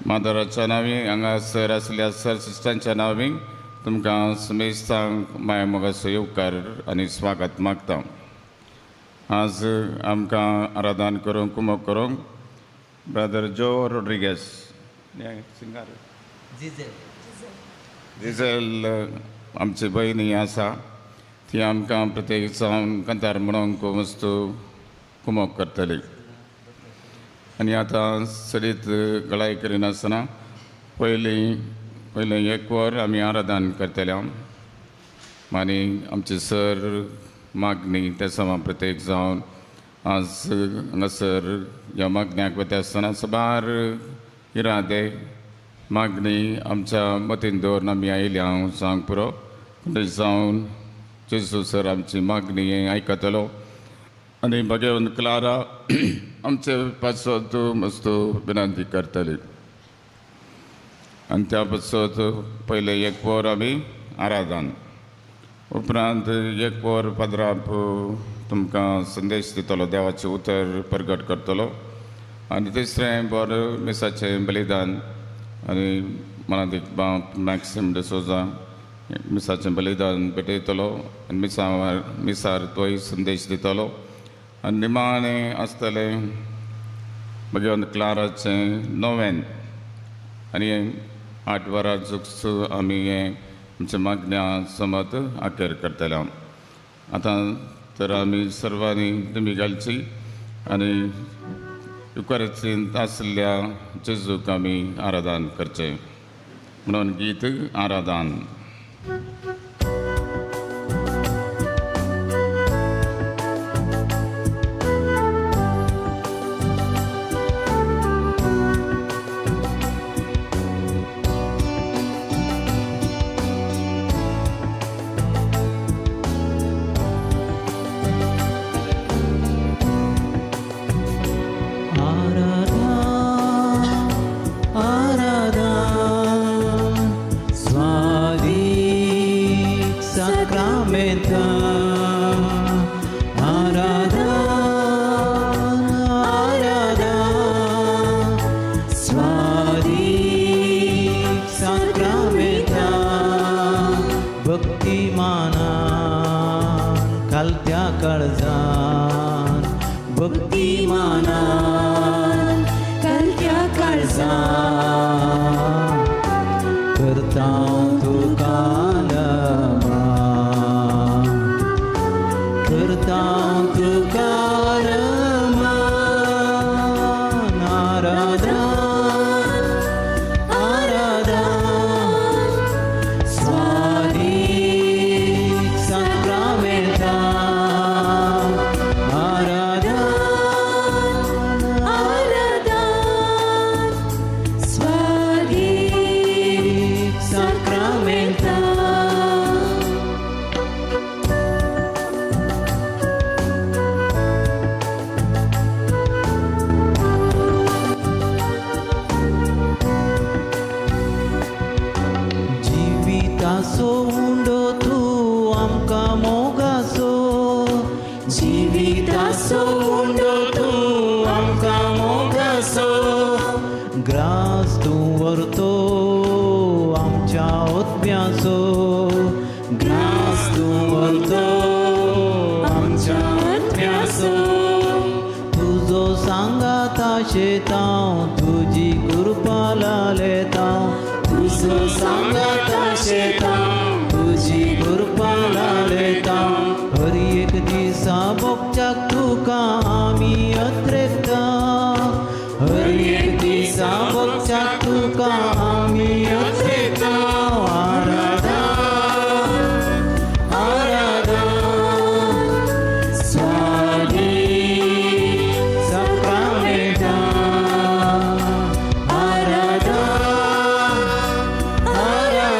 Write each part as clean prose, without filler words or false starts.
माधवराच्या नावी हांगासर आसल्या सर सिस्टरांच्या नावी तुमकां समेस्तांक माया मोगाचो येवकार आनी स्वागत मागता. आज आमकां आराधन करूंक कुमक करूंक ब्रदर जो रोड्रिगेस जिजेल आमची भयणी आसा ती आमकां प्रत्येक जावन कांतार म्हणूंक वस्तू कुमक करतली. आनी आतां सरीत गळाय करिनासतना पयलें एक वर आमी आराधन करतले आनी आमचे सर मागणी त्या समा प्रत्येक जावन आज हांगासर ह्या मागण्याक वता आसतना सबार इरादे मागणी आमच्या मतीन दवरून आमी आयली हांव सांग पुरो जावन जेजू सर आमची मागणी आयकतलो आनी भगवन क्लारा आमचे पासत मस्तू विनंती करतली. आनी त्या पासत पयले एक वर आमी आराधन उपरांत एक वर पदराप तुमकां संदेश दितलो, देवाचें उतर प्रगट करतलो आनी तिसरें वर मिसाचें बलिदान आनी मनादीक बाप मॅक्सिम डिसोजा मिसाचें बलिदान पेटयतलो आनी मिसार तोय संदेश दितलो आनी निमाणें आसतलें भगवन क्लाराचें नोवेन आनी 8 वरां जुगस आमी हें आमच्या मागण्या समत आखेर करतले. आतां तर आमी सर्वांनी तुमी घालची आनी युकारेस्तींत आसल्या जेजूक आमी आराधन करचें म्हणून गीत आराधन. Ara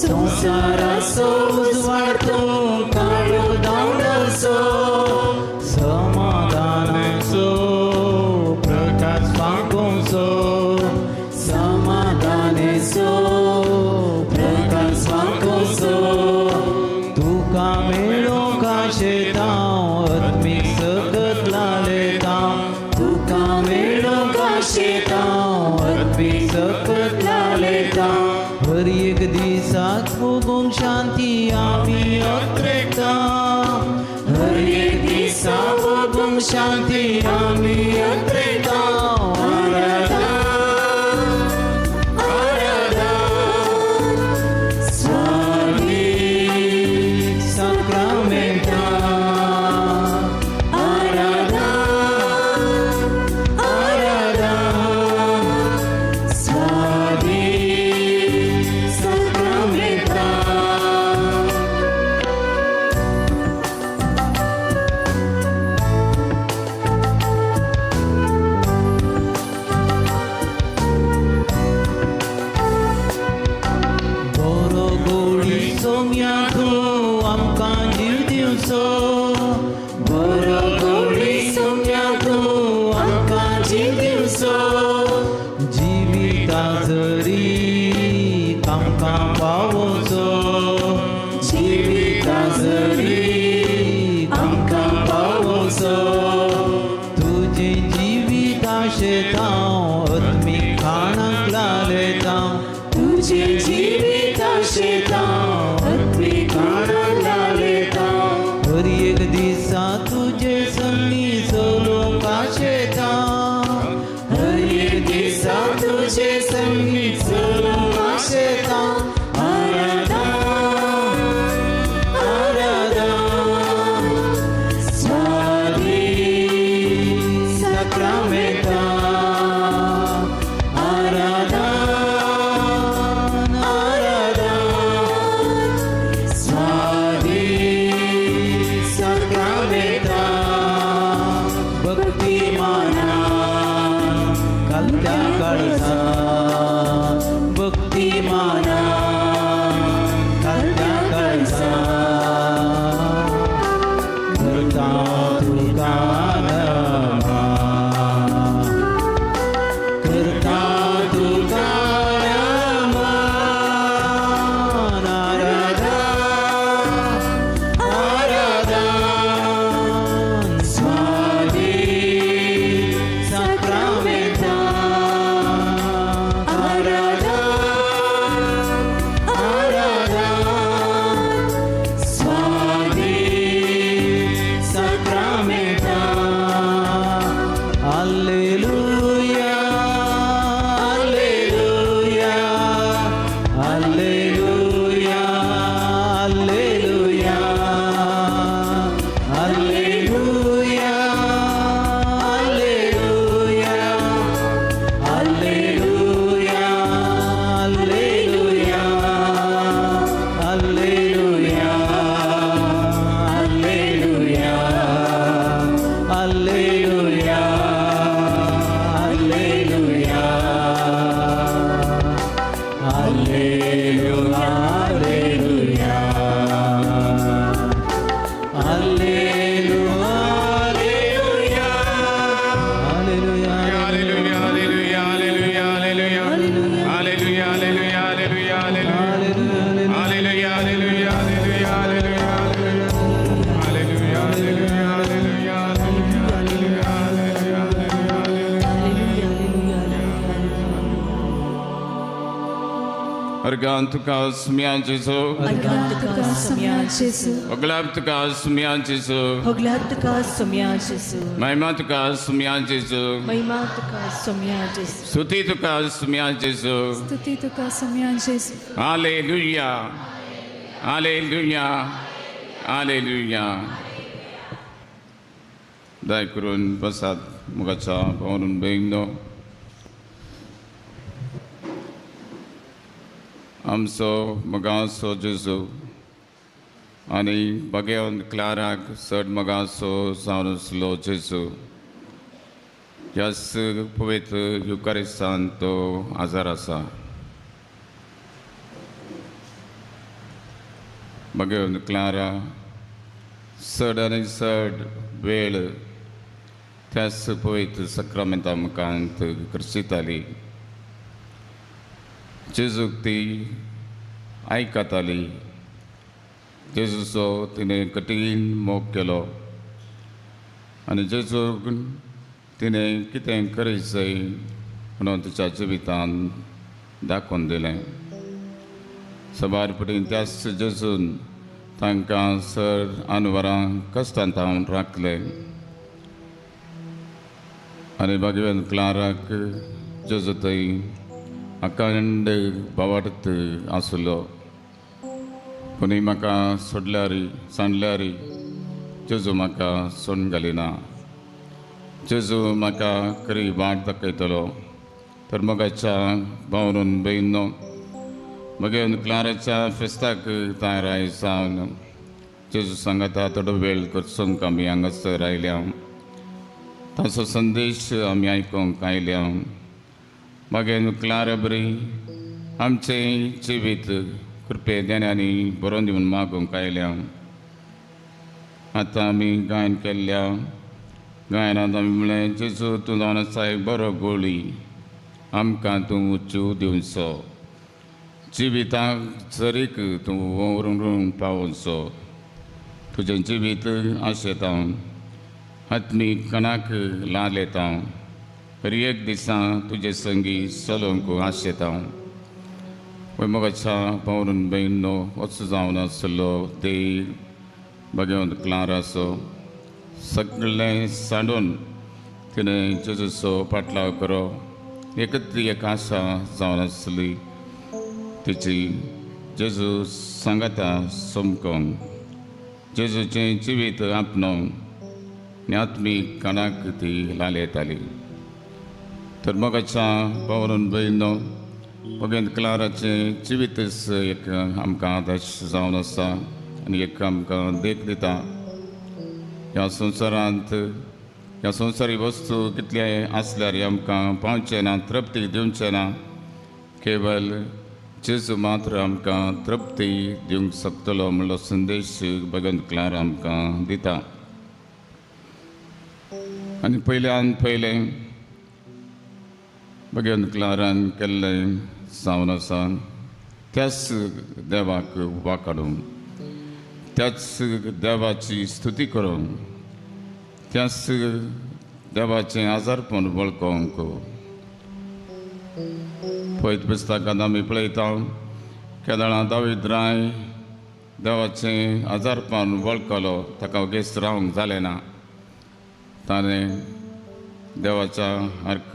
संसाराचो उजवाडतो काळो दांडसो समाधानाचो प्रकाश फांकोसो समाधानेचो प्रकाश फांकोसो तुका मेळो काशेतांव आत्मीक सकत लालेतांव तुका मेळो काशेतांव आत्मीक सकत लालेतांव हर एक दिसाक भोगूंक शांती आमी अत्रेता हर एक दिसाक भोगूंक शांती आमी अत्रेता आराधना आराधना स्वामी sacramenta आराधना आराधना स्वामी sacramenta बरो गोडी सोम्याक आमकां जीव दिवचो बरो गोडी सोम्याक आमकां जीव दिवचो जिविता जरी आमकां पावोचो जिविता जरी आमकां पावोचो तुजें जिवीत आशेतांव आत्मीक खाणाक लालेतांव तुजें जिवीत आशेतांव आत्मीक खाणाक लालेतांव हर एक दिसा तुजे संगी चलोवंक आशेतांव हर एक दिसा तुजे संगी चलोवंक आशेतांव आराधना आराधना स्वामी sacramenta आराधना आराधना स्वामी sacramenta भक्तिमाना कलत्या काळजा भक्तिमाना कलत्या काळजा करता तुका नमा करता तुका नमा आराधना आराधना स्वामी sacramenta आराधना आराधना स्वामी sacramenta alleluia alleluia alleluia alleluia alleluia alleluia alleluia alleluia alleluia alleluia alleluia alleluia alleluia alleluia Argantuka smianjisu, Argantuka samyachisu, Oglaptuka smianjisu, Hoglatuka samyachisu, Maimatuka smianjisu, Maimatuka samyachisu, Sutituka smianjisu. Stutituka samyachisu. Hallelujah. Hallelujah. Hallelujah. Dai kurun pasat mugacha paunun bengno. Amso magaso Jesu. Ani bageon klarak sed magaso saunus lo Jesu. Yas pavitra Eucharistanto azarasa. भगवन Clara चड आनी चड वेळ त्याच पवित्र सक्रामेंता मुखांत करशिताली. जेजूक ती आयकताली. जेजूचो तिणें कठीण मोग केलो आनी जेजूक तिणें कितें करीत जाय म्हणून तिच्या जिवितान दाखोवन दिलें. सबारपटीन त्याच जेजून तांकां चड आनवरां कश्टांत राखलें आनी भगवन क्लाराक जेजू थंय अखंड भावार्थ आसलो. कोणी म्हाका सोडल्यारी सांडल्यारी जेजू म्हाका सोडून घालिना. जेजू म्हाका खरी वाट दाखयतलो. तर मोगाच्या भावरून बहिणो भगवन क्लाराच्या फेस्ताक तयार जावन जेजू सांगता थोडो वेळ करचोंक आमी हांगासर आयल्या. ताचो संदेश आमी आयकोंक आयल्या. भगवन क्लारा बरी आमचें जिवीत कृपे देण्यानी बरोवन दिवन मागोंक आयल्या. आतां आमी गायन केल्ल्या गायनांत आमी म्हणलें जेजू तूं जावन आसा एक बरो गोळी. आमकां तूं उच्चू दिवचो. जिविताक जरीक तूं व्हरून पावोवचो. तुजें जिवीत आशेता आत्मीक कणाक लाल येता. हरी एक दिसा तुजे संगी चलोवंक आशेता. पळय मोगाच्या पावरून बहिणो वच जावन आसलो ते भगवन क्लाराचो सगळें सांडून तिणें जेजूचो पाटलाव करो. एकच एक आशा जावन आसली तिची जेजू सांगता सोमकोंक. जेजूचें जिवीत आपणावंक आनी आत्मीक कणाक ती लाल येताली. तर मोगाच्या पावरून बहिणो भगवन क्लाराचें जिवीतच एक आमकां आदर्श जावन आसा आनी एक आमकां देख दिता. ह्या संवसारांत ह्या संवसारी वस्तू कितले आसल्यार आमकां पावचें ना, तृप्ती दिवचें ना. केवळ जेजू मात्र आमकां तृप्ती दिवंक शकतलो म्हणलो संदेश भगवन क्लारा आमकां दिता. आनी पयल्यान पयलें भगवन क्लारान केल्लें जावन आसा त्याच देवाक वाखाडूंक, त्याच देवाची स्तुती करूंक, त्याच देवाचें आजारपण वळखोंक. पयत पुस्तकांत आमी पळयता केदाळां दावीद राय देवाचें आजारपण वळखलो. ताका ओगेच रावंक जालें ना. ताणें देवाच्या आर्क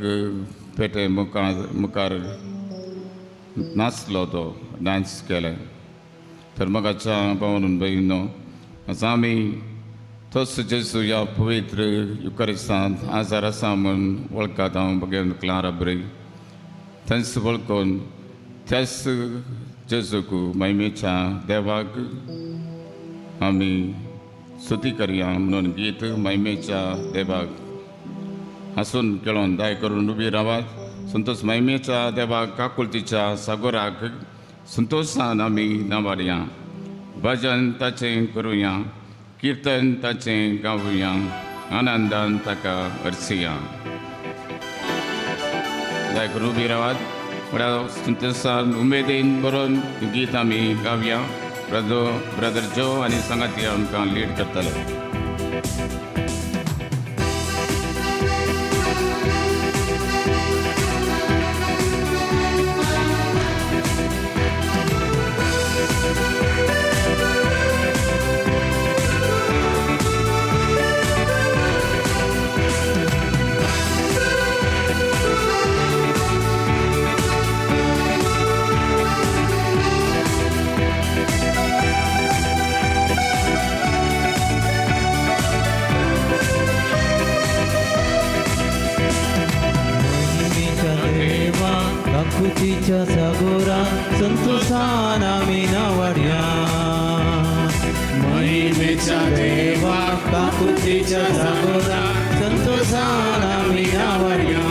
पेटे मुखार नाचलो, तो डान्स केलें. तर मोगाच्या पावरून बहिणो आमी तोच जेजू ह्या पवित्र युकारिस्तांत आजार आसा म्हूण वळखात हांव भगवन क्लारा बरी. थंयच वळखून त्याच जेजूक महिमेच्या देवाक आमी स्तुती करया म्हणून गीत महिमेच्या देवाक हांसून खेळोन दाय करून उबी रावात. संतोष महिमेच्या देवाक काकुळतीच्या सागोराक संतोशान आमी नावाडया. भजन ताचें करुया, किर्तन ताचें गावुया, आनंदान ताका हरसिया. दाय करून उबी रावात. म्हळ्यार संतोशान उमेदीन बरोवन गीत आमी गावया. ब्रदर जो आनी संगाती आमकां लीड करतले. काकुतीच्या सागोरा संतोषान आमी नावाडया. महिमेच्या देवा काकुतीच्या सागोरा संतोषान आमी नावाडया.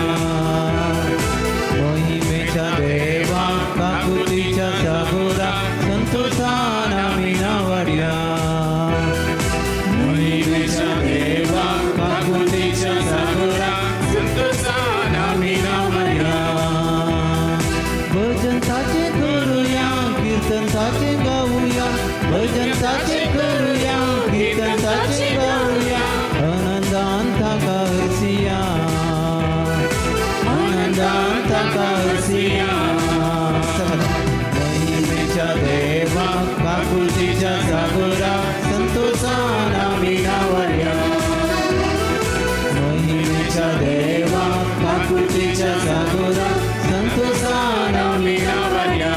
महिमेच्या देवा काकुतीच्या सागोरा संतोषान आमी नावाडया. वाड्या महिमेच्या देवा काकुतीच्या सागरा संतोषान आम्ही नावया भजन साचे करूया कीर्तन साचे गाऊया भजन साचे करूया कीर्तन साचे गाऊया आनंदांता गासिया आनंदांता गासिया महिमेच्या देवा काकुतीच्या सागरा संतोषान आम्ही नावया महिमेच्या देवा काकुतीच्या सागरा संतोषान आम्ही नावया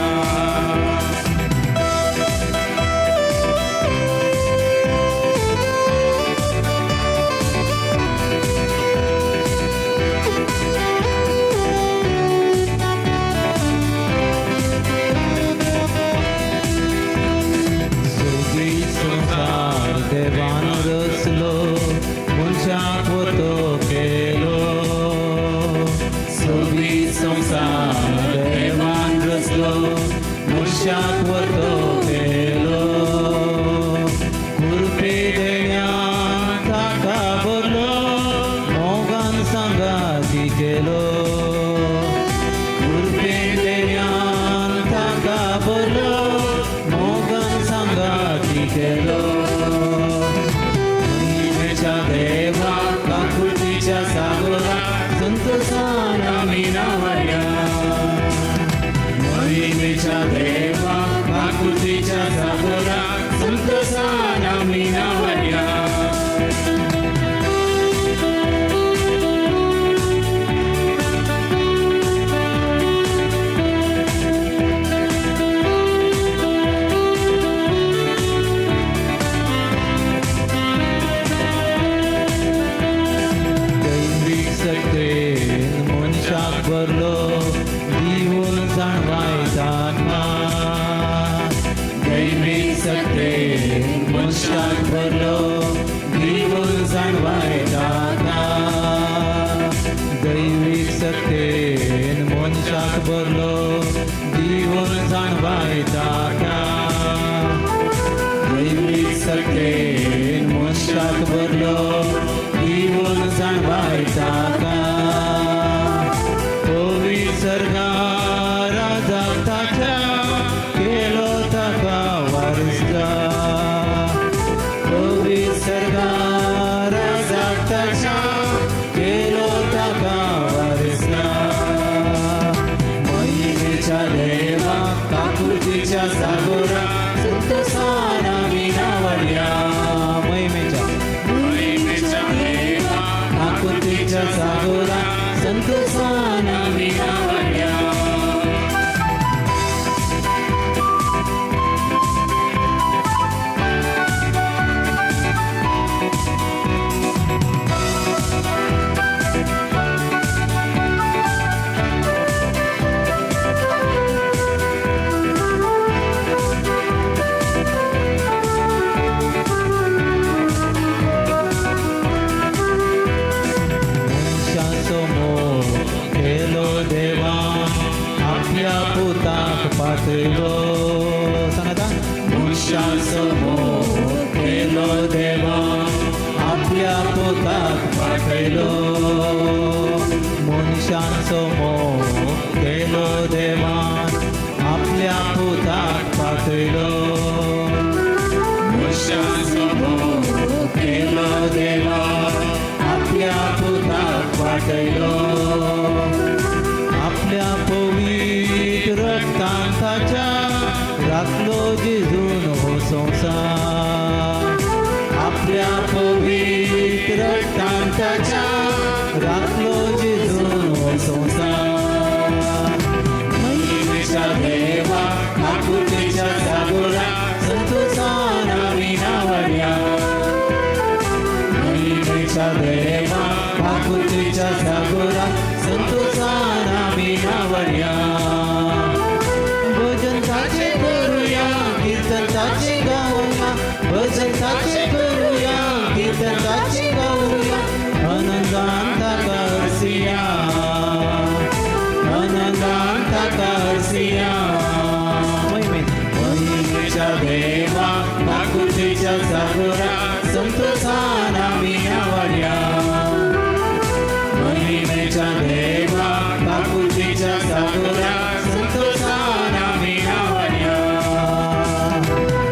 देवान रचलो मनशाक वतो केलो सगळी संसार देवान रचलो मनशाक वतो केलो कृपे देण्यान ताका बोलो मोगान सांगाती केलो कृपे देण्यान ताका बोलो मोगान सांगाती केलो देवा काकुतीच्या सागरा संतोषान आम्ही नावया महिमेच्या देवा काकुतीच्या सागरा संतोषान आम्ही नावया भरलो दिवून जाणवायतात दैविक सत्ते मनशाक भरलो दिवून जाणवायतात दैविक सत्तेन मनशाक भरलो दिवून जाणवायतात दैविक सत्तेन मनशाक भरलो दिवून जाणवायतात सर्गा राजाक ताच्या केलो ताका वारसगा सर्गा राजाक ताच्या केलो ताका वारसगा महिमेच्या देवा काकुतीच्या सागरा संतोषान आम्ही नावया महिमेच्या देवा काकुतीच्या सागरा संतोषान आम्ही नावया पातळो सांगाता मनशासमोर केलो देवा आपल्या पोताक पातळो मनशासमोर केलो देवा आपल्या पोताक पातळो मनशासमोर केलो देवा आपल्या पोताक पातळो आपल्या पवित्र रक्तांताच्या राखलो जिजून हो संसार आपल्या पवित्र रक्तांताच्या राखलो जिजून हो संसार महिमेच्या देवा काकुतीच्या सागरा संतोषान आम्ही नावया महिमेच्या देवा काकुतीच्या सागरा संतोषान आम्ही नावया भजन साचे करूया कीर्तन साचे गाऊया भजन साचे करूया कीर्तन साचे गाऊया आनंदांता करसिया आनंदांता करसिया महिमेच्या देवा देवा काकुतीच्या सागरात संतोषान आम्ही न्हावया महिमेच्या देवा काकुतीच्या सागरात संतोषान आम्ही न्हावया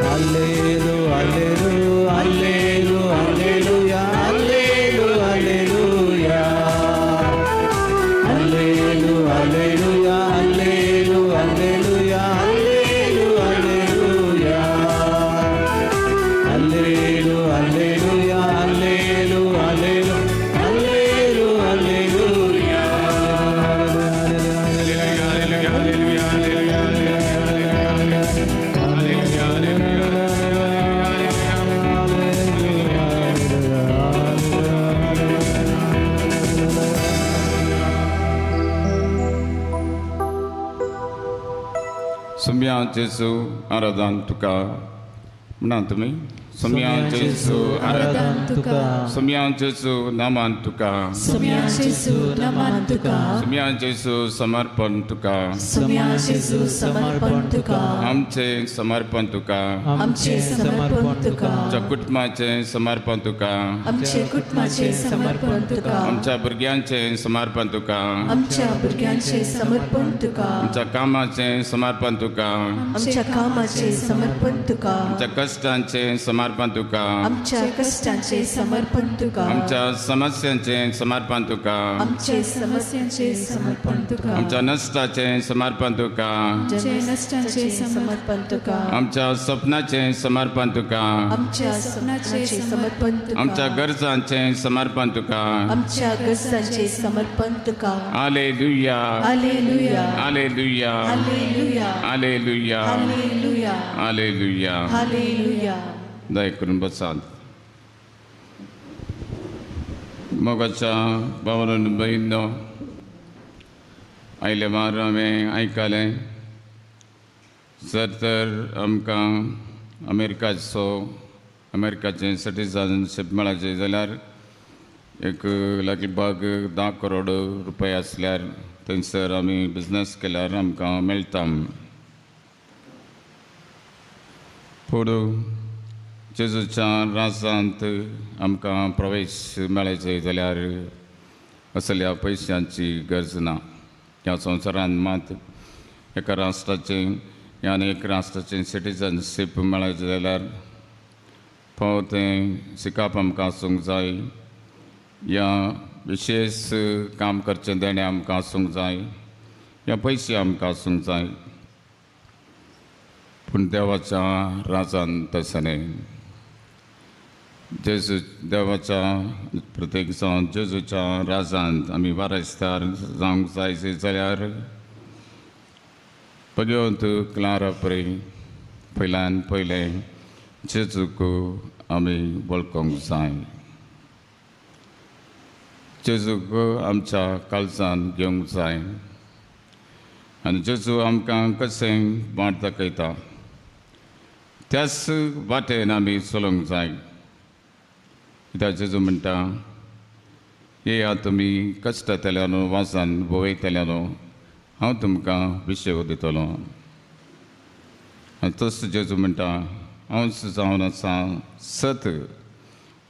हल्लेलू हल्लेलू हल्लेलू हल्लेलूया हल्लेलू हल्लेलूया हल्लेलू हल्लेलूया हल्लेलू हल्लेलूया हल्लेलू हल्लेलूया हल्लेलू हल्लेलूया हल्लेलू हल्लेलू हल्लेलू हल्लेलूया सम्या जेसू आराधन तुका म्हणा तुम्ही सम्या जेसू आराधन तुका सम्या जेसू नामान तुका सम्या जेसू नमन तुका सम्या जेसू समर्पण तुका सम्या जेसू समर्पण तुका आमचे समर्पण तुका आमचे समर्पण तुका आमच्या कुटुंबाचे समर्पण तुका आमचे कुटुंबाचे समर्पण तुका आमच्या भुरग्यांचे समर्पण तुका आमच्या भुरग्यांचे समर्पण तुका आमच्या कामाचे समर्पण तुका आमच्या कामाचे समर्पण तुका आमच्या कष्टांचे समर्पण तुका आमच्या कष्टांचे समर्पण तुका आमच्या समस्यांचे समर्पण तुका आमचे समस्यांचे समर्पण तुका आमच्या नष्टाचे समर्पण तुका आमचे नष्टांचे समर्पण तुका आमच्या स्वप्नाचे समर्पण तुका आमच्या स्वप्नाचे समर्पण तुका आमच्या गरजांचे समर्पण तुका आमच्या गरजांचे समर्पण तुका हालेलुया हालेलुया हालेलुया हालेलुया हालेलुया हालेलुया हालेलुया हालेलुया दया करून बसात मोगाच्या भावांनो बहिणो आयले मार हांवें आयकलें जर तर आमकां अमेरिकाचें सिटीजनशीप मेळाचें जाल्यार एक लागीं 10 करोड रुपया आसल्यार थंयसर आमी बिजनस केल्यार आमकां मेळटा पूण जेजूच्या राजांत आमकां प्रवेश मेळचे जाल्यार असल्या पयशांची गरज ना ह्या संवसारांत मात एका राष्ट्राचें आनी एक राष्ट्राचें सिटीजनशीप मेळचें जाल्यार फावो तें शिकप आमकां आसूंक जाय या विशेष काम करचें देणें आमकां आसूंक जाय या पयशे आमकां आसूंक जाय पूण देवाच्या राजान तशें न्ही जेजू देवाच्या प्रत्येक जावन जेजूच्या राजांत आमी वारेस्तार जावंक जाय जाल्यार भगवंत क्लारा परी पयल्यान पयलें जेजूक आमी वळखूंक जाय जेजूक आमच्या काळजांत घेवंक जाय आनी जेजू आमकां कशें वाट दाखयता त्याच वाटेन आमी चलोवंक जाय कित्याक जेजू म्हणटा येया तुमी कश्टांतल्यान वासान वोवयतल्यान हांव तुमकां विशेव दितलो आनी तसो जेजू म्हणटा हांव जावन आसा सत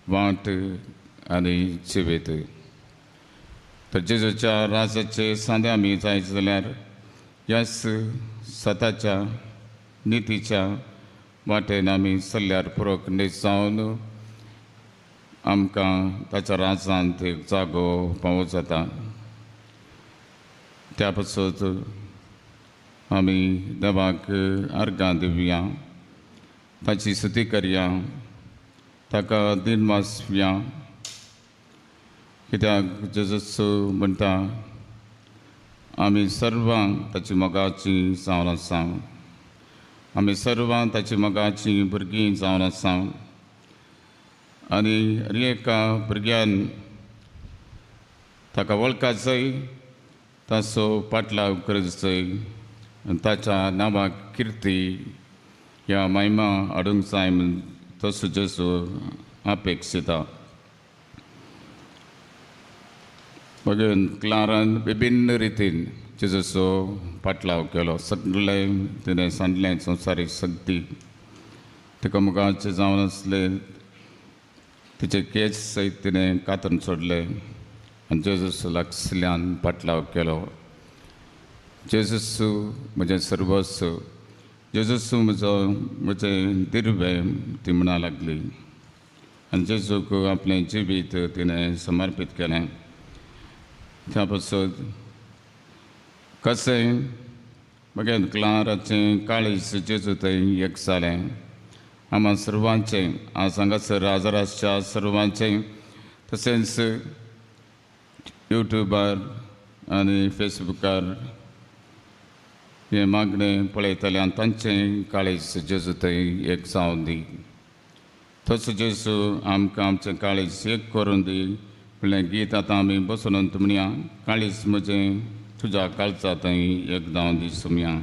वाट आनी जिवीत तर जेजूच्या राजाचे सांदे आमी जायत जाल्यार ह्या सताच्या नितीच्या वाटेन आमी चल्ल्यार पुरो खंडीत जावन आमकां ताच्या राजांत एक जागो फावो जाता त्या पासत आमी देवाक अर्गां दिवया ताची स्तुती करया ताका दिन वाचया कित्याक जेजू म्हणटा आमी सर्वांक ताची मोगाची जावन आसा आमी सर्वांक ताची मोगाची भुरगीं जावन आसा आनी एका भुरग्यान ताका वळखा जाय ताचो पाटलाव करच जाय आनी ताच्या नांवाक किर्ती ह्या महिमा हाडूंक जाय म्हूण तसो जेजू अपेक्षिता भगवन क्लारान विभिन्न रितीन जेजूचो पाटलाव केलो सगळें तिणें सांडलें संवसारीक शक्ती तिका मुगाचे जावन असले तिचे केस सहित तिणें कातरून सोडले आनी जेजूस लागसल्यान पाटलाव केलो. जेजूसू म्हजें सर्वस्व, जेजूसू म्हजें दिर्वे ती म्हणा लागली आनी जेजूक आपलें जिवीत तिणें समर्पीत केलें. त्या पासून कशें म्हगे क्लाराचें काळीज जेजू थंय एक जालें. आम्हा सर्वांचें आज हांगासर हाजर आसच्या सर्वांचें तशेंच यूट्यूबार आनी फेसबुकार हे मागणें पळयतल्यान तांचें काळीज जेजू थंय एक जावन दी. तसो जेजू आमकां आमचें काळीज एक करून दी. म्हणलें गीत आतां आमी बसून म्हणया, काळीज म्हजें तुज्या काळजा थंय एक जावन दी सुमया.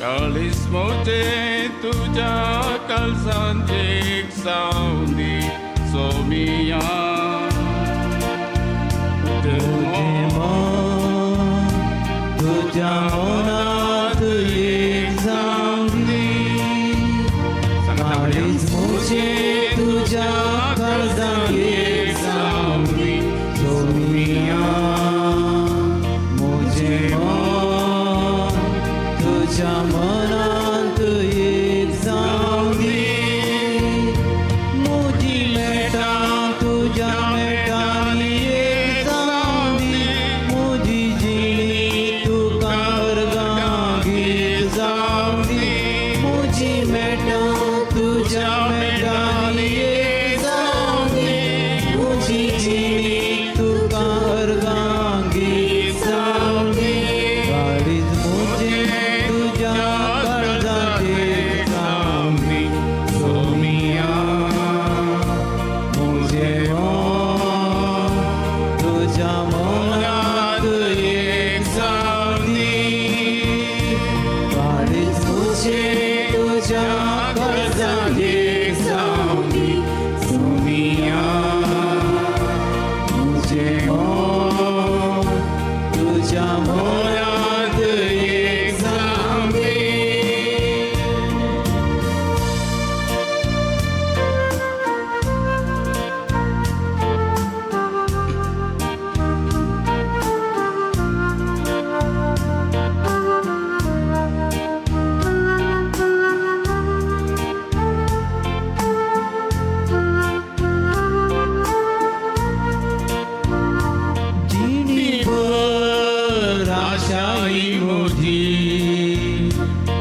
काळीज मोठे तुझ्या काळजांत एक जावन दी सोमिया. तुझ्या मनात एक जावन दी. काळीज मोठे तुझ्या काळजांत एक जावन दी सोमिया. म्हजें मन तुझ्या मनांत एक जावन दी. म्हजी मेटां तुज्या मेटांनी एक जावन दी. म्हजी जिणी तुका अर्गां गीत जावन दी. म्हजी मेटां तुज्या मेटांनी एक जावन दी. म्हजी जिणी तुका अर्गां गीत जावन दी. काळीज म्हजें तुज्या काळजांत एक जावन दी सोमिया. म्हजें मन तुज्या मनांत एक जावन दी. काळीज म्हजें तुज्या काळजांत एक जावन दी सोमिया. म्हजें मन तुज्या मनांत एक जावन दी. जिणीभर आशाई म्हजी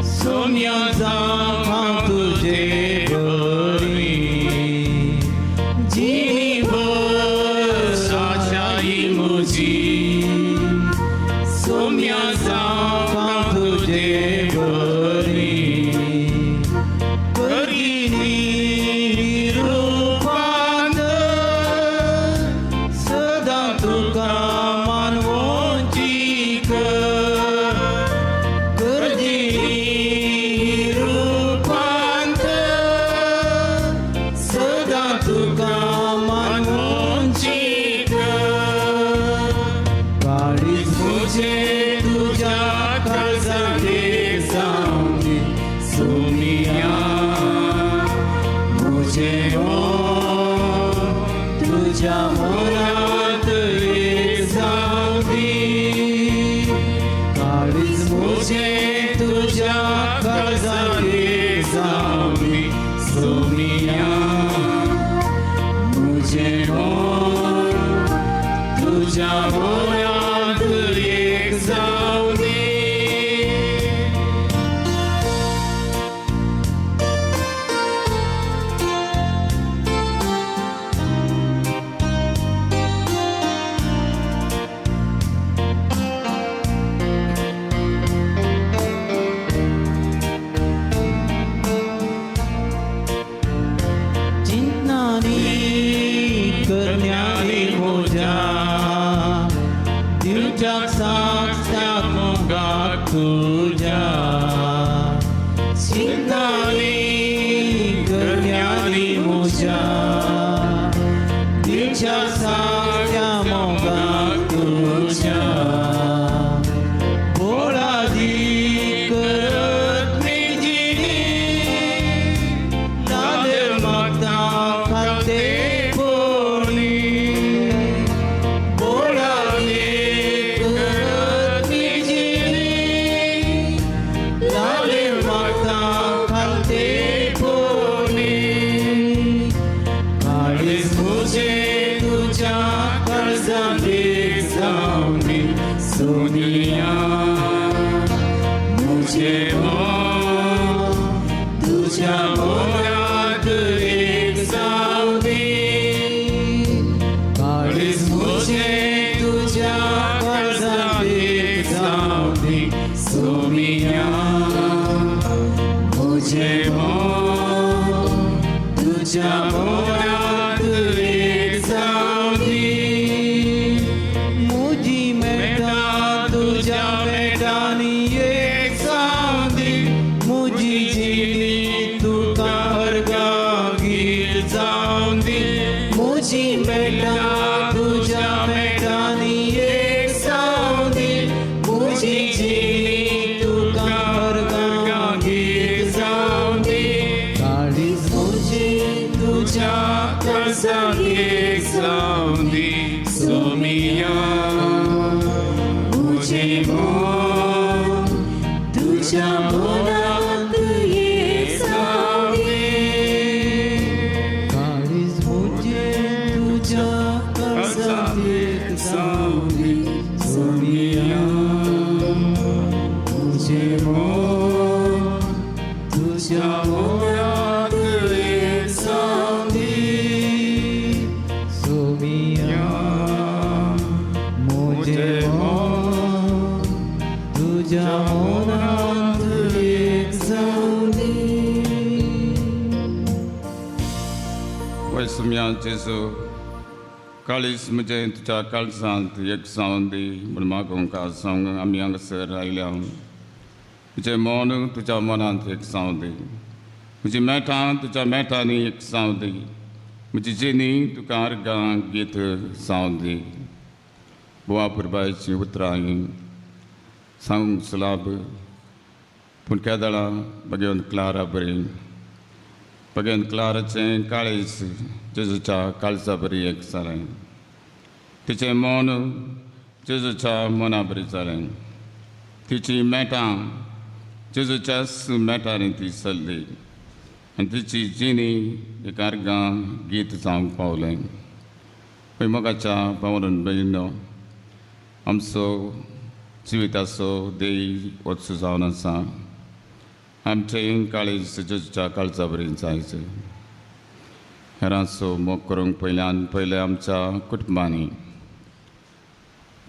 सोन्या जावं हांव तुजे बरी. जिणीभर आशाई म्हजी सोन्या जावं हांव तुजे बरी. करगिनी रूपांत सदां तुका मानवोची कर. करगिनी रूपांत सदां तुका मानवोची कर. काळीज म्हजें तुज्या काळजांत एक जावन दी सोमिया. म्हजें मन तुज्या मनांत एक जावन दी. काळीज म्हजें तुज्या काळजांत एक जावन दी सोमिया. म्हजें मन तुज्या मनांत एक जावन दी. तुझ्या चिंतानी करण्यानी मुझ्या दिलच्या साऱ्या मोगात तुझ्या बोळादी करत मी जिणी लाले माता खाते पोळी बोळादी करत मी जिणी लाले माता खाते पोळी काळीज मुझे तुझ्या कर्जाने जाऊनी सोनिया मुझे तुझ्या मोरात एक जाऊनी काळीज मुझे तुझ्या कर्जाने जाऊनी सोनिया मुझे तुझ्या मोरात एक जाऊनी मुझी मेटा तुझ्या मेटानी एक जाऊनी मुझी जिणी तुका हरगागीर जाऊनी मुझी मेटा तुझ्या मेटानी एक जाऊनी मुझी जिणी तुका हरगागीर जाऊनी काळीज मुझे तुझ्या कर्जाने एक जाऊनी सोमिया मुझे तुझ्या मोरात एक जाऊनी काळीज मुझे तुझ्या कर्जाने एक जाऊनी सोमिया मुझे तुझ्या मोरात एक जाऊनी सोमिया मुझे तुझ्या मोरात एक जाऊनी वय सुम्या जेजू काळीज म्हणजे तुझ्या काळजांत एक जावन दी म्हण मागूंक का सांग आमी हांगासर आयल्या म्हजें मन तुज्या मनांत एक जावन दी म्हजी मेटां तुज्या मेटांनी एक जावन दी म्हजी जिणी तुका अर्गां गीत जावन दी बुवा पुरबायचीं उतरां सांगूंक सुलाभ पूण केदळां बगेवन क्लारा बरी बगेवन क्लाराचें काळीज जेजूच्या काळजा बरी एक जालें तिचें मन जेजूच्या मना बरी जालें तिची मेटां जेजूच्याच मेटांनी ती चल्ली आनी तिची जिणी एक अर्गां गीत जावंक पावलें पळय मोगाच्या भावनान भयणो आमचो जिविताचो देय वचू जावन आसा आमचें काळीज जेजूच्या काळजा बरी जायचें हेरांचो मोग करूंक पयलें आमच्या कुटुंबांनी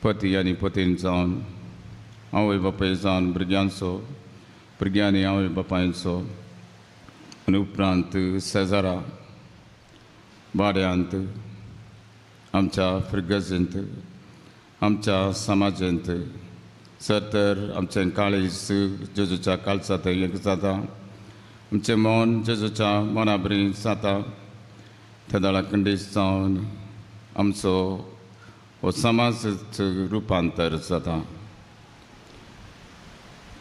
पती आनी पतीन जावन आवय बापाय जावन भुरग्यांनी आवय बापायचो आनी उपरांत शेजारा वाड्यांत आमच्या फिरगजेंत आमच्या समाजांत सर तर आमचें काळीज जेजूच्या काळजांत एक जाता आमचें मन जेजूच्या मना बरी जाता त्या दळा खंडीत जावन आमचो हो समाज रुपांतर जाता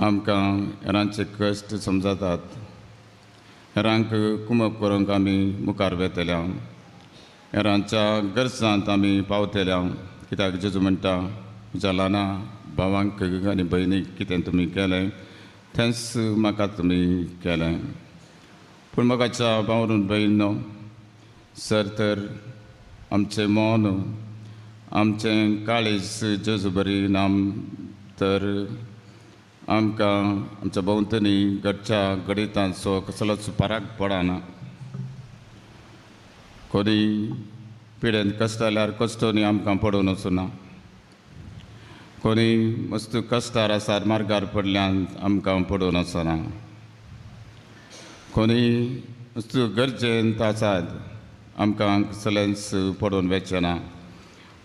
आमकां हेरांचे कश्ट समजतात हेरांक कुमक करूंक आमी मुखार वेतल्या हेरांच्या गरजांत आमी पावतल्या कित्याक जेजू म्हणटा म्हज्या ल्हाना भावांक आनी भयणीक कितें तुमी केलें तेंच म्हाका तुमी केलें पूण मोगाच्या भावन भयणो सर तर आमचें मन आमचें काळीज जेजू बरी नाम तर आमकां आमच्या भोंवतणी घरच्या गणितांचो कसलोच फरक पडना कोणी पिडेन कश्ट आल्यार कश्टोनी आमकां पडून वचना कोणी मस्त कश्टार आसात मार्गार पडल्यान आमकां पडून वचना कोणी मस्त गरजेंत आसात आमकां कसलेंच पडून वेचना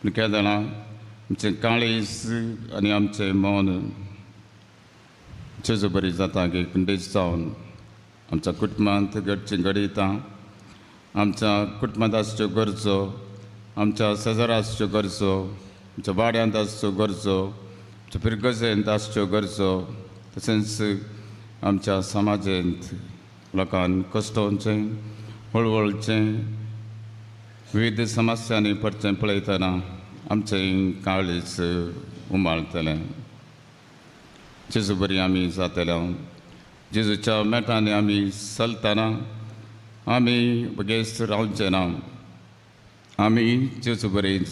पूण केन्ना जाणां आमचें काळीज आनी आमचें मन जेजू बरी जाता एकंदरीत जावन आमच्या कुटुंबांत घडचें घडयता आमच्या कुटुंबांत आसच्यो गरजो आमच्या शेजारा आसच्यो गरजो आमच्या वाड्यांत आसच्यो गरजो आमच्या पिरगजेंत आसच्यो गरजो तशेंच आमच्या समाजांत लोकांक कश्टांचें हळवळचें विविध समस्यांनी पडचें पळयतना आमचें काळीज उमाळटलें जेजू बरी आमी जातल्या जेजूच्या मेटांनी आमी चलतना आमी बेगेस्त रावचें ना आमी जेजू बरीच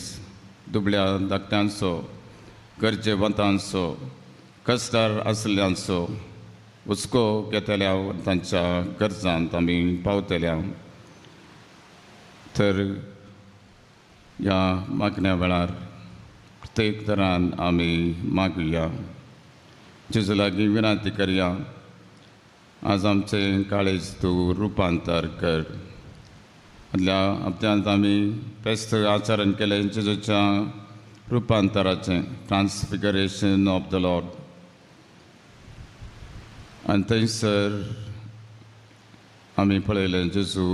दुबळ्या धाकट्यांचो गरजेवंतांचो कश्टार आसल्यांचो हुस्को घेतल्या तांच्या गरजांत आमी पावतल्या तर ह्या मागण्या वेळार प्रत्येक तरान आमी मागुया जेजू लागीं विनंती करया आज आमचें काळीज तूं रुपांतर कर आदल्या हप्त्यांत आमी फेस्त आचरण केलें जेजूच्या रुपांतराचें ट्रान्सफिगरेशन ऑफ द लॉर्ड आनी थंयसर आमी पळयलें जेजू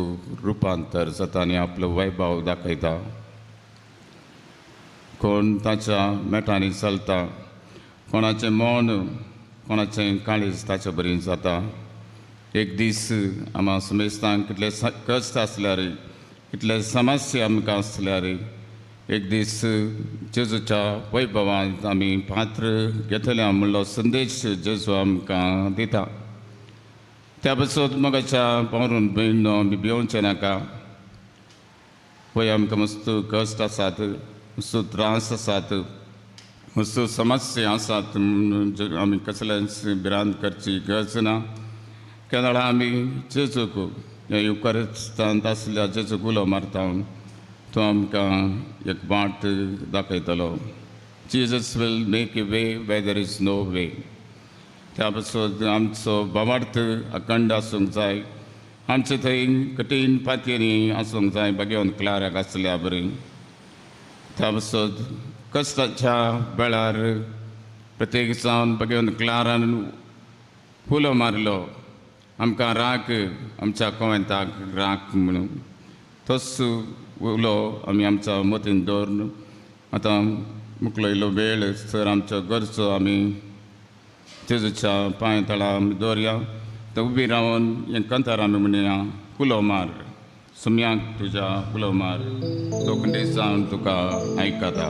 रुपांतर जाता आनी आपलो वैभव दाखयता कोण ताच्या मेटांनी चलता कोणाचें मौन कोणाचें काळीज ताचे बरी जाता एक दीस आमी समेस्तांक कितले कश्ट आसल्यार कितले समस्या आमकां आसल्यार एक दीस जेजूच्या वैभवांत आमी पात्र घेतल्या म्हणलो संदेश जेजू आमकां दिता त्या पासून मोगाच्या पावरून भयणो आमी भिवचें नाका पळय आमकां मस्तू कश्ट आसात मस्तू त्रास आसात मस्तू समस्या आसात म्हणून आमी कसलेंच भिरांत करची गरज ना केन्ना आमी जेजूक हे युकरिस्तांत आसल्या जेजूक उलो मारता तो आमकां एक वाट दाखयतलो Jesus will make a way where there is no way त्या पासून आमचो भावार्थ अखंड आसूंक जाय आमचे थंय कठीण पातयेनी आसूंक जाय बेगीन क्लाराक आसल्या बरी त्या पासून कश्टाच्या वेळार प्रत्येक जावन बेगीन क्लारान उलो मारलो आमकां राग आमच्या कोंवेंताक राग म्हणून तोच उलो आमी आमच्या मतीन दवरून आतां मुकलोयलो वेळ सर आमच्यो गरजो आमी जेजूच्या पांय तळा आमी दवरया तर उबी रावन हें कंतार आमी म्हणया उलो मार सुमयाक तुज्या उलो मार तोखणी जावन तुका आयकता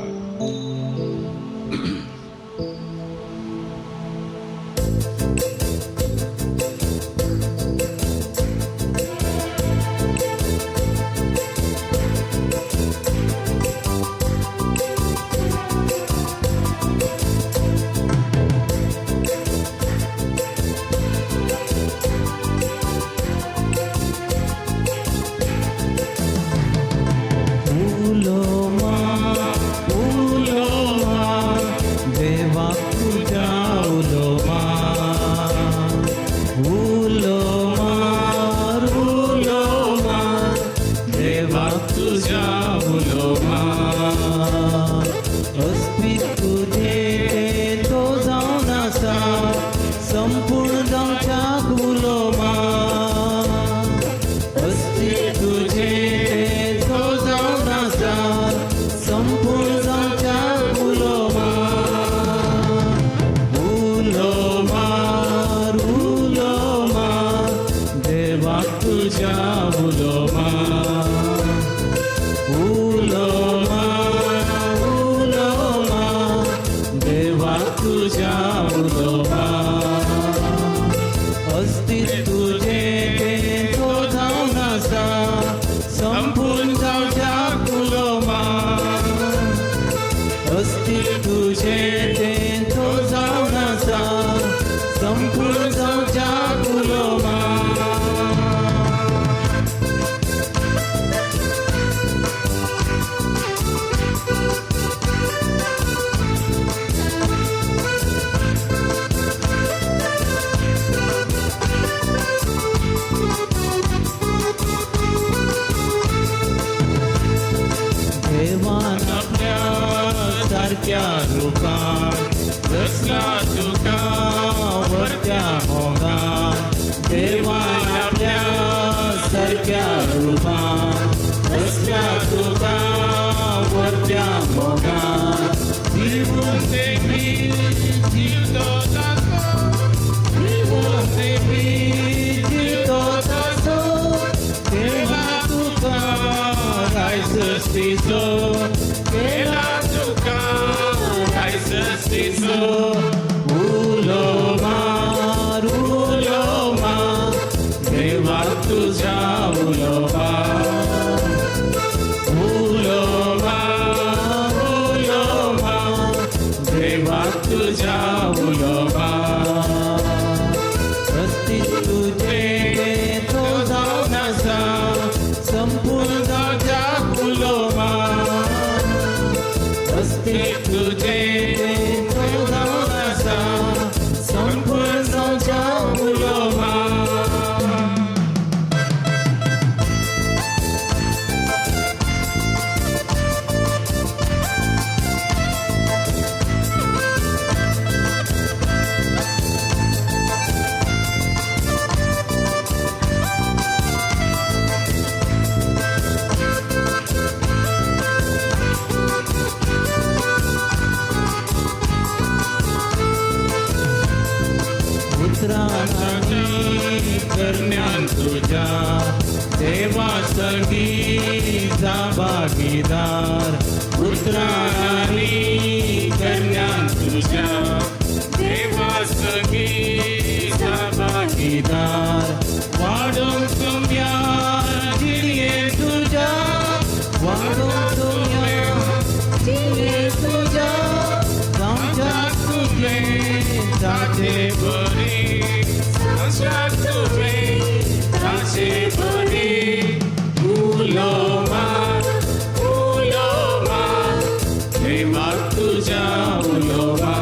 मोगान देवान आपल्या सारख्या रूपान कसल्या तुका वरत्या मोगान जीवन देवी जीव तो देवा तुका रायसस्तीचो केला तुका रायसस्तीचो उलो मार देवा तुझ्या उलो मार देवा तुझ्या उलो मार तुझे तो जाऊन असा संपूर्ण जग उलोमा असते तुझे तो जाऊन असा संपूर्ण जग उलोमा करण्यान तुझ्या देवा सगळी जा भागीदार पुत्रांनी करण्यान तुझ्या देवा सगळी जा भागीदार वाढून तुमया जिणे तुझ्या वाढून तुमया जिणे तुझ्या आमच्या तुझे जाते बरी ताशे बरी उलोमा देवा तुझ्या उलोमा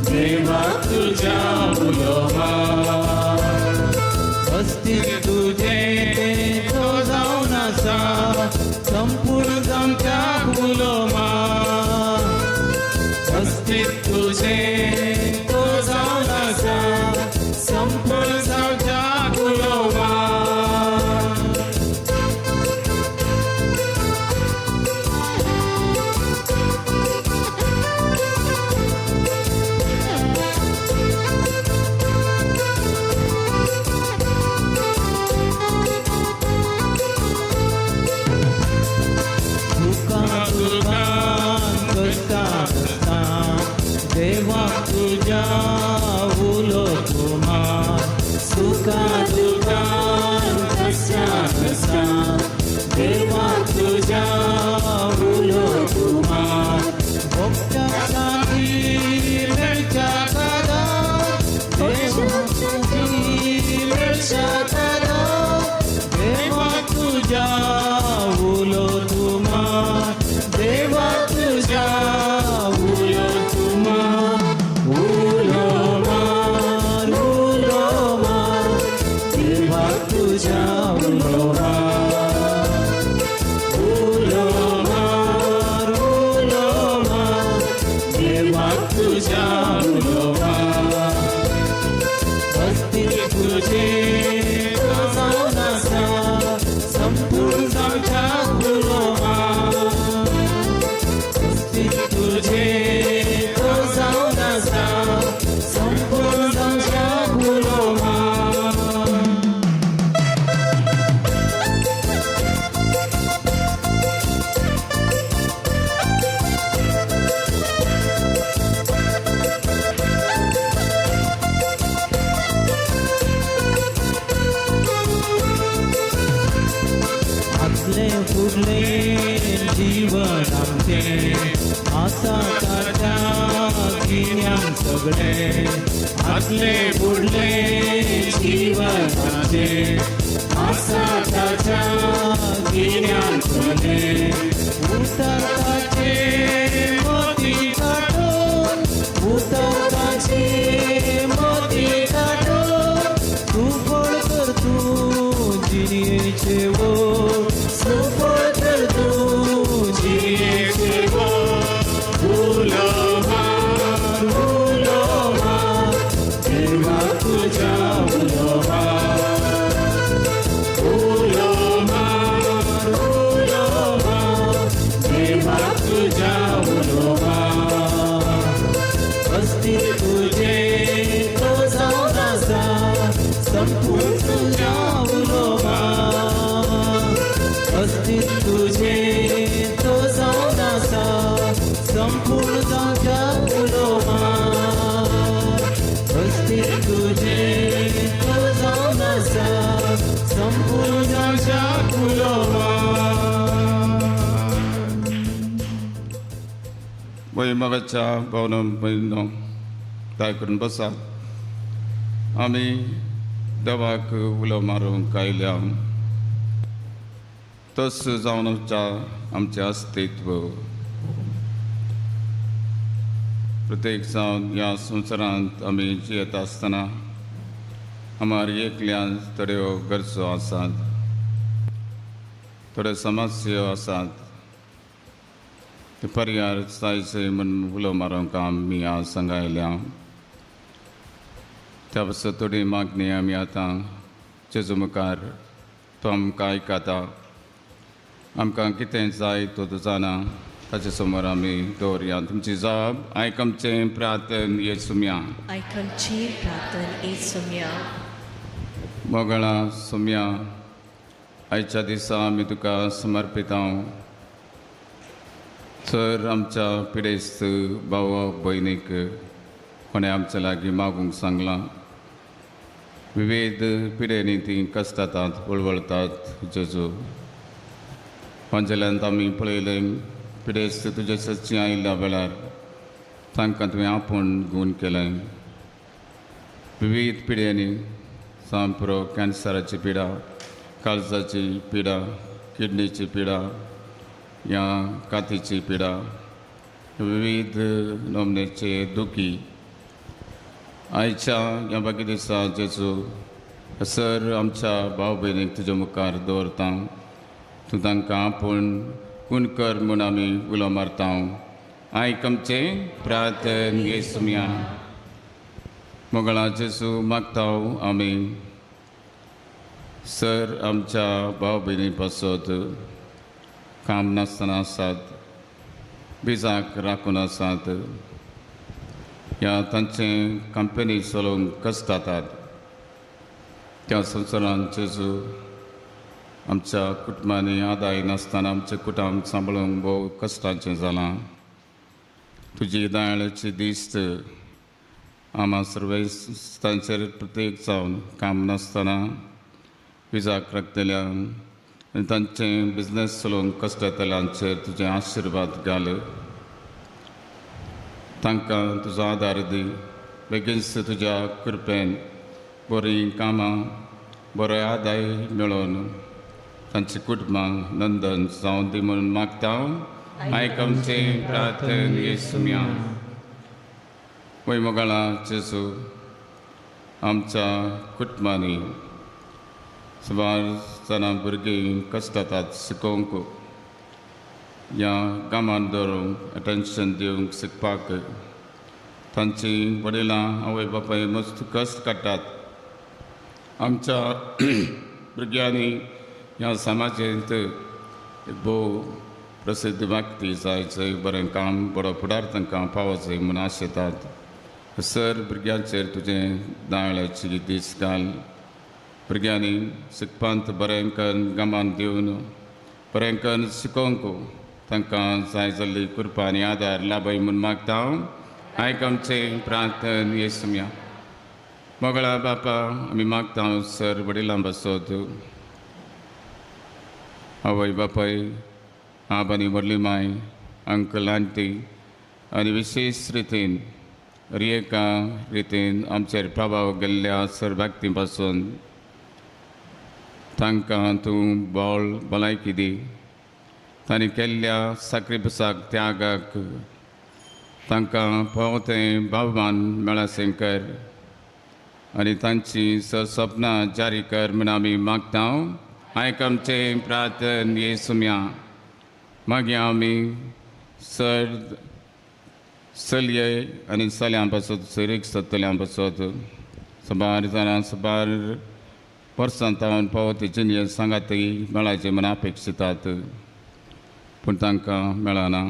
देवा तुझ्या उलोमा असती तुझे तो जाऊन असा संपूर्ण आमच्या उलोमा अस्तित्व तुझे तो जाऊन असा संपूर्ण सावच्या गुलामा देवा तुझ्या उलो कुमार सुखा दुकान कसा कसा देवा तुझ्या उलो कुमार भक्त्या शांती मिळच्या कदा मिळच्या कदा देवा तुझ्या उलो कुमार देवा तुझ्या उलो जीवन आमचे आसा ताच्या गिन्यान सगळे आतले बुडले जीवन आमचे आसा ताच्या गिन्यान सगळे उतरताचे मोती काढून उतरताचे मोती काढून तू फळ कर तू जिनेचे वो सुफळ कर तू जिनेचे वो संपूर्ण जावच्या उलोमार अस्तित्व तुझे तो जावन आसा संपूर्ण जावच्या उलोमार वैमगाच्या भावना बहिणो काय करून बसा आमी देवाक उलो मारूंक आयल्या तस जावन आमचें अस्तित्व प्रत्येक जावन ह्या संवसारांत आमी जियेत आसतना आमार एकल्यान थोड्यो गरजो आसात थोड्यो समस्या आसात ते पर्याय जायचे म्हणून उलो मारूंक आमी आज सांगायल्या त्या पासून थोडी मागणी आमी आतां जेजू मुखार तो आमकां आयकता आमकां कितें जाय तो जाणा ताचे समोर आमी दवरया तुमची जबाब आयकमचें प्रार्थन येसुम्या आयकमची प्रार्थना येसुम्या मोगळा सुम्या आयच्या दिसा आमी तुका समर्पितां सर आमच्या पिडेस्त भाव भयणीक कोणें आमच्या लागीं मागूंक सांगलां विविध पिडेनी तीं कश्टातात वळवळतात जेजू पंजल्यांत आमी पळयलें पिडेस्त तुजे सच्ची आयिल्ल्या वेळार तांकां तुवें आपूण गूण केलें विविध पिड्यांनी सांपुरो कॅन्सराची पिडा काळजाची पिडा किडनीची पिडा या कातीची पिडा विविध नमनेचे दुखी आयच्या ह्या बाकी दिसा जेजू सर आमच्या भाव भयणीक तुज्या मुखार दवरता तूं तांकां आपूण खूण कर म्हूण आमी उलो मारता आयकमचें प्रार्थन येसुम्या मोगळा जेजू मागता आमी सर आमच्या भाव भयणी पासत काम नासतना आसात बिजाक राखून आसात ह्या तांचे कंपनी चलोवंक कश्ट जातात त्या संवसारांत जेजू आमच्या कुटुंबांनी आदाय नासतना आमचें कुटुंब सांबाळूंक भोव कश्टाचें जालां तुजी दयाळेची दिस्त आमा सर्वेस्तांचेर प्रत्येक जावन काम नासतना विजाक राखतल्या आनी तांचें बिजनेस चलोवंक कश्ट येतल्यांचेर तुजें आशिर्वाद घाल तांकां तुजो आदार दी बेगीनच तुज्या कृपेन बरीं कामां बरो आदाय मेळोवन तांच्या कुटुंबांक नंदन जावन दी म्हणून मागता आयकमचें प्रार्थन येसुम्या वैमोगाळा जेजू आमच्या कुटुंबांनी सुमार जाणां भुरगीं कश्ट जातात शिकोवंक ह्या गांवांत दवरूंक अटेन्शन दिवंक शिकपाक तांची वडिलां आवय बापाय मस्त कश्ट काडटात आमच्या भुरग्यांनी ह्या समाजांत एक भोव प्रसिद्ध व्यक्ती जायचो बरें काम बरो फुडार तांकां पावोचो म्हूण आशेतात सर भुरग्यांचेर तुजें दयाळेची दीस घाल भुरग्यांनी शिकपांत बरें करून गांवांत दिवन बरें करून शिकोवंक तांकां जाय जाल्ली कृपा आनी आदार लाभय म्हूण मागता आयकमचें प्रार्थन येसुम्या मोगळा बापा आमी मागता सर वडिलां बसत आवय बापाय आप आनी व्हडली माय अंकल आंटी आनी विशेश रितीन एका रितीन आमचेर प्रभाव गेल्ल्या सर व्यक्ती पासून तांकां तूं बोळ भलायकी दी तांणी केल्ल्या साक्रिफिसाक त्यागाक तांकां पवतें भोवमान मेळासें कर आनी तांची सपनां जारी कर म्हूण आमी मागता आयकमचें प्रार्थन येसुम्या मागीर आमी सर चलये आनी चल्यां पासत सरीक सतल्यां पासत सुमार जाणां सुमार वर्सां तावन पावती जिनियर सांगाती मेळाचें म्हूण अपेक्षितात पूण तांकां मेळना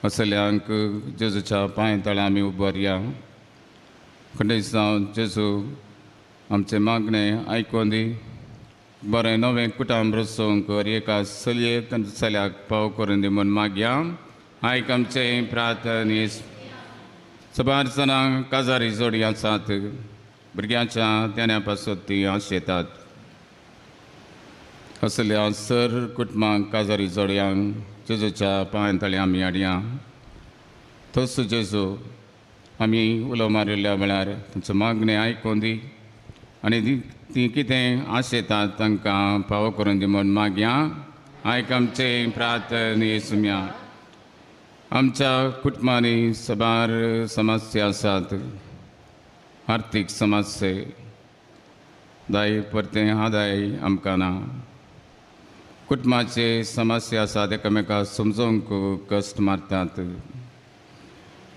असल्यांक जेजूच्या पांय तळ्यां आमी उबरया खंडेच जावन जेजू आमचें मागणें आयकून दी बरें नवें कुटुंब रचोवंक एका चलयेक आनी चल्याक पाव करून दी म्हूण मागया आयक आमचे प्रार्थनेस सबारचनां काजारी जोडी आसात भुरग्यांच्या त्याण्या पासून ती आशेतात असल्या सर कुटुंबांक काजारी जोडयांक जेजूच्या पांयतळी आमी हाडया तोच जेजू आमी उलो मारिल्ल्या वेळार तुमचो मागणें आयकून दी आनी ती कितें आशेतात तांकां फावो करून दी म्हूण मागया आयक आमचे प्रार्थने सुम्या आमच्या कुटुंबांनी सबार समस्या आसात आर्थीक समस्या दाय परतें आदाय आमकां ना कुटुंबाचे समस्या आसात एकामेकाक समजोवंक कश्ट मारतात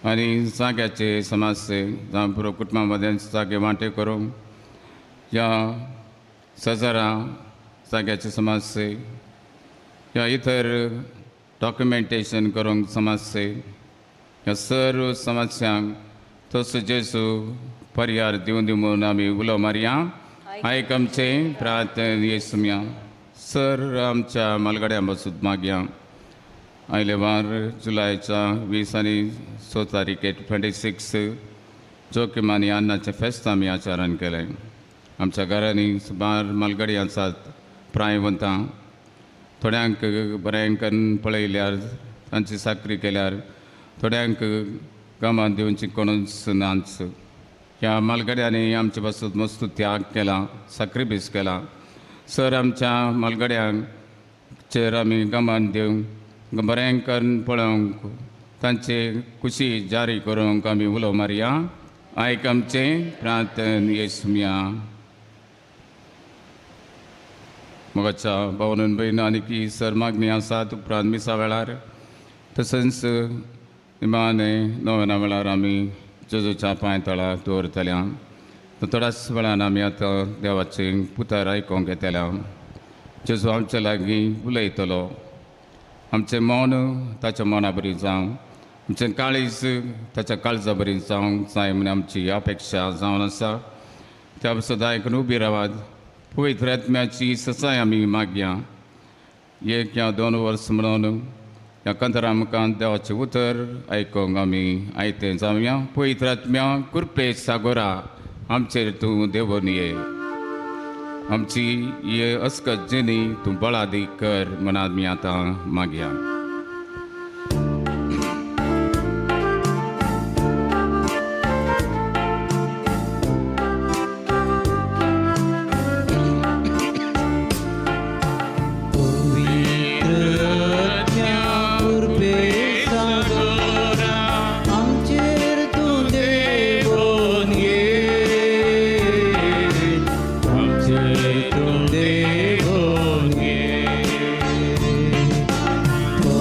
आनी जाग्याचे समस्या जावं पुरो कुटुंबा मदें जागे वांटे करूंक या शेजारा जाग्याचे समस्या या इतर डॉक्युमेंटेशन करूंक समस्या ह्या सर्व समस्यांक तसो जेजू पर्याय दिवन दी म्हूण आमी उलो मारया आयक आमचे प्रार्थना येसुम्या सर आमच्या मालगाड्या बसून मागया आयले वार जुलायच्या 20 आनी 6 तारीखेक 26 जोकिमानी अन्नाचें फेस्त आमी आचारण केलें आमच्या घरांनी सुमार मालगाडी आसात प्रायवंतां थोड्यांक बरेंकन पळयल्यार तांची साकरी केल्यार थोड्यांक कामां दिवची कोणूच नाच ह्या मालगाड्यांनी आमचे पासून मस्त त्याग केला साक्रिफीस केला सर आमच्या मालगाड्यांक चेर आमी गमान दिवंक बरेंकन पळोवंक तांचे खुशी जारी करूंक आमी उलो मारया आयक आमचे प्रार्थना येसुम्या मोगाच्या भावन भयण आनी सर मागणी आसात उपरांत मिसा वेळार तशेंच निमाणे नोवेना वेळार आमी जेजूच्या पांयतळार दवरतल्या थोड्याच वेळान आमी आतां देवाचें पुतार आयकोंक येतल्या जेजू आमचे लागीं उलयतलो आमचें मौन ताच्या मना बरी जावं आमचें काळीज ताच्या काळजा बरी जावंक जाय म्हूण आमची अपेक्षा जावन आसा त्या पासून आयकून उबी रावात पवित्र आत्म्याची ससाय आमी मागया 1 या 2 वर्स म्हणून ह्या कंतरां मुखार देवाचें उतर आयकोंक आमी आयतें जावया पवित्र आत्म्या कृपे सागोरा आमचेर तूं देवून ये आमची ये अस्कत जिणी तूं बळादी कर म्हूण आमी आतां मागया Oh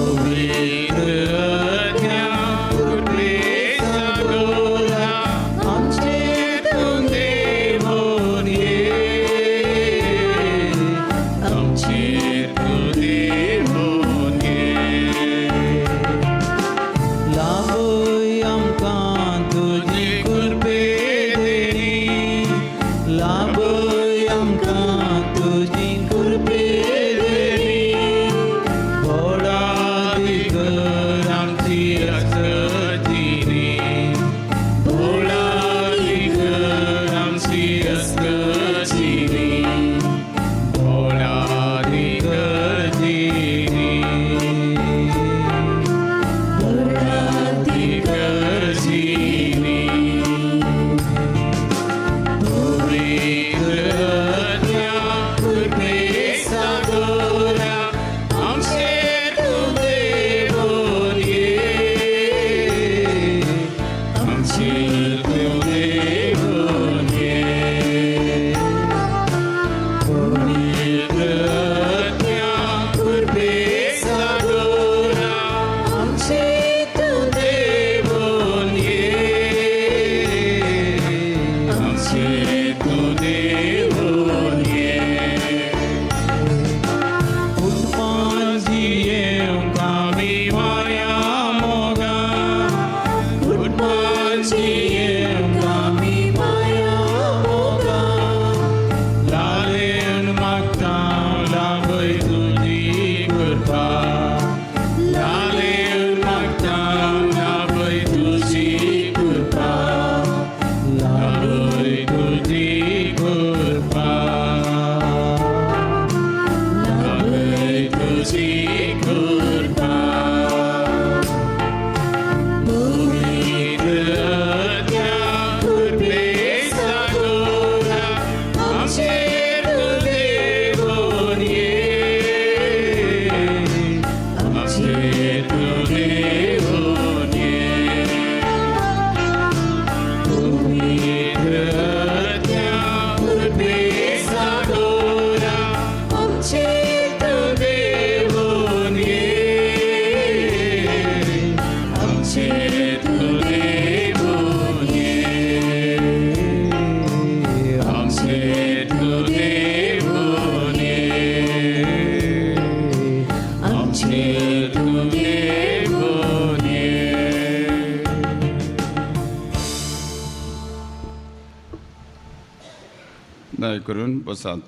दया करून बसात.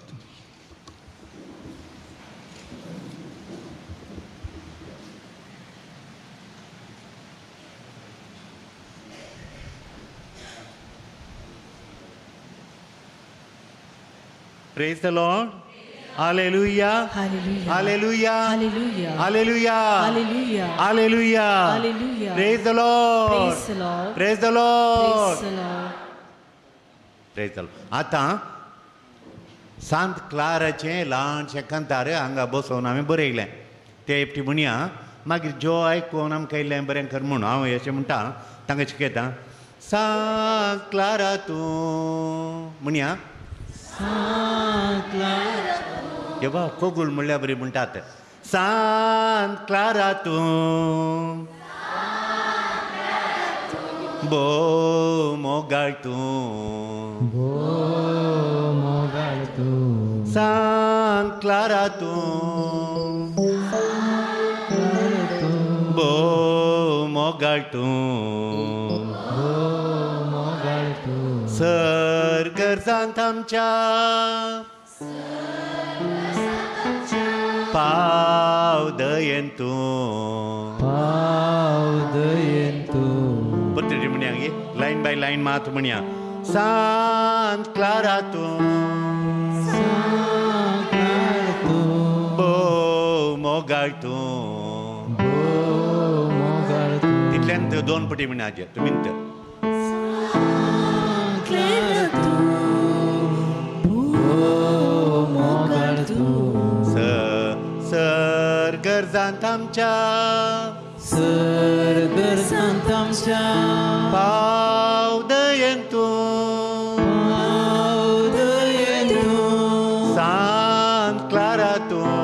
Praise the Lord. Hallelujah. Hallelujah. Hallelujah. Hallelujah. Hallelujah. Hallelujah. Hallelujah. Hallelujah. Praise the Lord. Praise the Lord. Praise the Lord. Praise the Lord. Praise the Lord. आता सांत क्लाराचे ल्हानशें कांतार हांगा बसोवन हांवें बरयलें तें एकटी म्हणया मागीर जो आयकून आमकां इल्लें बरें कर म्हूण हांव अशें म्हणटा तांकां शिकयता. सांत क्लारा तूं म्हणया देवा कोगुल म्हणल्यार बरी म्हणटात. सांत क्लारा तूं बो मोगाळ तूं सांत क्लारा तूं बो मोगाळ तूं सर गरजांत आमच्या पाव दयेन तूं पत्रिके म्हणया गे लायन बाय लायन मात म्हणया. सांत क्लारा तूं बो मोगाळ तूं तितल्यान दोन पटी म्हणया हाजे तुमी सर गरजांत आमच्या पाव दयेन तूं सांत क्लारा तूं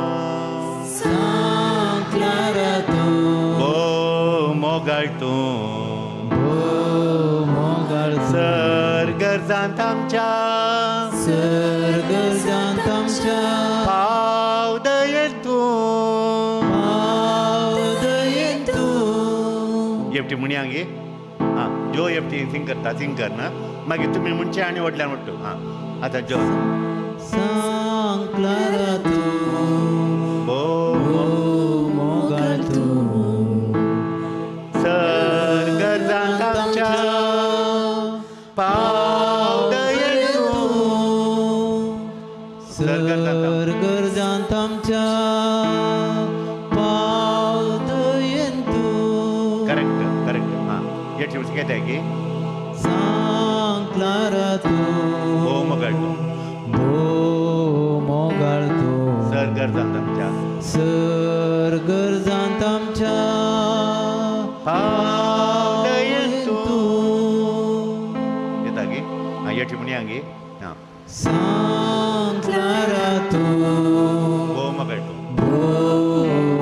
बो मोगाळ तूं सर गरजांत आमच्या पाव दयेन तूं एफटी म्हणया गे हां जो एफटी सिंग करता सिंग कर ना मागीर तुमी म्हणचे आनी व्हडल्यान म्हणटा. हां आतां जो सर गरजांत आमच्या पाव दयेन तूं सर गरजांत आमच्या पाव दयेन तूं करेक्ट करेक्ट. हां एफटी म्हणचे कितें की सांत क्लारा तूं बो मोगाळ तूं बो मोगाळ तूं सर गरजांत आमच्या सर गरजांत आमच्या पाव दयेन तूं तूं येता गे. हां एफटी म्हणया गे. हां सांत क्लारा तूं बो मोगाळ तूं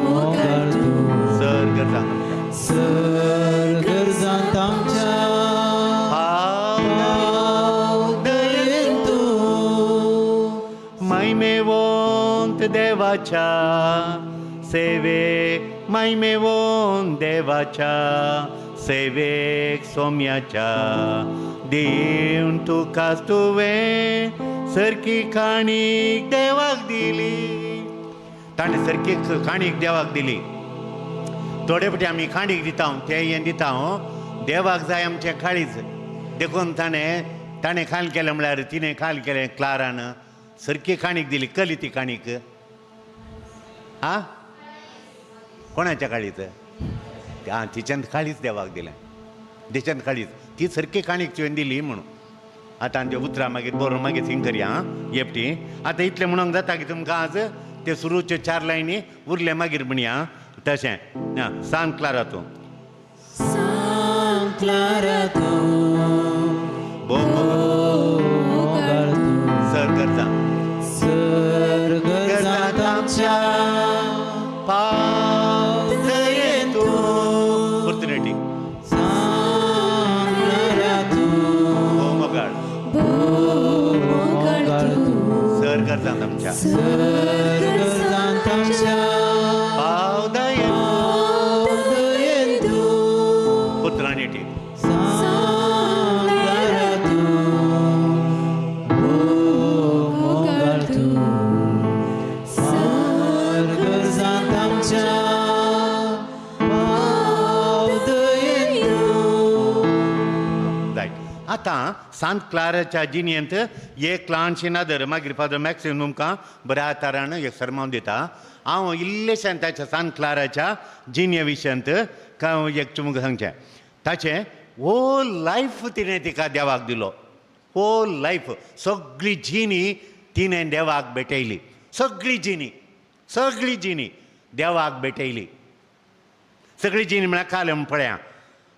मोगाळ तूं सर गरजांत आमच्या सर गरजांत आमच्या पाव दयेन तूं महिमेवंत देवाच्या सेवेक महिमेवंत देवाच्या सेवेक सोम्याच्या दिवन तुकाच तुवें सरकी काणीक देवाक दिली. ताणें सरकी काणीक देवाक दिली. थोडे फावटी आमी खाणीक दिता ते हें दिता देवाक जाय आमचें काळीज देखून ताणें खाल केलें म्हळ्यार तिणें खाल केलें क्लारान सरकी काणीक दिली. कली ती काणीक आं कोणाच्या काळीच आं तिच्यान काळीच देवाक दिलें तिच्यान काळीच ती सरकी काणीक तुवें दिली म्हणून. आतां आमच्या उतरां मागीर बरोवन मागीर थिंग करया आं एफटी. आतां इतलें म्हणूंक जाता की तुमकां आज ते सुरूचे 4 लायनी उरले मागीर म्हणया तशें. सांत क्लारा तूं सांत क्लारा तूं बो मोगाळ तूं सर गरजा सर गरजांत आमच्या पाव दयेन तूं ऑपॉर्च्युनिटी सांत क्लारा तूं बो मोगाळ मोगाळ तूं सर गरजांत आमच्या सर गरजांत आमच्या पाव दयेन तूं पुत्रांनी टी सांत क्लारा तूं आतां सांत क्लाराच्या जिणयेंत एक ल्हानशी नादर मागीर फादर मॅक्सीम तुमकां बऱ्या तरान एक सरमन दिता. हांव इल्लेशें ताच्या सांत क्लाराच्या जिणये विशयांत एक तुमकां सांगचें. ताचें होल लायफ तिणें तिका देवाक दिलो. होल लायफ सगळी जिणी तिणें देवाक भेटयली. सगळी जिणी देवाक भेटयली. सगळी जिणी म्हळ्यार काल पळया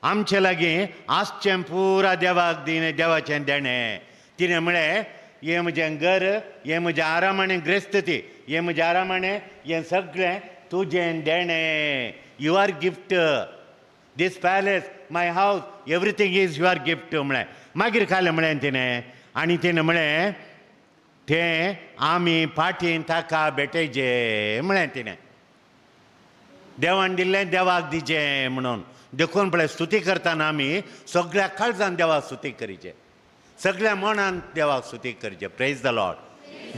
आमचे लागीं आसचें पुरा देवाक देवाचें देणें. तिणें म्हळें हें म्हजें घर, हें म्हजें आरामाणें ग्रेस्तती, हें म्हजें आरामाणें, हें सगळें तुजें देणें. You are gift. This palace, my house, everything is your gift म्हळें. मागीर काल म्हळें तिणें आनी तिणें म्हळें तें आमी फाटीं ताका भेटयचें म्हळें तिणें. देवान दिल्लें देवाक दिचें म्हणून. देखून पळय स्तुती करतना आमी सगळ्या काळजान देवाक स्तुती करीचें, सगळ्या मनान देवाक स्तुती करचें. Praise the Lord.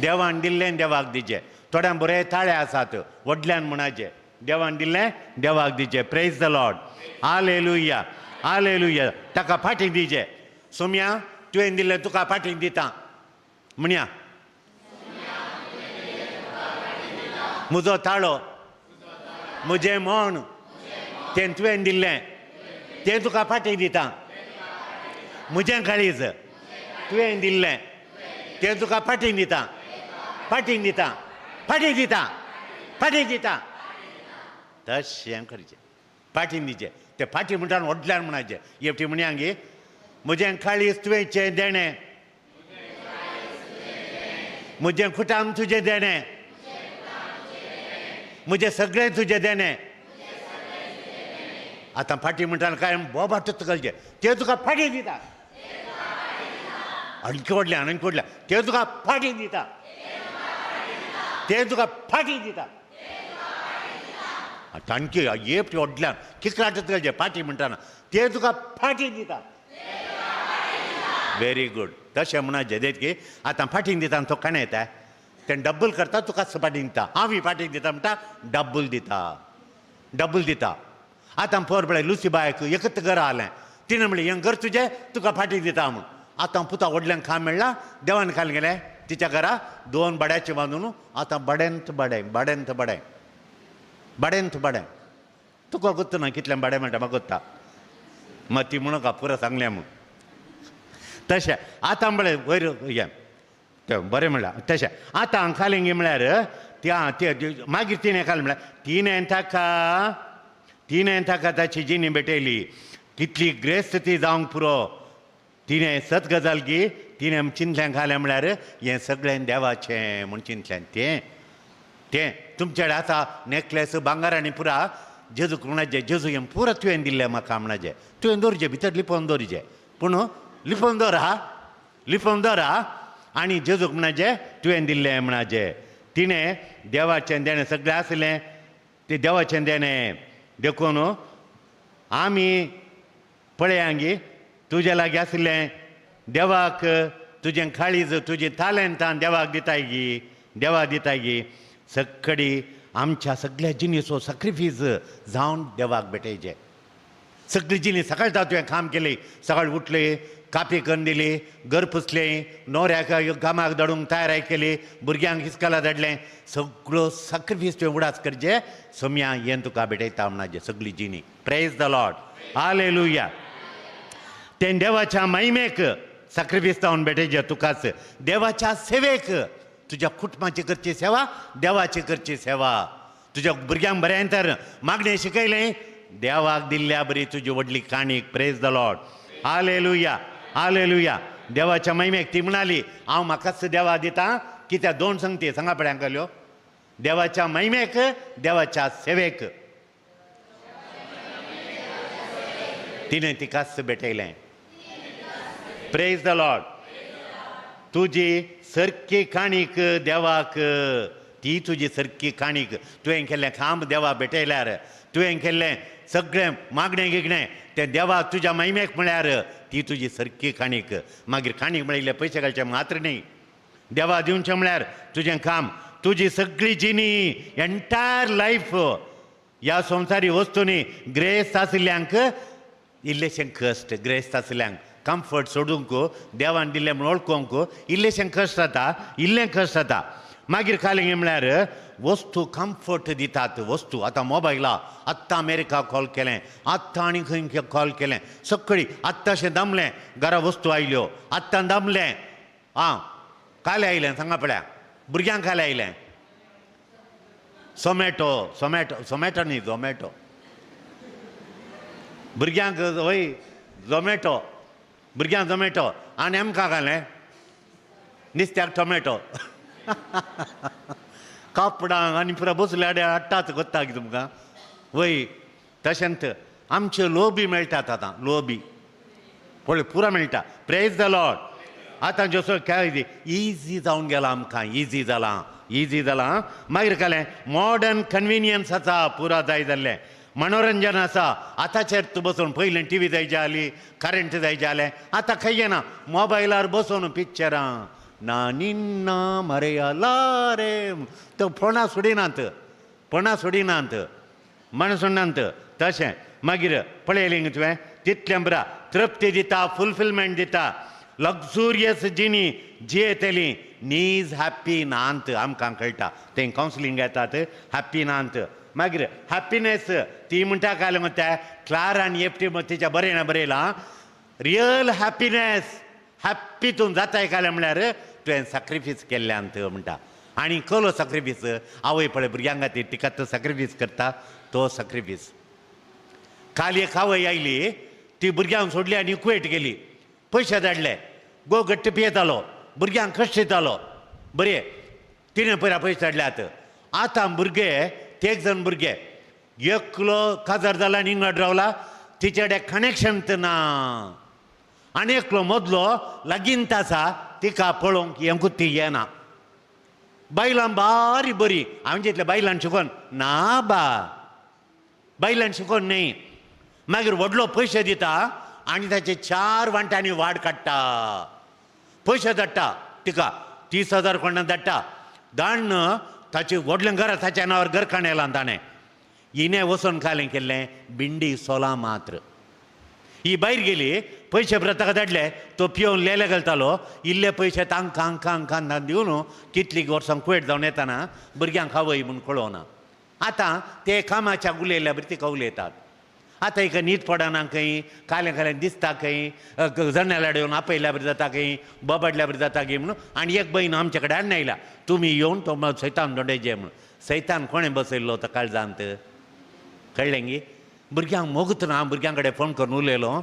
देवान दिल्लें देवाक दिचें. थोड्या बरे ताळे आसात व्हडल्यान म्हणाचें देवान दिल्लें देवाक दिचें. Praise the Lord. हालेलुया, हालेलुया. ताका फाटीं दिचें. सोम्या तुवें दिल्लें तुका फाटीं दिता म्हणया. म्हजो ताळो, म्हजें मन, तें तुवें दिल्लें तें तुका फाटीं दिता. म्हजें काळीज तुवें दिल्लें तें तुका फाटीं दिता. फाटीं दिता, फाटीं दिता, फाटीं दिता. तशें करचें. फाटीं दिचें. तें फाटीं म्हणटा व्हडल्यान म्हणाचें. हेवटी म्हणयांगी म्हजें काळीज तुवेंचें देणें, म्हजें खुटाम तुजें देणें, म्हजें सगळें तुजें देणें. आतां फाटीं म्हणटा काय बोबाटूच घालचें. तें तुका फाटीं दिता. आणकी व्हडल्यान आणकी व्हडल्यान तें तुका फाटीं दिता. तें तुका फाटीं दिता. आतां आणकी येप व्हडल्यान किकराटूच घालचें. फाटीं म्हणटाना तें तुका फाटीं दिता. Very good. तशें म्हणा जेदेत की आतां फाटीं दिता तो काणे येता तें डब्बल करता तुका फाटीं दिता. हांव फाटीं दिता म्हणटा डब्बल दिता. डब्बल दिता. आतां पळय पळय लुसी बायक एकच घर आलें. तिणें म्हणलें हें घर तुजें तुका फाटीं दिता म्हूण. आतां पुता व्हडल्यान खाम मेळ्ळा देवान खाल गेलें तिच्या घरा 2 बड्याचें बांदून. आतां बडेंत बडें बडेंत बडें बडेंत बडें. तुका गोत्त ना कितलें बडें म्हणटा म्हाका गोत्ता. मात ती म्हणून का पुरो सांगलें म्हूण. तशें आतां म्हळें वयर हें तें बरें म्हणल्यार तशें. आतां खालेंगी म्हळ्यार त्या मागीर तिणें खाल म्हळ्यार तिणें ताका ताची जिणी भेटयली. कितली ग्रेस्त ती जावंक पुरो. तिणें सत गजाल की तिणें चिंतल्यान खालें म्हळ्यार हें सगळें देवाचें म्हूण चिंतल्यान. तें तुमचे कडेन आसा नेकलेस भांगर आनी पुरा जेजूक म्हणाचें जेजू हें पुरो तुवें दिल्लें म्हाका म्हणाचें. तुवें दवरचें भितर लिपोवन दवरचें. पूण लिपोवन दवरा आनी जेजूक म्हणाचें तुवें दिल्लें म्हणाचें. तिणें देवाचें देणें सगळें आसलें तें देवाचें देणें. देखून आमी पळयांगी तुजे लागीं आसलें देवाक तुजें काळीज तुजें तालंतां देवाक दिताय गी. देवाक दिताय गी. सगळी आमच्या सगळ्या जिणेचो सॅक्रिफीस जावन देवाक भेटयचें. सगळी जिणी सकाळीं तुवें काम केली. सकाळीं उठली, कापी करून दिली, घर पुसलें, न्हवऱ्याक कामाक धाडूंक तयाराय केली, भुरग्यांक इस्कॉला धाडलें. सगळो सॅक्रिफीस तुवें उडास करचें. सोम्या हें तुका भेटयता म्हणचे सगळी जिणी. Praise the Lord. हालेलुया. तें देवाच्या महिमेक सॅक्रिफीस जावन भेटयचें तुकाच. देवाच्या सेवेक तुज्या कुटुंबाची करची सेवा, देवाची करची सेवा. तुज्या भुरग्यांक बरें तर मागणें शिकयलें देवाक दिल्ल्या बरी तुजी व्हडली काणीक. Praise the Lord. हालेलुया, हालेलुया. देवाच्या महिमेक ती म्हणाली हांव म्हाकाच देवा दिता. कित्याक 2 संगती सांगा पळय हांगाल्यो. देवाच्या महिमेक, देवाच्या सेवेक तिणें तिकाच भेटयलें. Praise the Lord. तुजी सरकी काणीक देवाक, ती तुजी सरकी काणीक. तुवें केल्लें काम देवा भेटयल्यार, तुवें केल्लें सगळें मागणें गिगणें तें देवाक तुज्या महिमेक म्हळ्यार ती तुजी सरकी काणीक. मागीर काणीक म्हळ्यार पयशे घालचे मात्र न्ही. देवा दिवचें म्हळ्यार तुजें काम, तुजी सगळी जिणी, एंटायर लायफ ह्या संवसारी वस्तूंनी ग्रेस्त आशिल्ल्यांक इल्लेशें कश्ट, ग्रेस्त आशिल्ल्यांक कम्फर्ट सोडूंक देवान दिल्लें म्हूण वळखूंक इल्लेशें कश्ट जाता इल्लें कश्ट जाता मागीर कालिंगे म्हळ्यार वस्तू कम्फर्ट दितात वस्तू आतां मोबायला आत्तां अमेरिका कॉल केलें आत्तां आनी खंय कॉल केलें सकाळीं आत्ताशें दमलें घरा वस्तू आयल्यो आत्तां दमलें आं काल आयलें सांगा पळया भुरग्यांक काल आयलें झोमॅटो न्ही झोमॅटो भुरग्यांक वय झोमॅटो भुरग्यांक झोमॅटो आनी आमकां घालें नुस्त्याक टोमॅटो कापडांक आनी पुरो बसले आड्या हाडटात कोत्ता की तुमकां वय तशेंच आमच्यो लोबी मेळटात आतां लोबी पळय पुरो मेळटा प्रेज द लॉर्ड आतां जसो काय इजी जावन गेला आमकां इजी जालां मागीर कालें मॉडर्न कन्विनियन्स आसा पुरो जाय जाल्लें मनोरंजन आसा आतांचेर तूं बसून पयलीं टी व्ही जाय जाली करंट जाय जालें आतां खंय ना मोबायलार बसून पिक्चरां ना निन्ना मरेयाला रे तो फोणा सोडिनात मनसुनांत तशें मागीर पळयलें तुवें तितलें बरा तृप्ती दिता फुलफिलमेंट दिता लग्जुरियस जिणी जियेतलीं नीज हॅप्पी नांत आमकां कळटा तें कावन्सिलींग येतात हॅप्पी नांत मागीर हॅप्पीनेस ती म्हणटा काय म्हणटा क्लार आनी एफटी तिच्या बरयलां रियल हॅप्पीनेस हॅप्पीतून जाताय काय म्हळ्यार तुवें सॅक्रिफीस केल्ल्यांत म्हणटा आनी कसलो सॅक्रिफीस आवय पळय भुरग्यां खातीर तिका तो सॅक्रिफीस करता तो सॅक्रिफीस काल एक आवय आयली ती भुरग्यांक सोडली आनी कुवेट गेली पयशे धाडले गो गट्ट पियेतालो भुरग्यांक कश्ट दितालो बरें तिणें पयशे धाडल्यात आतां भुरगे तेग जण भुरगे एकलो काजार जाला आनी इंगड रावला तिचे कडेन कनेक्शन ना आनी एकलो मदलो लागींत आसा तिका पळोवंक हेंकूच ती येना बायलां बारी बरी हांवें चिंतलें बायलांक शिकोवन ना बायलांक शिकोवन न्ही मागीर व्हडलो पयशे दिता आनी ताचे 4 वांट्यांनी वाड काडटा पयशे धाडटा तिका 30,000 कोणाक धाडटा धाडन ताचें व्हडलें घर ताच्या नांवार घर काणयलां ताणें हिणें वचोन कालें केल्लें बिंडी सोलां मात्र ही भायर गेली पयशे परत ताका धाडले तो पियोवन लेले घालतालो इल्ले पयशे तांकां दिवन कितलीं वर्सां कुवेट जावन येताना भुरग्यांक खावय म्हूण कळोना आतां ते कामाच्या उलयल्या बरी तिका उलयतात आतां हिका न्हीद पडना खंय कालें दिसता खंय जण्या लाडून आपयल्या बरी जाता खंय बोबाडल्या बरी जाता गे म्हणून आनी एक बहीण आमचे कडेन हाडून आयला तुमी येवन तो सैतान दोंडेजे म्हणून सैतान कोणें बसयल्लो तो काळजांत कळ्ळें गी भुरग्यांक मोगत ना भुरग्यां कडेन फोन करून उलयलो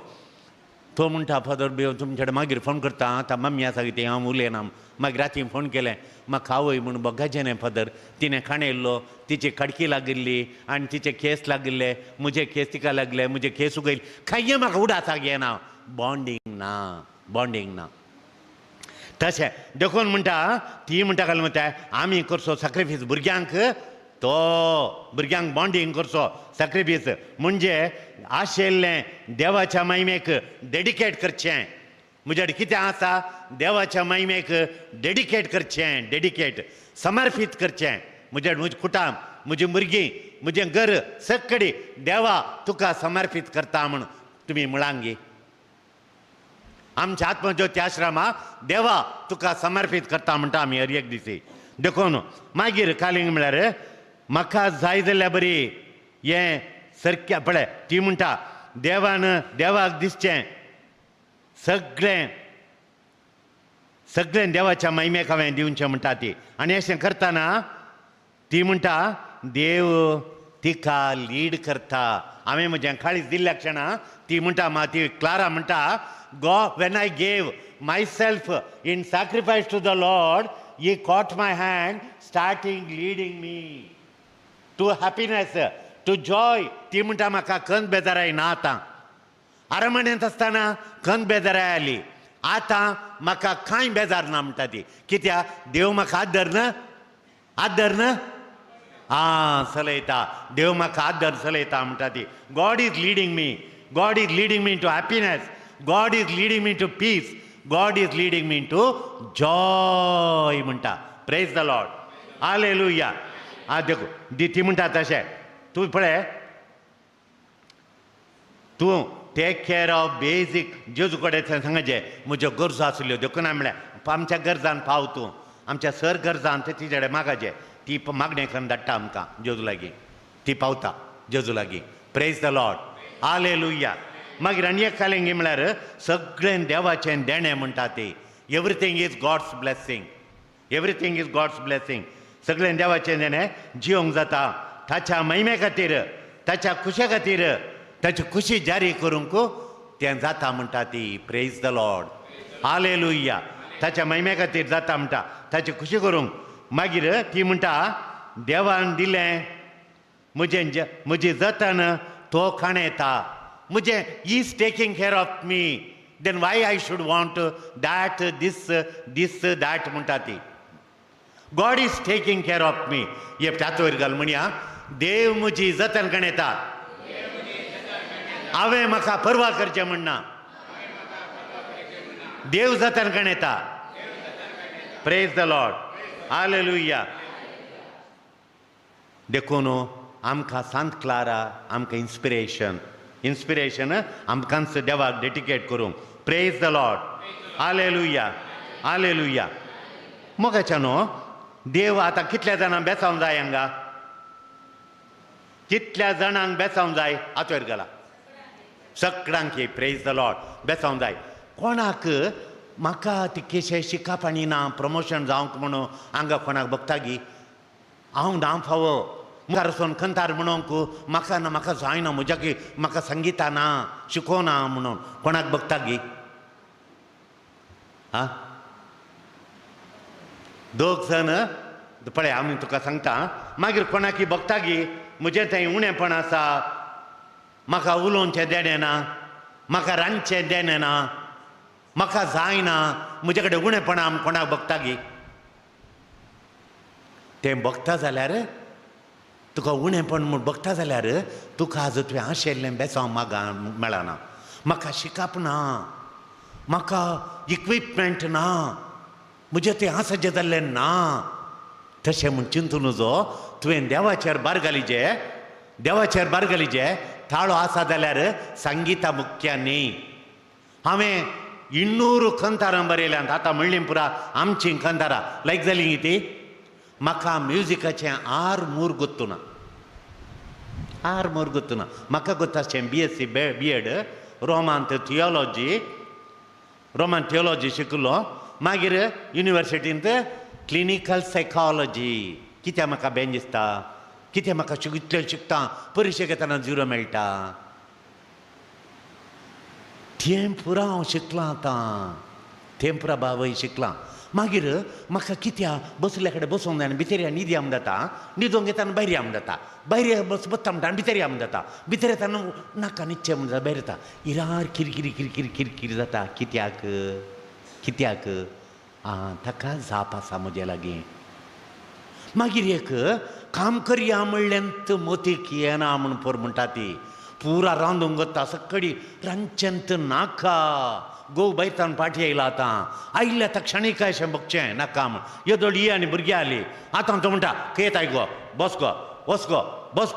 तो म्हणटा फादर तुमचे कडेन मागीर फोन करता आतां मम्मी आसा कितें हांव उलयना मागीर राती फोन केलें म्हाका आवय म्हूण बगाचें न्ही फादर तिणें खाणयल्लो तिची खडकी लागिल्ली आनी तिचे केस लागिल्ले म्हजे केस तिका लागले म्हजे केस उगयले खंय म्हाका उडासाक येना बॉन्डिंग ना तशें देखून म्हणटा ती म्हणटा काय म्हणटा आमी करचो सॅक्रिफीस भुरग्यांक तो भुरग्यांक बॉन्डिंग करचो सॅक्रिफीस म्हणजे आशिल्लें देवाच्या महिमेक डेडिकेट करचें म्हजे कडेन कितें आसा देवाच्या महिमेक डेडिकेट करचें डेडिकेट समर्पीत करचें म्हजें कुटाम म्हजीं भुरगीं म्हजें घर सगळी देवा तुका समर्पीत करता म्हूण तुमी म्हळांगी आमच्या आत्मज्योती आश्रमा देवा तुका समर्पीत करता म्हणटा आमी हर एक दिसी देखून मागीर कालिंग म्हळ्यार म्हाका जाय जाल्यार बरी हें सारकें पळय ती म्हणटा देवाक दिसचें सगळें देवाच्या महिमेक हांवें दिवचें म्हणटा ती आनी अशें करतना ती म्हणटा देव तिका लीड करता हांवें म्हजें काळीज दिल्ल्या क्षणां ती म्हणटा ती क्लारा म्हणटा God, when I gave myself in sacrifice to the Lord, He caught my hand, starting leading me to happiness, to joy. ती म्हणटा म्हाका खंत बेजाराय ना आतां आरामणेंत आसतना खंत बेजाराय आली आतां म्हाका कांय बेजार ना म्हणटा ती कित्याक देव म्हाका आदर न चलयता देव म्हाका आदर चलयता म्हणटा ती God is leading me to happiness. God is leading me to peace. God is leading me to joy म्हणटा प्रेज द लॉर्ड हालेलुया देखो ती म्हणटा तशें तूं पळय तूं टेक केअर ऑफ बेजीक जेजू कडेन सांगचे म्हज्यो गरजो आसल्यो देखून हांवें म्हळ्यार आमच्या गरजान पाव तूं आमच्या सर गरजान ते तिचे कडेन मागाचे ती मागणे करून धाडटा आमकां जेजू लागीं ती पावता जेजू लागीं प्रेज द लॉर्ड हालेलुया मागीर आनी एक कालेंगी म्हळ्यार सगळें देवाचें देणें म्हणटा ती everything is God's blessing everything is God's blessing सगळें देवाचें देणें जिवंक जाता ताच्या महिमे खातीर ताच्या खुशे खातीर ताची खुशी जारी करूंक तें जाता म्हणटा ती प्रेज द लॉर्ड हालेलुया ताच्या महिमे खातीर जाता म्हणटा ताची खुशी करूंक मागीर ती म्हणटा देवान दिलें म्हजी जतन तो खाणेता म्हजें is taking care of me then why I should want that this that म्हणटा ती God is taking care of me हे त्याच वयर घाल म्हणया देव म्हजी जतन करता हांवें म्हाका परवा करचें म्हणना देव जतन करता प्रेज द लॉर्ड हालेलुया देखून आमकां सांत क्लारा आमकां इन्स्पिरेशन आमकांच देवाक डेडिकेट करूंक प्रेज द लॉर्ड हालेलुया हालेलुया मोगाच्या न्हू देव आतां कितल्या जाणांक बेसावंक जाय हांगा कितल्या जाणांक बेसावंक जाय आतोयर घाला सगळ्यांक प्रेज द लॉर्ड बेसावंक जाय कोणाक म्हाका ती केशे शिकाप आनी ना प्रमोशन जावंक म्हणून हांगा कोणाक बगता गी हांव ना फावो मुखार वचून खंतार म्हणूंक म्हाका जायना म्हज्या की म्हाका संगीता ना शिकोवना म्हणून कोणाक बगता गी आं दोग जण पळय हांव तुका सांगता मागीर कोणाकी बगता गी म्हजें थंय उणेंपण आसा म्हाका उलोवचें देणें ना म्हाका रांदचें देणें ना म्हाका जायना म्हजे कडेन उणेंपणा कोणाक बगता गी तें बगता जाल्यार तुका उणेंपण म्हूण बगता जाल्यार तुका आज तुवें आशेल्लें बेसांव मेळना म्हाका शिकप ना म्हाका इक्विपमेंट ना म्हजें तें आसजें जाल्लें ना तशें म्हूण चिंतू नजो तुवें देवाचेर बार घालीजे ताळो आसा जाल्यार संगीता मुख्य न्ही हांवें 200 खंतारां बरयल्यांत आतां म्हणलीं पुरा आमचीं खंतारां लायक जालीं गी ती म्हाका म्युजिकाचें आर मूर गोत्तू ना म्हाका गोत्ताशें BSc B.Ed रोमान थियोलॉजी शिकलो मागीर युनिवर्सिटींत क्लिनिकल सायकॉलॉजी कित्याक म्हाका बेन दिसता कित्याक म्हाका इतलें शिकता परिक्षे घेतना 0 मेळटा तें पुरा हांव शिकलां आतां तें पुरा बावय शिकलां मागीर म्हाका कित्याक बसल्या कडेन बसूंक जाय भितर न्हिदी आम जाता न्हिदोंक येताना भायर आम जाता भायर बसता म्हणटा आनी भितर आम जाता भितर येताना नाका न्हिदचें म्हणून जाता भायर येता इरार किरकिर जाता कित्याक ताका जाप आसा म्हजे लागीं मागीर एक काम करया म्हणलेंत मोतीक येना म्हणून पोर म्हणटा ती पुरा रांदूंक वता सकडी रांदचेंत नाका गोव बैतान पाटी येयला आतां आयिल्ल्या आतां क्षणीक अशें बगचें नाका म्हण येदोळी आनी भुरगीं आली आतां तो म्हणटा येताय गो बस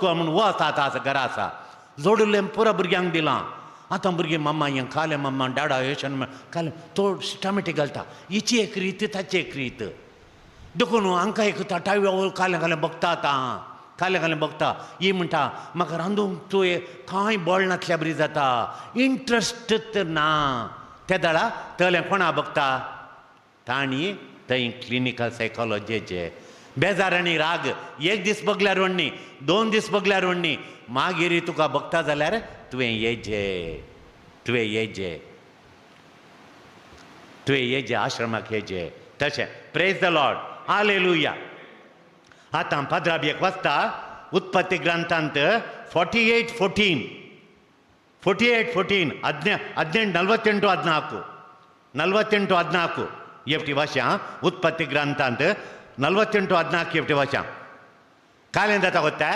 गो म्हूण वो आसा आतां घरा आसा जोडलें पुरा भुरग्यांक दिलां आतां भुरगीं मम्मा हें खालें मम्मा डाडा येशन खालें तो टमाटे घालता हिची एक रीत ताची एक रीत देखून हांकां एक टायव खालें बगता आतां खालें बगता ही म्हणटा म्हाका रांदूंक तुवें कांय बॉल नासल्या बरी जाता इंट्रस्ट ना त्या दाळा तले कोणा बगता तांणी थंय क्लिनिकल सायकॉलॉजीचे बेजार आनी राग एक दीस बगल्यार व्हडणी 2 दीस बगल्यार व्हडणी मागीर तुका बगता जाल्यार तुवें येजे आश्रमाक येजे तशें प्रेज द लॉर्ड हालेलुया आतां 15 वाचता उत्पत्ती ग्रंथांत 48:14 48:14 एफ्टी भाशा उत्पत्ती ग्रंथांत 48:14 एफ्टी भाशा कालें जाता गोत्ता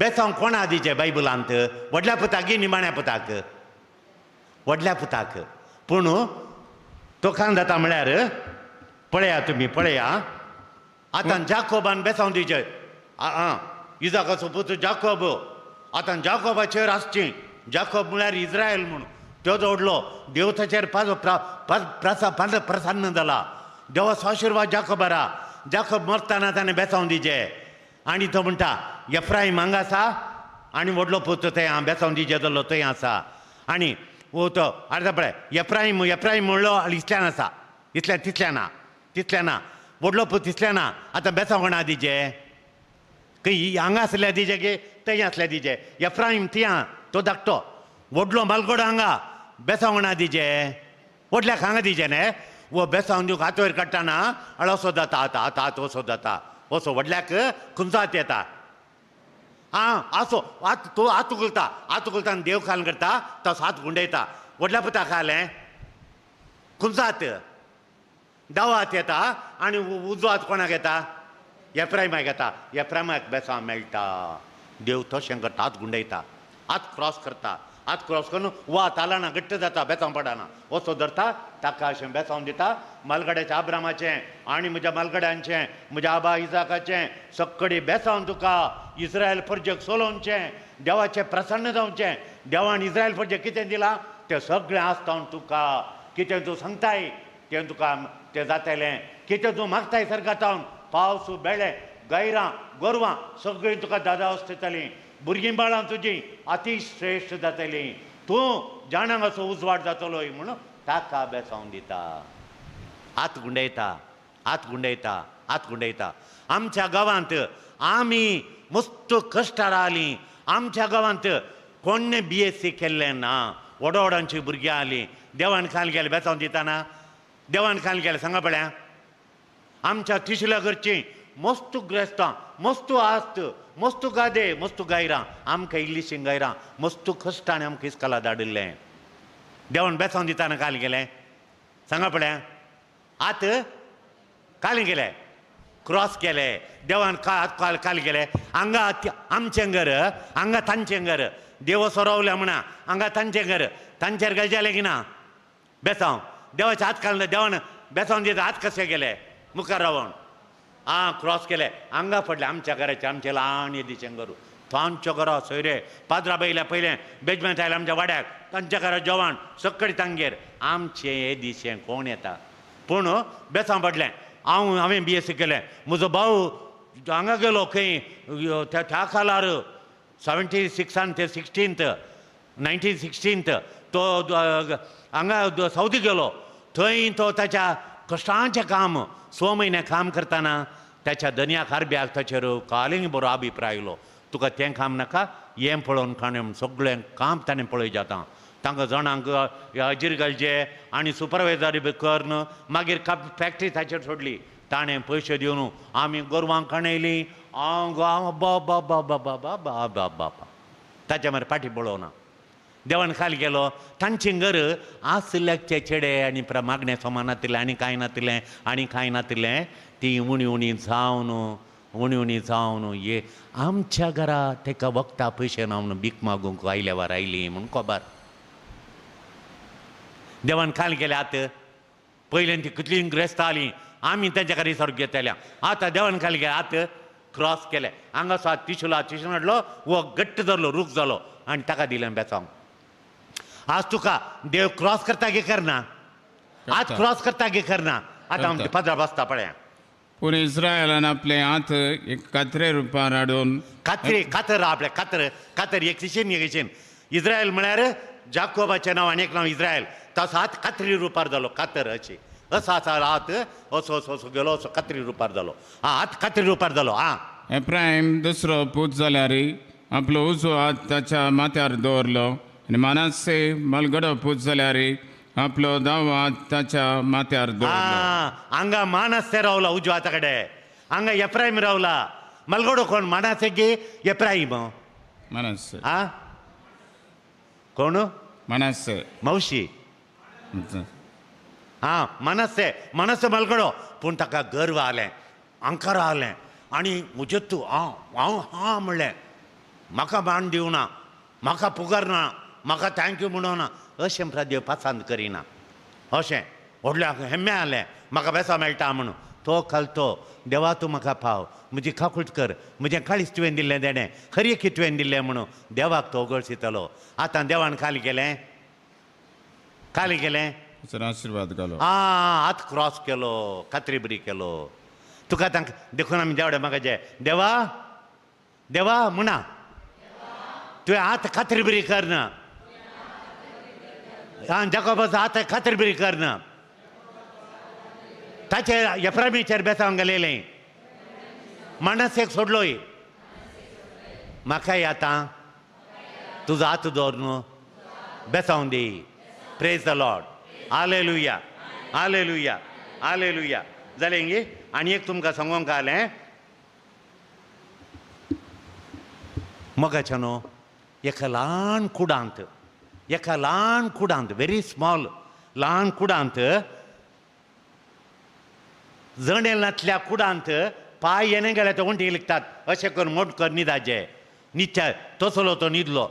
बेसांव कोणा दिचे बायबलांत व्हडल्या पुताक निमाण्या पुताक व्हडल्या पुताक पूण तो कान जाता म्हळ्यार पळया आतां जाकोबान बेसांव दिचे इजाकाचो पुत जाकोब आतां जाकोबाचेर आसची जाकोब म्हळ्यार इस्रायल म्हणून तो जोडलो देव ताचेर प्रसन्न जाला. देवाचो आशिर्वाद जाकोबारा. जाकोब मरतना ताणें बेसांव दिजे आनी तो म्हणटा एफ्राईम हांगा आसा आनी व्हडलो पूत थंय हांव बेसांव दिजे जालो थंय आसा. आनी तो अर्द पळय एफ्राईम म्हणलो आनी इतल्यान आसा तितल्या ना व्हडलो पूत तितल्या ना. आतां बेसांव कोणा दिजे खंय हांगा आसल्या दिजे गे थंय आसल्या दिजे. एफ्राईम थियां तो धाकटो व्हडलो मालगडो हांगा बेसांव कोणा दिजे व्हडल्याक हांगा दिजे न्हय. वो बेसांव दिवंक हात वयर काडटाना असो जाता आतां असो जाता असो व्हडल्याक खुंचात येता. आसो तो हात उखलता आनी देव खाल करता तसो हात गुंडयता. व्हडल्या पुता खालें खुंचात दावो हात येता आनी उजो हात कोणाक येता एफ्राईमाक येता. एफ्राईमाक बेसांव मेळटा. देव तशें करता हात गुंडयता हात क्रॉस करता. हात क्रॉस करून वात आलाना घट्ट जाता बेसांव पडना असो धरता ताका अशें बेसांव दिता. मालगड्याच्या आब्रामाचें आनी म्हज्या मालगड्यांचें म्हज्या आबा इजाकाचें सक्कडी बेसांव तुका इस्रायल परजेक सोलोवचें देवाचें प्रसन्न जावचें. देवान इस्रायल परजेक कितें दिलां तें सगळें आसता तुका. कितें तूं सांगताय तें तुका तें जातलें. कितें तूं मागताय सर्गातावन पावस बेळे गैरां गोरवां सगळीं तुका दादा आसतलीं. भुरगीं बाळां तुजीं अति श्रेश्ठ जातलीं. तूं जाणांक असो उजवाड जातलो म्हणून ताका बेसांव दिता. हात गुंडयता. आमच्या गांवांत आमी मस्त कश्टां रावलीं. आमच्या गांवांत कोणें BSc केल्लें ना. व्हडोव्हडांचीं भुरगीं आलीं. देवान खाल गेले बेसांव दिताना देवान खाल गेले सांगा पळया. आमच्या तिसऱ्या घरचीं मस्त ग्रेस्तां मस्त आस्त मस्त गादे मस्त गायरां आमकां इल्लीशीं गायरां मस्त कश्टांनी आमकां इस्काला धाडिल्लें. देवान बेसांव दिताना काल गेलें सांगा पळया. आत काल गेले क्रॉस केले देवान काल गेले. हांगा आमचें घर हांगा तांचें घर देव असो रावल्या म्हणा हांगा तांचें घर तांचेर गेले की ना बेसांव देवाचे हात काडले. देवान बेसांव दिता हात कशे गेले मुखार रावून क्रॉस केले हांगा पडले आमच्या घराचे आमचे ल्हान येदीचें घर. तांच्या घरा सोयरे पाद्रा बैल्या पयलें बेजमेंत आयलें आमच्या वाड्याक तांच्या घरा जेवण सक्कडी तांगेर आमचें येदीचें कोण येता. पूण बेसांव पडलें. हांवें BSc केलें. म्हजो भाऊ हांगा गेलो खंय त्या खालार 76 ते 1916 तो हांगा सावदी गेलो. थंय तो ताच्या कश्टांचें काम 6 म्हयने काम करतना त्याच्या दनयाक हारब्याक ताचेर कालींग बरो अभिप्राय आयलो. तुका तें काम नाका हें पळोवन काणें सगळें काम ताणें पळय जाता. तांकां जाणांक हजीर घालचे आनी सुपरवायझरी बी करन मागीर फॅक्टरी ताचेर सोडली. ताणें पयशे दिवन आमी गोरवांक काणयलीं. बाबा ताच्या मागीर फाटीं पळोवना. देवान खाल गेलो तांचें घर आसल्याचे चेडे आनी मागणे समानातलें आनी कांय नातलें. ती उणी जावन ये आमच्या घरा ताका वखदां पयशे ना म्हणून भीक मागूंक आयल्या वर आयली म्हणून खबर. देवान खाल गेले. आतां पयलें ती कितलीं ग्रेस्तां आलीं आमी तांच्या घरा विसर घेतल्या. आतां देवान खाल गेले आतां क्रॉस केले. हांगासो हात तिशून हाडलो वो घट्ट धरलो रूख जालो आनी ताका दिलें बेसांव. आज तुका देव क्रॉस करता गे करना आज क्रॉस करता गे करना. आतां आमचे पदरा बसता पळया. पूण इस्रायलान आपले हात कात्रे रुपार हाडून कातर आपले कातर एक दिशेन इस्रायल म्हळ्यार जाकोबाचें नांव आनी एक नांव इस्रायल तसो हात कात्री रुपार जालो. कातर अशी असो आसा हात असो गेलो असो कात्री रुपार जालो. हात कात्री रुपार जालो. एफ्राईम दुसरो पूत जाल्यार आपलो उजो हात ताच्या माथ्यार दवरलो आनी मानासे मलगडो पूत जाल्यार आपलो दावो हात ताच्या माथ्यार दवरलो. हांगा मानासे रावला उजव्या हाता कडेन. हांगा एफ्राईम रावला. मलगडो कोण मानासे गे एफ्राईम मनस्से कोण मनस्से मावशी मनस्से मलगडो. पूण ताका गर्व आलें अंकार आलें आनी म्हजे तूं हांव म्हणलें म्हाका मान दिवना म्हाका पुगारना म्हाका थँक्यू म्हणोना अशें देव पसंद करिना. अशें व्हडल्याक हेम्मे आलें म्हाका बेसांव मेळटा म्हणून तो खालतो देवा तूं म्हाका पाव म्हजी खाकूट कर म्हजें काळीज तुवें दिल्लें देणें खरी की तुवें दिल्लें म्हणून देवाक तो उगळशितलो आतां देवान खाली केलें सर आशीर्वाद घालो हात क्रॉस केलो कात्री बरी केलो तुका तांकां देखून आमी देवडे मागचे देवा देवा म्हणा तुवें हात कात्री बरी करना जाकोबाचो हात कात्री बरी करना ताचेर एफ्रामीचेर बेसांव घालेलें माणसेक सोडलोय म्हाकाय आतां तुजो हात दवर न्हू बेसांव दी प्रेज द लॉर्ड हालेलुया हालेलुया हालेलुया जालें गे आनी एक तुमकां सांगोंक जालें मोगाच्या न्हू एका ल्हान कुडांत व्हेरी स्मॉल ल्हान कुडांत जणेलांतल्या कुडांत पाय येणे गेले तो वण्टी लिखतात अशें करून मोठ कर न्हिदाचे न्हिदच्या तसलो तो न्हिदलो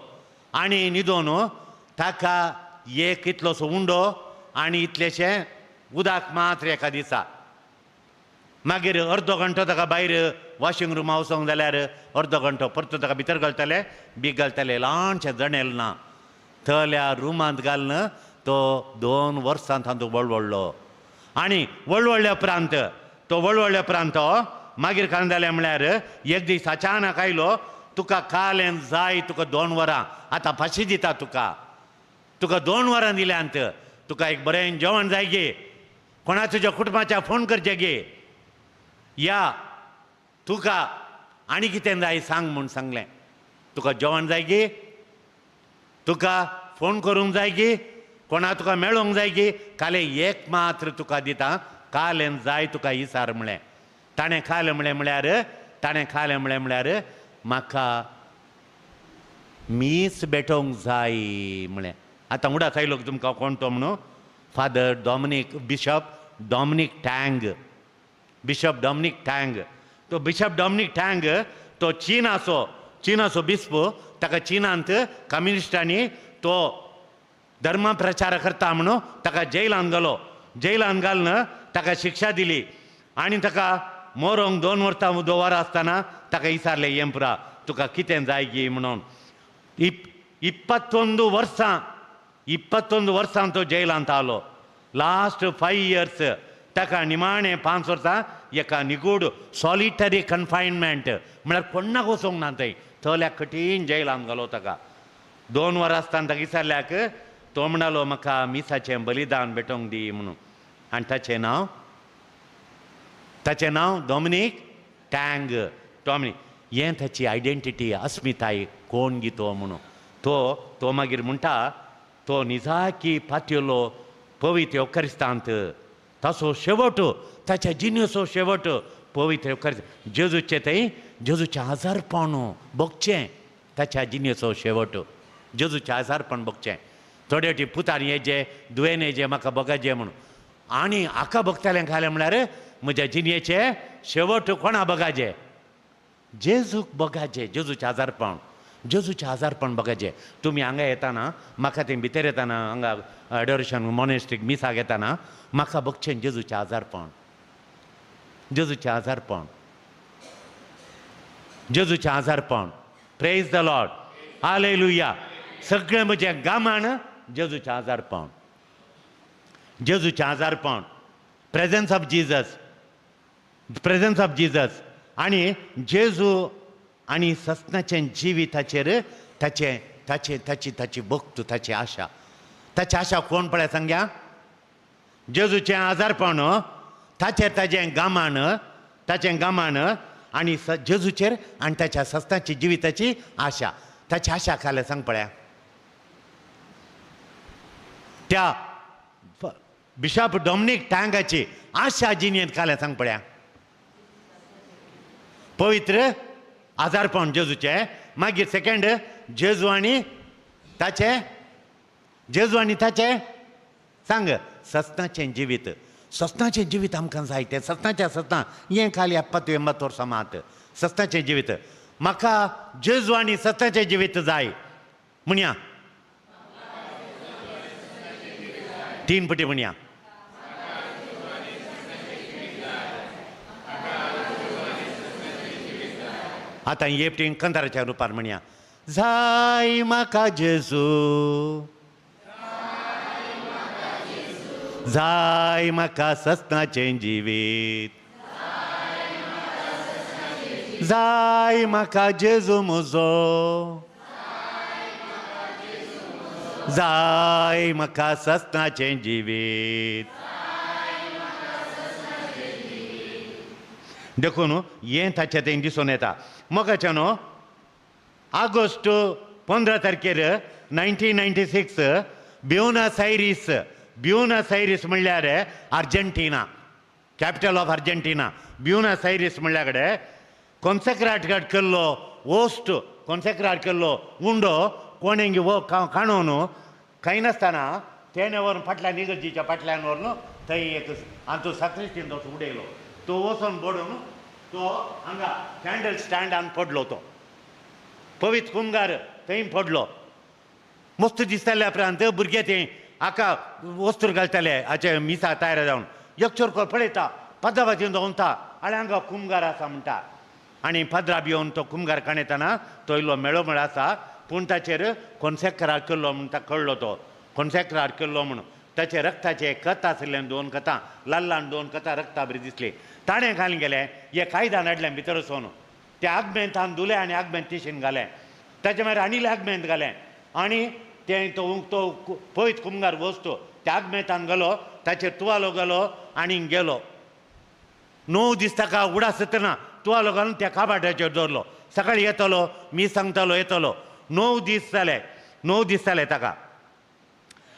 आनी न्हिदोन ताका एक इतलोसो उंडो आनी इतलेशें उदक मात्र एका दिसा मागीर अर्दो घंटो ताका भायर वॉशिंग रुमा वचोंक जाल्यार अर्दो घंटो परतो ताका भितर घालताले बीग घालताले ल्हानशें जणेल ना थल्या रुमांत घालन तो 2 वर्सां तातूंत वळवळ्ळो आनी वळवळ्ळ्या उपरांत मागीर काय जालें म्हळ्यार एक दीस अचानक आयलो तुका कालें जाय तुका 2 वरां आतां फाशी दिता तुका 2 वरां दिल्यांत तुका एक बरें जेवण जाय गे कोणा तुज्या कुटुंबाच्या फोन करचे गे या तुका आनी कितें जाय सांग म्हूण सांगलें तुका जेवण जाय गे तुका फोन करूंक जाय गे कोणा तुका मेळोंक जाय गे काले एक मात्र तुका दिता कालें जाय तुका इसार म्हळें ताणें खालें म्हळ्यार म्हाका मीस भेटोवंक जाय म्हळें आतां उडाक आयलो तुमकां कोण तो म्हणून फादर बिशप डॉमिनीक टँग तो बिशप डॉमिनीक टँग तो चीनाचो बिस्प ताका चीनांत कम्युनिस्टांनी तो धर्म प्रचार करता म्हणून ताका जेलांत घालन ताका शिक्षा दिली आनी ताका मोरोंक 2 वरां आसतना ताका विचारलें यें पुरा तुका कितें जाय गी म्हणून 21 वर्सां तो जेलांत आलो लास्ट 5 years ताका निमाणें 5 वर्सां एका निगूड सॉलिटरी कन्फायनमेंट म्हळ्यार कोणाक वचोंक ना थंय कठीण जेलांत घालो ताका 2 वरां आसतना ताका विचारल्याक तो म्हणलो म्हाका मिसाचें बलिदान भेटोवंक दी म्हणून आनी ताचें नांव डॉमिनीक टँग हें ताची आयडेंटिटी अस्मिताय कोण गी तो म्हणून तो मागीर म्हणटा तो निजाकी पातयलो पवित्र एवकारिस्तांत ताचो शेवट ताच्या जिणेचो शेवट पवित्र एवकारिस्त जेजूचें आजारपण भोगचें ताच्या जिणेचो शेवट जेजूचें आजारपण भोगचें थोडे फावटी पुतान येजे दुयेन येजे म्हाका बगाजे म्हणून आनी हाका भोगतालें खालें म्हळ्यार म्हज्या जिणेचे शेवट कोणा बगाजे जेजूक बगाजे जेजूचें आजारपण बगाजे तुमी हांगा येताना म्हाका तें भितर येताना हांगा एडोरेशन मॉनेस्ट्रीक मिसाक येताना म्हाका बगचें जेजूचें आजारपण प्रेज द लॉर्ड हालेलुया सगळें म्हजें गामान जेजूचें आजारपण प्रेझन्स ऑफ जिजस आनी जेजू आनी सस्नाचें जिविताचेर ताची भक्त ताची आशा कोण पळय सांगया जेजूचें आजारपण ताचेर ताचें गामान आनी जेजूचेर आनी ताच्या सस्नाची जिविताची आशा ताची आशा खाले सांग पळया त्या बिशप डॉमिनीक टँगाची आशा जिणेंत खाले सांग पळया पवित्र आजारपण जेजूचें मागीर सेकंड जेजू आनी ताचें सांग सस्नाचें जिवीत आमकां जाय तें सस्नां हें खाली 70-80 वर्सां मात सस्नाचें जिवीत म्हाका जेजू आनी सस्नाचें जिवीत जाय म्हणया 3 पटी म्हणया आतां हेपटीन कंताराच्या रुपार म्हणया जाय म्हाका जेजू जाय म्हाका सस्नाचें जिवीत जाय म्हाका जेजू म्हजो जाय म्हाका सस्नाचें जिवीत देखून हें ताचे थंय दिसून येता मोगाच्या न्हू ऑगस्ट 15 तारखेर 1996 ब्युनस आयरीस म्हणल्यार Argentina capital of Argentina Buenos iris म्हणल्या कडेन कॉन्सेक्राट केल्लो वोस्ट कॉन्सेक्राट केल्लो उंडो कोणेंगी वो काणून काही नासतना तेणे व्हरून फाटल्यान इगर्जीच्या फाटल्यान व्हरून थंय एक आनी तो साक्रिस्टीन तो उडयलो तो वचून बडून तो हांगा कॅन्डल स्टँडान पडलो तो पवित्र कुंभार थंय पडलो मस्त दिसताले उपरांत भुरगे ते हाका वस्त्र घालताले हाचे मिसा तयार जावन एक चोरको पळयता पद्रा वाजून दोवता आनी हांगा कुंभार आसा म्हणटा आनी पद्रा भिवन तो कुंभार काणयतना तो इल्लो मेळो आसा पूण ताचेर कॉन्सेक्राट केल्लो म्हूण ताका कळ्ळो तो कॉन्सेक्राट केल्लो म्हूण ताचे रक्ताचे कथ आसले 2 कथां ल्हान 2 कथां रक्ता बरी दिसली ताणें घालून गेले हे कायदान हाडलें भितर वचून ते आगमेंत धुले आनी आगमेंत तिशीन घालें ताचे मागीर आनी आगमेंत घालें आनी ते तो पयत कुंभार वस्तू त्या आगमेंतान गेलो ताचेर तुवालो गेलो आनी गेलो 9 दीस ताका उडास येतना तुवालो घालून त्या काबाटाचेर दवरलो सकाळीं येतलो मी सांगतालो येतलो 9 दीस जाले ताका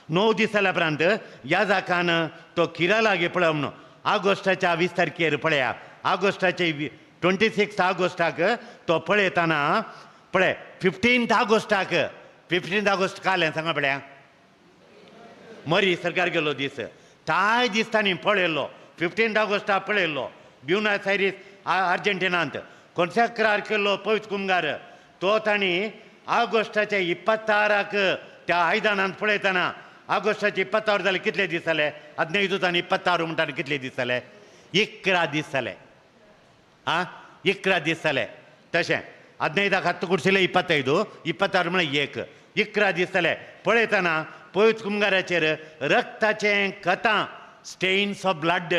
9 दीस जाल्या उपरांत ह्या जाकान तो किराला गे पळय म्हणून ऑगस्टाच्या 20 तारखेर पळया ऑगस्टाचे 26 ऑगस्टाक तो पळयतना पळय 15 ऑगस्ट कालें सांगा पळया मरी सरकार गेलो दीस ताय दीस तांणी पळयल्लो 15 ऑगस्टाक पळयल्लो ब्युनस आयरीस अर्जंटिनांत कॉन्सेक्राट केल्लो पवित्र कुंभार तो तांणी ऑगस्टाच्या 26 त्या आयदानांत पळयतना ऑगस्टाचे 26 जाले कितले दीस जाले 15 आनी 26 म्हणटाना कितले दीस जाले 11 दीस जाले 11 दीस जाले तशें 15 हत्तु कुडसिले 25 26 म्हळ्यार 11 दीस जाले पळयतना पवित्र कुंभाराचेर रक्ताचें कथां स्टेन्स ऑफ ब्लड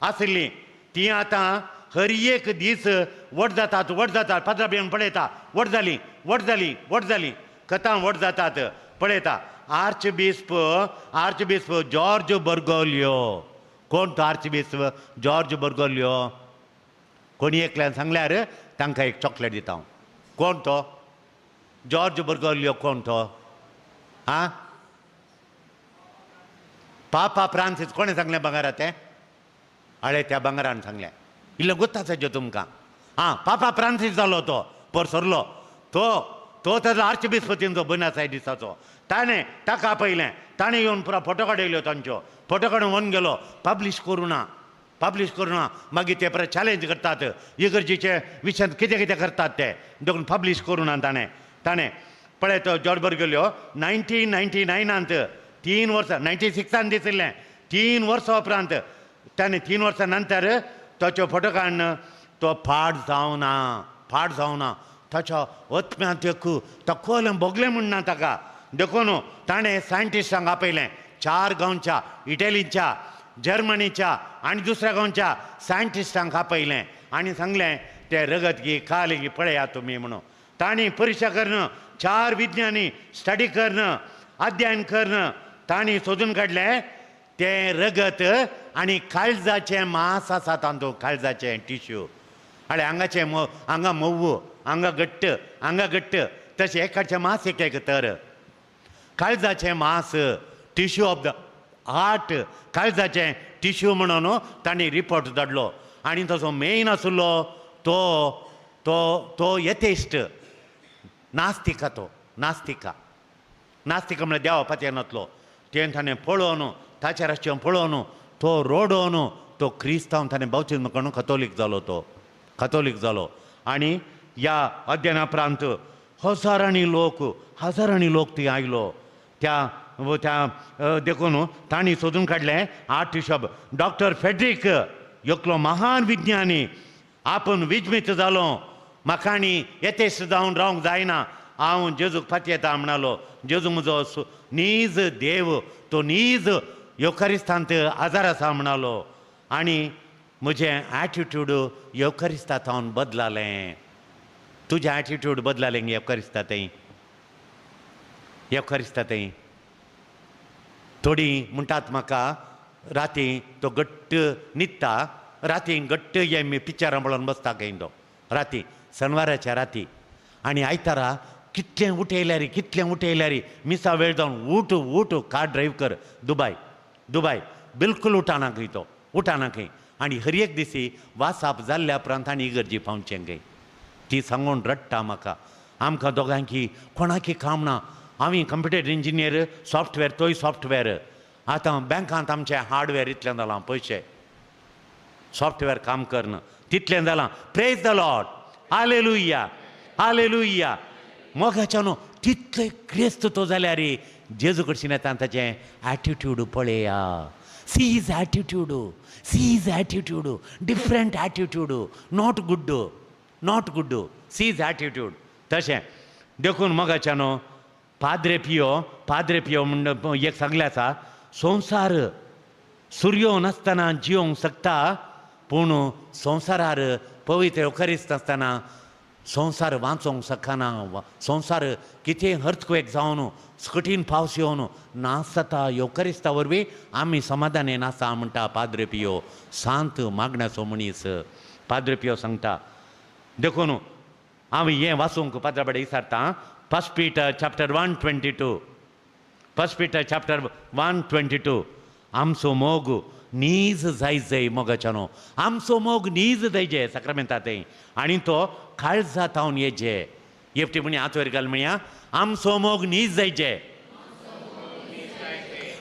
आसली ती आतां हर एक दीस वट जातात पदरा भिवन पळयता वट जाली कथां वट जातात पळयता आर्च बिस्प जॉर्ज बर्गोलियो कोण तो आर्च बिस्प जॉर्ज बर्गोलियो कोणी एकल्यान सांगल्यार तांकां एक चॉकलेट दिता हांव कोण तो जॉर्ज बर्गोलियो कोण तो पापा फ्रांसीस कोणें सांगलें भांगारा तें आळे त्या भांगारान सांगलें इल्लें गुत्तासाचें तुमकां पापा फ्रांसीस जालो तो परसरलो तो ताजो आर्च बिस्पतींचो बुनस आयरीसाचो ताणें ताका आपयलें ताणें येवन पुरो फोटो काडयल्यो तांच्यो फोटो काडून व्हरून गेलो पब्लीश करूं ना मागीर ते परत चॅलेंज करतात इगर्जीचे विशयांत कितें करतात ते देखून पब्लीश करूं ना ताणें पळय तो जॉर्ज बर्गोलियो 1999 3 वर्सां 96 दिसलें 3 वर्सां उपरांत ताणें 3 वर्सां नंतर ताच्यो फोटो काडून तो फाट जावं ना ताच्या आत्म्यांत तो खोलें भोगलें म्हणना ताका देखून ताणें सायंटिस्टांक आपयलें 4 गांवच्या इटलीच्या जर्मनीच्या आनी दुसऱ्या गांवच्या सायंटिस्टांक आपयलें आनी सांगलें ते रगत घे काल घे पळयात तुमी म्हणून तांणी परिक्षा करून 4 विज्ञानी स्टडी करून अध्ययन करून तांणी सोदून काडलें तें रगत आनी काळजाचें मांस आसा तांतूं काळजाचें टिश्यू आनी आंगाचें हांगा मोव हांगा घट्ट तशें एकाचें मांस एक तर काळजाचें मांस टिश्यू ऑफ द हार्ट काळजाचें टिश्यू म्हणून तांणी रिपोर्ट धाडलो आनी ताचो मेन आसलो तो एथेइस्ट नास्तिका म्हळ्यार देवा पातयेर नासलो तें ताणें पळोवन ताच्या राष्ट्रीय पळोवन तो रोडोवन तो क्रिस्तांव ताणें बावतिस्म करून कथोलीक जालो आनी ह्या अध्ययना उपरांत हजारांनी लोक थंय आयलो त्या देखून तांणी सोदून काडलें आर्चबिशप डॉक्टर फ्रेडरिक एकलो महान विज्ञानी आपूण विजमीत जालो म्हाका आनी येतेश्ट जावन रावंक जायना हांव जेजूक फाटी येता म्हणलो जेजू म्हजो नीज देव तो नीज योकरिस्तांत आजार आसा म्हणलो आनी म्हजें एटिट्यूड योकरिस्तांत हांव बदलालें तुजें एटिट्यूड बदलालें योकरिस्तांतय थोडीं म्हणटात म्हाका राती तो घट्ट न्हिदता राती घट्ट हे मी पिक्चरां पळोवन बसता खंय तो राती शेनवाराच्या राती आनी आयतारा कितलें उठयल्यार मिसा वेळ जावन उठ कार ड्रायव्ह कर दुबाय बिलकुल उठाना खंय तो उठाना खंय आनी हर एक दिसी वासाप जाल्ल्या उपरांत आनी इगर्जी पावचें खंय ती सांगून रडटा म्हाका आमकां दोगांकी कोणाकी काम ना हांवें कंप्युटर इंजिनियर सॉफ्टवॅर तोय सॉफ्टवॅर आतां बँकांत आमचें हार्डवॅर इतलें जालां पयशे सॉफ्टवॅर काम करना तितलें जालां प्रेज द लॉर्ड हालेलुया मोगाच्या न्हू तितलें क्रिस्त तो जाल्यार जेजू कडच्यान येता ताचें एटिट्यूड पळया she is attitude different attitude not good she is attitude तशें देखून मोगाच्या न्हू पाद्रे पियो म्हण एक सांगलें आसा संवसार सूर्यो नासतना जिवंक शकता पूण संवसारार पवित्र योकरिस्त आसतना संवसार वाचोवंक शकना संवसार कितें अर्थक्वेक जावन कठीण पावस येवन नास जाता योकरिस्ता वरवीं आमी समाधानेन आसा म्हणटा पाद्रे पियो सांत मागण्याचो मनीस पाद्रे पियो सांगता देखून हांव हें वाचूंक पाद्रा कडेन विचारता फर्स्ट पीटर चॅप्टर 1:22 आमचो मोग नीज जाय मोगाच्यानो आमचो मोग नीज जायचे सक्रामेंतांतय आनी तो काळजात जावन येजे येपटी म्हणी हात वयर घाल म्हणया आमचो मोग नीज जायचे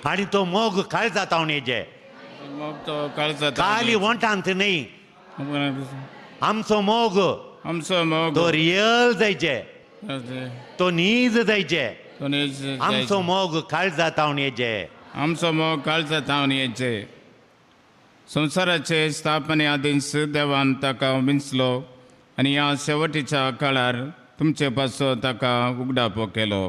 आनी तो मोग काळजात जावन येजे खाली वोंटांत न्ही आमचो मोग तो रियल जायचे तो नीज जायचे आमचो मोग काळजात जावन येजे आमचो मोग काळजात जावन येचे संवसाराचे स्थापने आदींच देवान ताका विंचलो आनी ह्या शेवटीच्या काळार तुमचे पासो ताका उगडापो केलो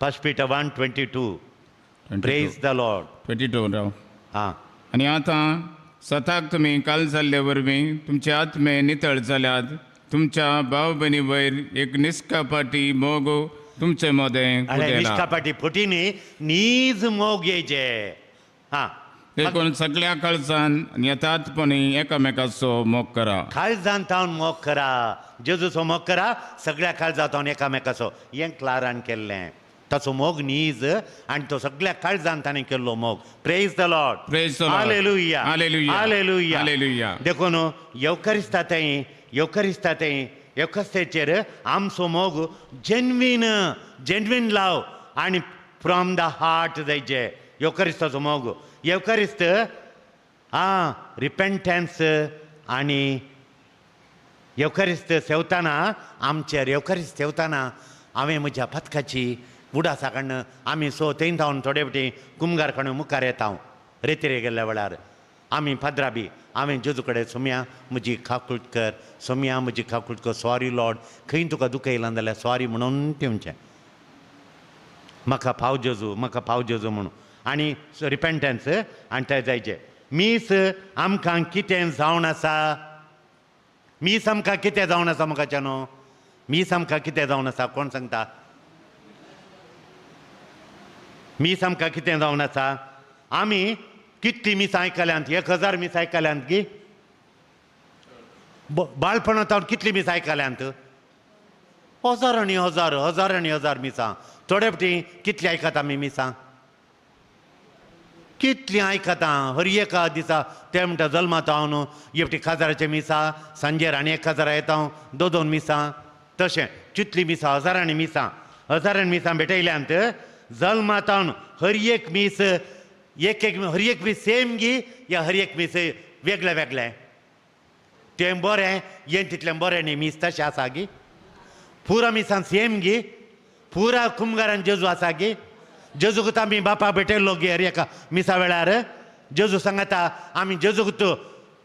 first Peter 1:22 praise the Lord 22 राव हां आनी आतां स्वताक तुमी काल जाल्ले वरवीं तुमचे आत्मे नितळ जाल्यात तुमच्या भाव भयणी वयर एक निश्कापाटी मोग तुमचे मोदें उदेला निश्कापाटी फुटीनी नीज मोग येजे हां देखून सगळ्या काळजान यथार्थपणी एकामेकाचो मोग करा काळजांत हांव मोग करा जेजूचो मोग करा सगळ्या काळजांत हांव एकामेकाचो हें क्लारान केल्लें ताचो मोग नीज आनी तो सगळ्या काळजांत ताणें केल्लो मोग praise the Lord Praise the Lord. Hallelujah Hallelujah. Hallelujah Hallelujah. देखून येवकरिस्ताचेर आमचो मोग जेन्युइन लाव आनी फ्रॉम द हार्ट जायचे येवकरिस्ताचो मोग येवकरिस्त रिपेंटन्स आनी येवकरिस्त सेवताना आमचेर येवकरिस्त सेवताना हांवें म्हज्या पथकाची उडासा कडनं आमी थंय जावन थोडे फावटी कुमगार कडून मुखार येता हांव रेतीरे गेल्ल्या वेळार आमी पाद्रा बी हांवें जेजू कडेन सोम्या म्हजी खाकुट कर सॉरी लॉर्ड खंय तुका दुखयलां जाल्यार सॉरी म्हणून तेंचें म्हाका पाव जेजू म्हणून आनी रिपेंटन्स आनी ते जायचे मीस आमकां कितें जावन आसा मीस आमकां कितें जावन आसा म्हाका न्हू मीस आमकां कितें जावन आसा कोण सांगता मीस आमकां कितें जावन आसा आमी कितलीं मीस आयकल्यांत 1000 मीस आयकल्यांत गी बाळपणांत हांव कितलीं मीस आयकल्यांत हजार आनी हजार मिसां थोडे फावटी कितलीं आयकता आमी मिसां कितलीं आयकता हर एका दिसा ते म्हणटा जल्मात हांव न्हू हेवटी 1000 मिसां सांजेर आनी 1000 येता हांव 2 मिसां तशें कितलीं मिसां हजारांनी मिसां भेटयल्यांत जल्मात हांव हर एक मीस हर एक मीस सेम गी या हर एक मीस वेगळें तें बरें हें तितलें बरें न्ही मीस तशें आसा गी पुरा मिसां सेम गी पुरा कुमगारान जेजू आसा गी जेजूक आमी बापा भेटयल्लो गे हर एका मिसा वेळार जेजू सांगता आमी जेजूक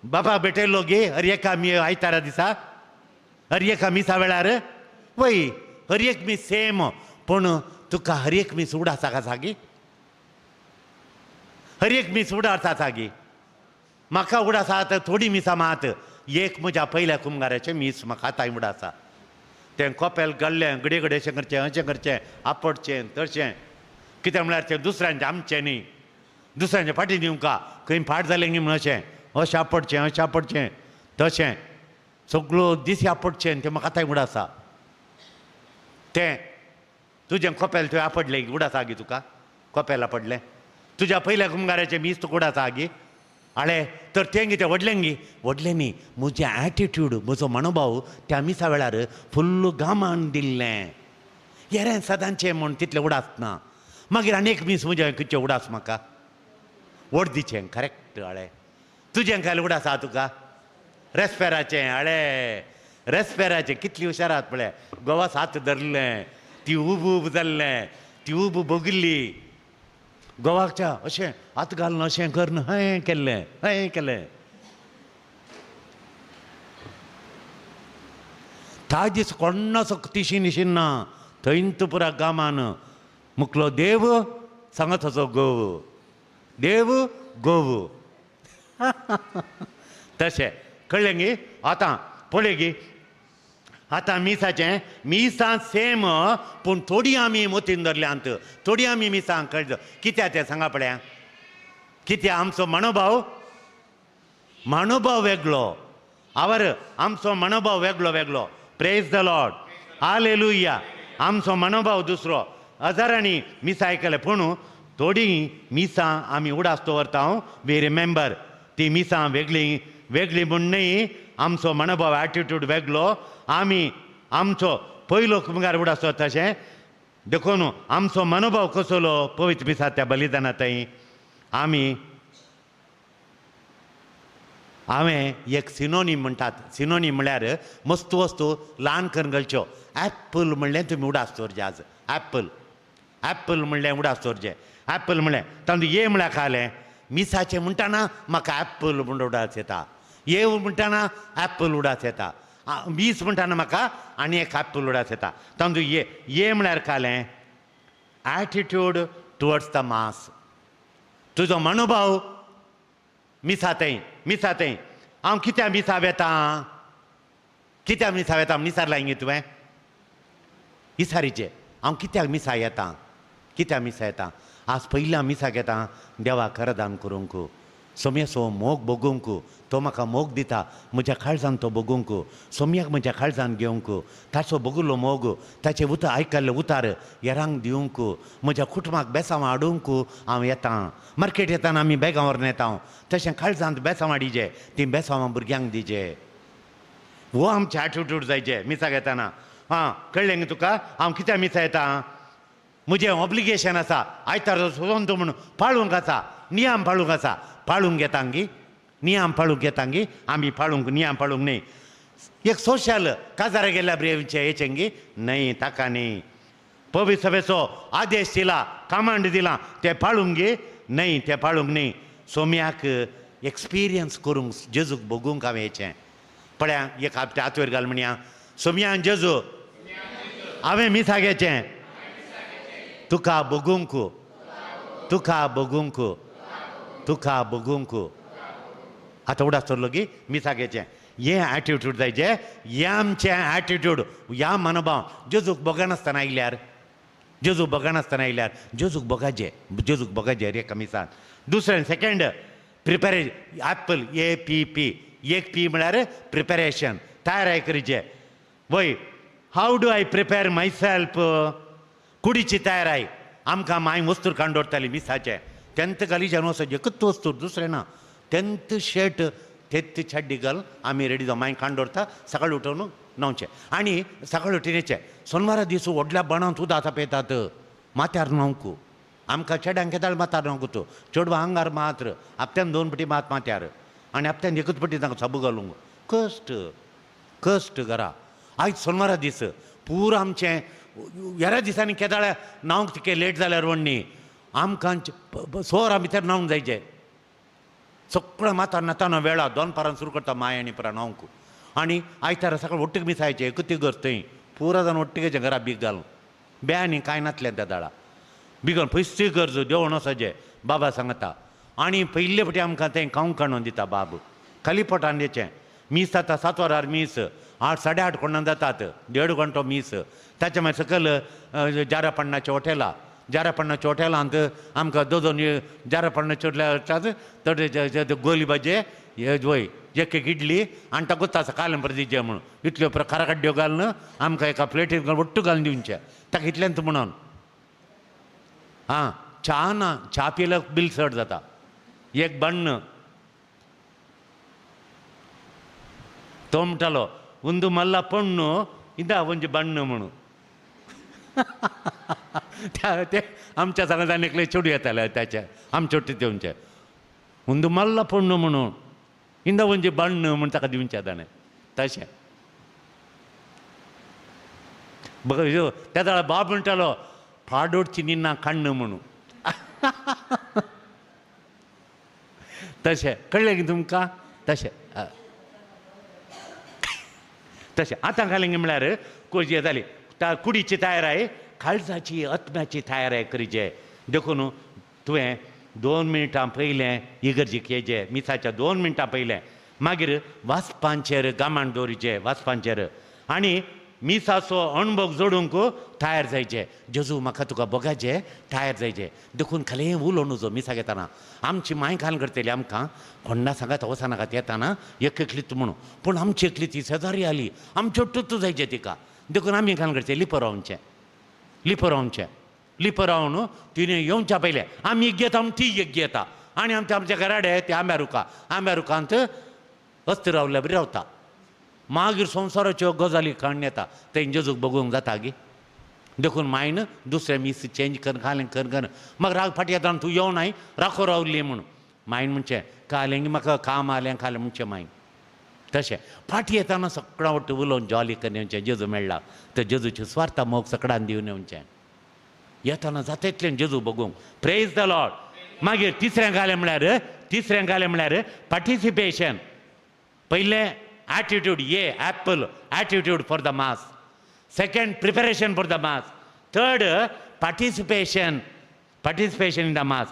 बापा भेटयल्लो गे हर एका आयतारा दिसा हर एका मिसा वेळार वय हर एक मीस सेम पूण तुका हर एक मीस उडासा का सागी हर एक मीस उडासा सागी म्हाका उडासा थोडी मिसां मात एक म्हज्या पयल्या कुंभाराचें मीस म्हाका आतां उडासा तें कोपेल गल्लें घडये घडयेशें करचें अशें करचें आपटचें तशें कित्याक म्हळ्यार तें दुसऱ्यांचें आमचें न्ही दुसऱ्यांचे फाटी दिवंका खंय फाट जालें न्ही म्हण अशें आपटचें तशें सगळो दीस आपटचें तें म्हाका आतां उडासा तें तुजें कोपेल तुवें आपडलें उडासा गी तुका कोपेल आपडलें तुज्या पयल्या कुंभाराचें मीस तुका उडासा गी आळे तर तें कितें व्हडलें न्ही म्हजें एटिट्यूड म्हजो मनोभाव त्या मिसा वेळार फुल्ल गामान दिल्लें हेरें सदांचें म्हूण तितलें उडासना मागीर आनीक मीस म्हजें खंयचें उडास म्हाका वर्दीचें करेक्ट आळे तुजें काय उडास आहा तुका रेस्पेराचें आळे रेस्पेराचें कितली हुशार आहात पळय गोवास हात धरलें ती उब जाल्लें ती उब भोगिल्ली गोवाच्या अशें हात घालून अशें करून हय केलें ता दीस कोण्णाचो तिशी निशीन ना थंयंत पुरा गामान मुकलो देव सांगत असो गोव देव गोव तशें कळ्ळें गी आतां पळय गी आतां मिसां सेम पूण थोडी आमी मोतीन धरल्यांत थोडी आमी मिसां कळ्ळ कित्याक तें सांगा पळया कित्याक आमचो मनोभाव वेगळो आमचो मनोभाव वेगळो प्रेज द लॉर्ड हालेलुया आमचो मनोभाव दुसरो हजारांनी मिसां आयकले पूण थोडी मिसां आमी उडासतो व्हरता वी रिमेंबर ती मिसां वेगळी म्हूण न्ही आमचो मनोभाव एटिट्यूड वेगळो आमचो पयलो कुंभार उडासतो तशें देखून आमचो मनोभाव कसलो पवित्र मिसा त्या बलिदाना थंय हांवें एक सिनोनीम म्हणटात सिनोनीम म्हळ्यार वस्तू ल्हान करून घालच्यो एप्पल म्हणलें तुमी उडास दवरचें आज एप्पल म्हणलें उडास दवरचें एप्पल म्हणलें तातूंत ये म्हळ्यार खालें मिसाचें म्हणटाना म्हाका एप्पल म्हूण उडास येता येव म्हणटाना एप्पल उडास येता मीस म्हणटाना म्हाका आनी एक एप्पल उडास येता तातूंत ये म्हळ्यार खालें एटिट्यूड टुवर्ड्स द मास तुजो मनोभाव मिसा थंय हांव कित्याक मिसां येता मिसार लायन तुवें इसारीचें हांव कित्याक मिसा येता आज पयल्या मिसाक येता देवाक करदान करूंक सोम्याचो मोग बगूंक तो म्हाका मोग दिता म्हज्या काळजान तो बगूंक सोम्याक म्हज्या काळजान घेवंक ताचो बगुल्लो मोग ताचें आयकल्लें उतार हेरांक दिवंक म्हज्या कुटुंबाक बेसांव हाडूंक हांव येतां मार्केट येताना आमी बॅगां व्हरून येता तशें काळजांत बेसांव हाडिचें ती बेसांव भुरग्यांक दिचें हो आमचें एटिट्यूड जायचें मिसाक येताना कळ्ळें न्ही तुका हांव कित्याक मिसा येता म्हजें ऑब्लिगेशन आसा आयतार सोदून म्हूण पाळूंक आसा नियम पाळूंक आसा पाळूंक येता गी आमी पाळूंक नियम पाळूंक न्ही एक सोशल काजारा गेल्या ब्रेवचे हेचें गी न्ही ताका न्ही पवित्र सभेचो आदेश दिला कमांड दिला ते पाळूंक गे न्ही ते पाळूंक न्ही सोम्याक एक्सपिरियन्स करूंक जेजूक बगूंक हांवें हेचें पळया एक हात वयर घाल म्हणया सोम्यान जेजू हांवें मिसाक हेचें तुका बगूंक आतां उडास दवरलो गी मिसाक हेचें हें एटिट्यूड जायचें हें आमचें एटिट्यूड ह्या मनोभाव जेजूक बगनासतना आयल्यार जेजूक बगाचें एका मिसान दुसरें सेकंड प्रिपेरेशन एप्पल APP एक पी म्हळ्यार प्रिपेरेशन तयाराय करीचें वय how do I prepare myself कुडीची तयाराय आमकां माय वस्तूर काडून दवरताली मिसाचें तेंत घालीचें न्हू असो एकच वस्तूर दुसरें ना तेंत शर्ट तेंत चड्डी घाल आमी रेडी जावन मागीर काडून दवरता सकाळीं उठोवन न्हांवचें आनी सकाळीं उठून येचें सोनवारा दीस व्हडल्या बाणांत उदक आतां पेतात माथ्यार न्हांवंक आमकां चेड्यांक येताले माथ्यार न्हांवंक तूं चेडवां आंगार मात्र हप्त्यान 2 फावटी मात माथ्यार आनी हप्त्यान एकच फावटी तांकां साबू घालूंक कश्ट घरा आयज सोनवारा दीस पुरो आमचें हेरा दिसांनी केदाळ्या न्हांवंक तिके लेट जाल्यार व्हडणी आमकां सोरा भितर न्हांवंक जायचें सगळें माथ्यार न्हाताना वेळा 2 परां सुरू करता माय आनी परां न्हांवंक आनी आयतारा सकाळ ಒಟ್ಟಿಗೆ ಮಿಸಾयचे किती घर थंय पुरा जावन ಒಟ್ಟಿಗೆ घरा बीग घालून ब्या न्ही कांय नासलें त्या दाडा बिगन पयसची गरज देवण वचचे बाबा सांगता आनी पयले फावटी आमकां तें खावंक काडून दिता बाब खाली पोटान देचें मीस जाता 7 वरार मीस 8 8:30 कोणाक जातात 1.5 घंटो मीस ताच्या मागीर सकयल जारापण्णाच्या हॉटेलांत आमकां दोन जारापण्णाच्या हॉटेलांत गोली भाजे वय एक इडली आनी ताका गुत्ता कालें बरें दिजें म्हणून इतल्यो प्रकार काड्ड्यो घालून आमकां एका प्लेटीन घालून वट्टू घालून दिवचें ताका इतल्यांत म्हणून हां चा ना चा पियल्यार बील चड जाता एक बण्ण तो म्हणटालो ಒಂದು ಮಲ್ಲ ಪಣ್ಣು ಇಂದ ಒಂಜಿ ಬಣ್ಣು म्हणू ते आमच्या सांगात एकले चेडू येताले त्याच्या आमचे ಒಟ್ಟಿಗೆ तेवचे ಒಂದು ಮಲ್ಲ ಪಣ್ಣು म्हणून इंदा ಒಂಜಿ बण्ण म्हण ताका दिवचें ताणें तशें बघ त्या दाळा बाब म्हणटालो फाडोडची निन्ना कण्ण म्हणू तशें कळ्ळें की तुमकां तशें तशें आतां घालें म्हळ्यार कोजी जाली कुडीची तयाराय काळजाची आत्म्याची तयाराय करीचे देखून तुवें 2 मिनटां पयलें इगर्जेक येजें मिसाच्या 2 मिनटां पयलें मागीर वाचपांचेर गामान दवरिचें वाचपांचेर आनी मिसाचो अणभव जोडूंक तयार जायचें जेजू म्हाका तुका बोगाचें तयार जायचें देखून खाली उलोवन नजो मिसाक येताना आमची माय घालून करतली आमकां कोण्णा सांगात वचनाकात येताना एक एकलीत म्हणून पूण आमची एकली ती शेजारी आली आमचे टुत्तू जायचें तिका देखून आमी घालून करचें लिपो रावून तिणें येवच्या पयलें आमी एक घेता ती एक घेता आनी आमच्या घराडे ते आंब्या रुखांत अस्त रावल्या बरी रावता मागीर संवसाराच्यो गजाली काडून येता तें जेजूक बगूंक जाता गी देखून मायन दुसरें मीस चेंज कर घालें कर म्हाका राग फाटी येता तूं येवनाय राखो रावली म्हणून मायन म्हणचें कालें म्हाका काम आलें खालें म्हणचें मायन तशें फाटी येताना सगळां वट्ट उलोवन जॉली करून येवचें जेजू मेळ्ळा तर जेजूचे स्वार्था मोग सगळ्यान दिवन येवचें येताना जाता इतलें जेजू बगूंक प्रेज द लॉर्ड मागीर तिसरें घालें म्हळ्यार पार्टिसिपेशन पयलें attitude apple attitude for the mass second preparation for the mass third participation in the mass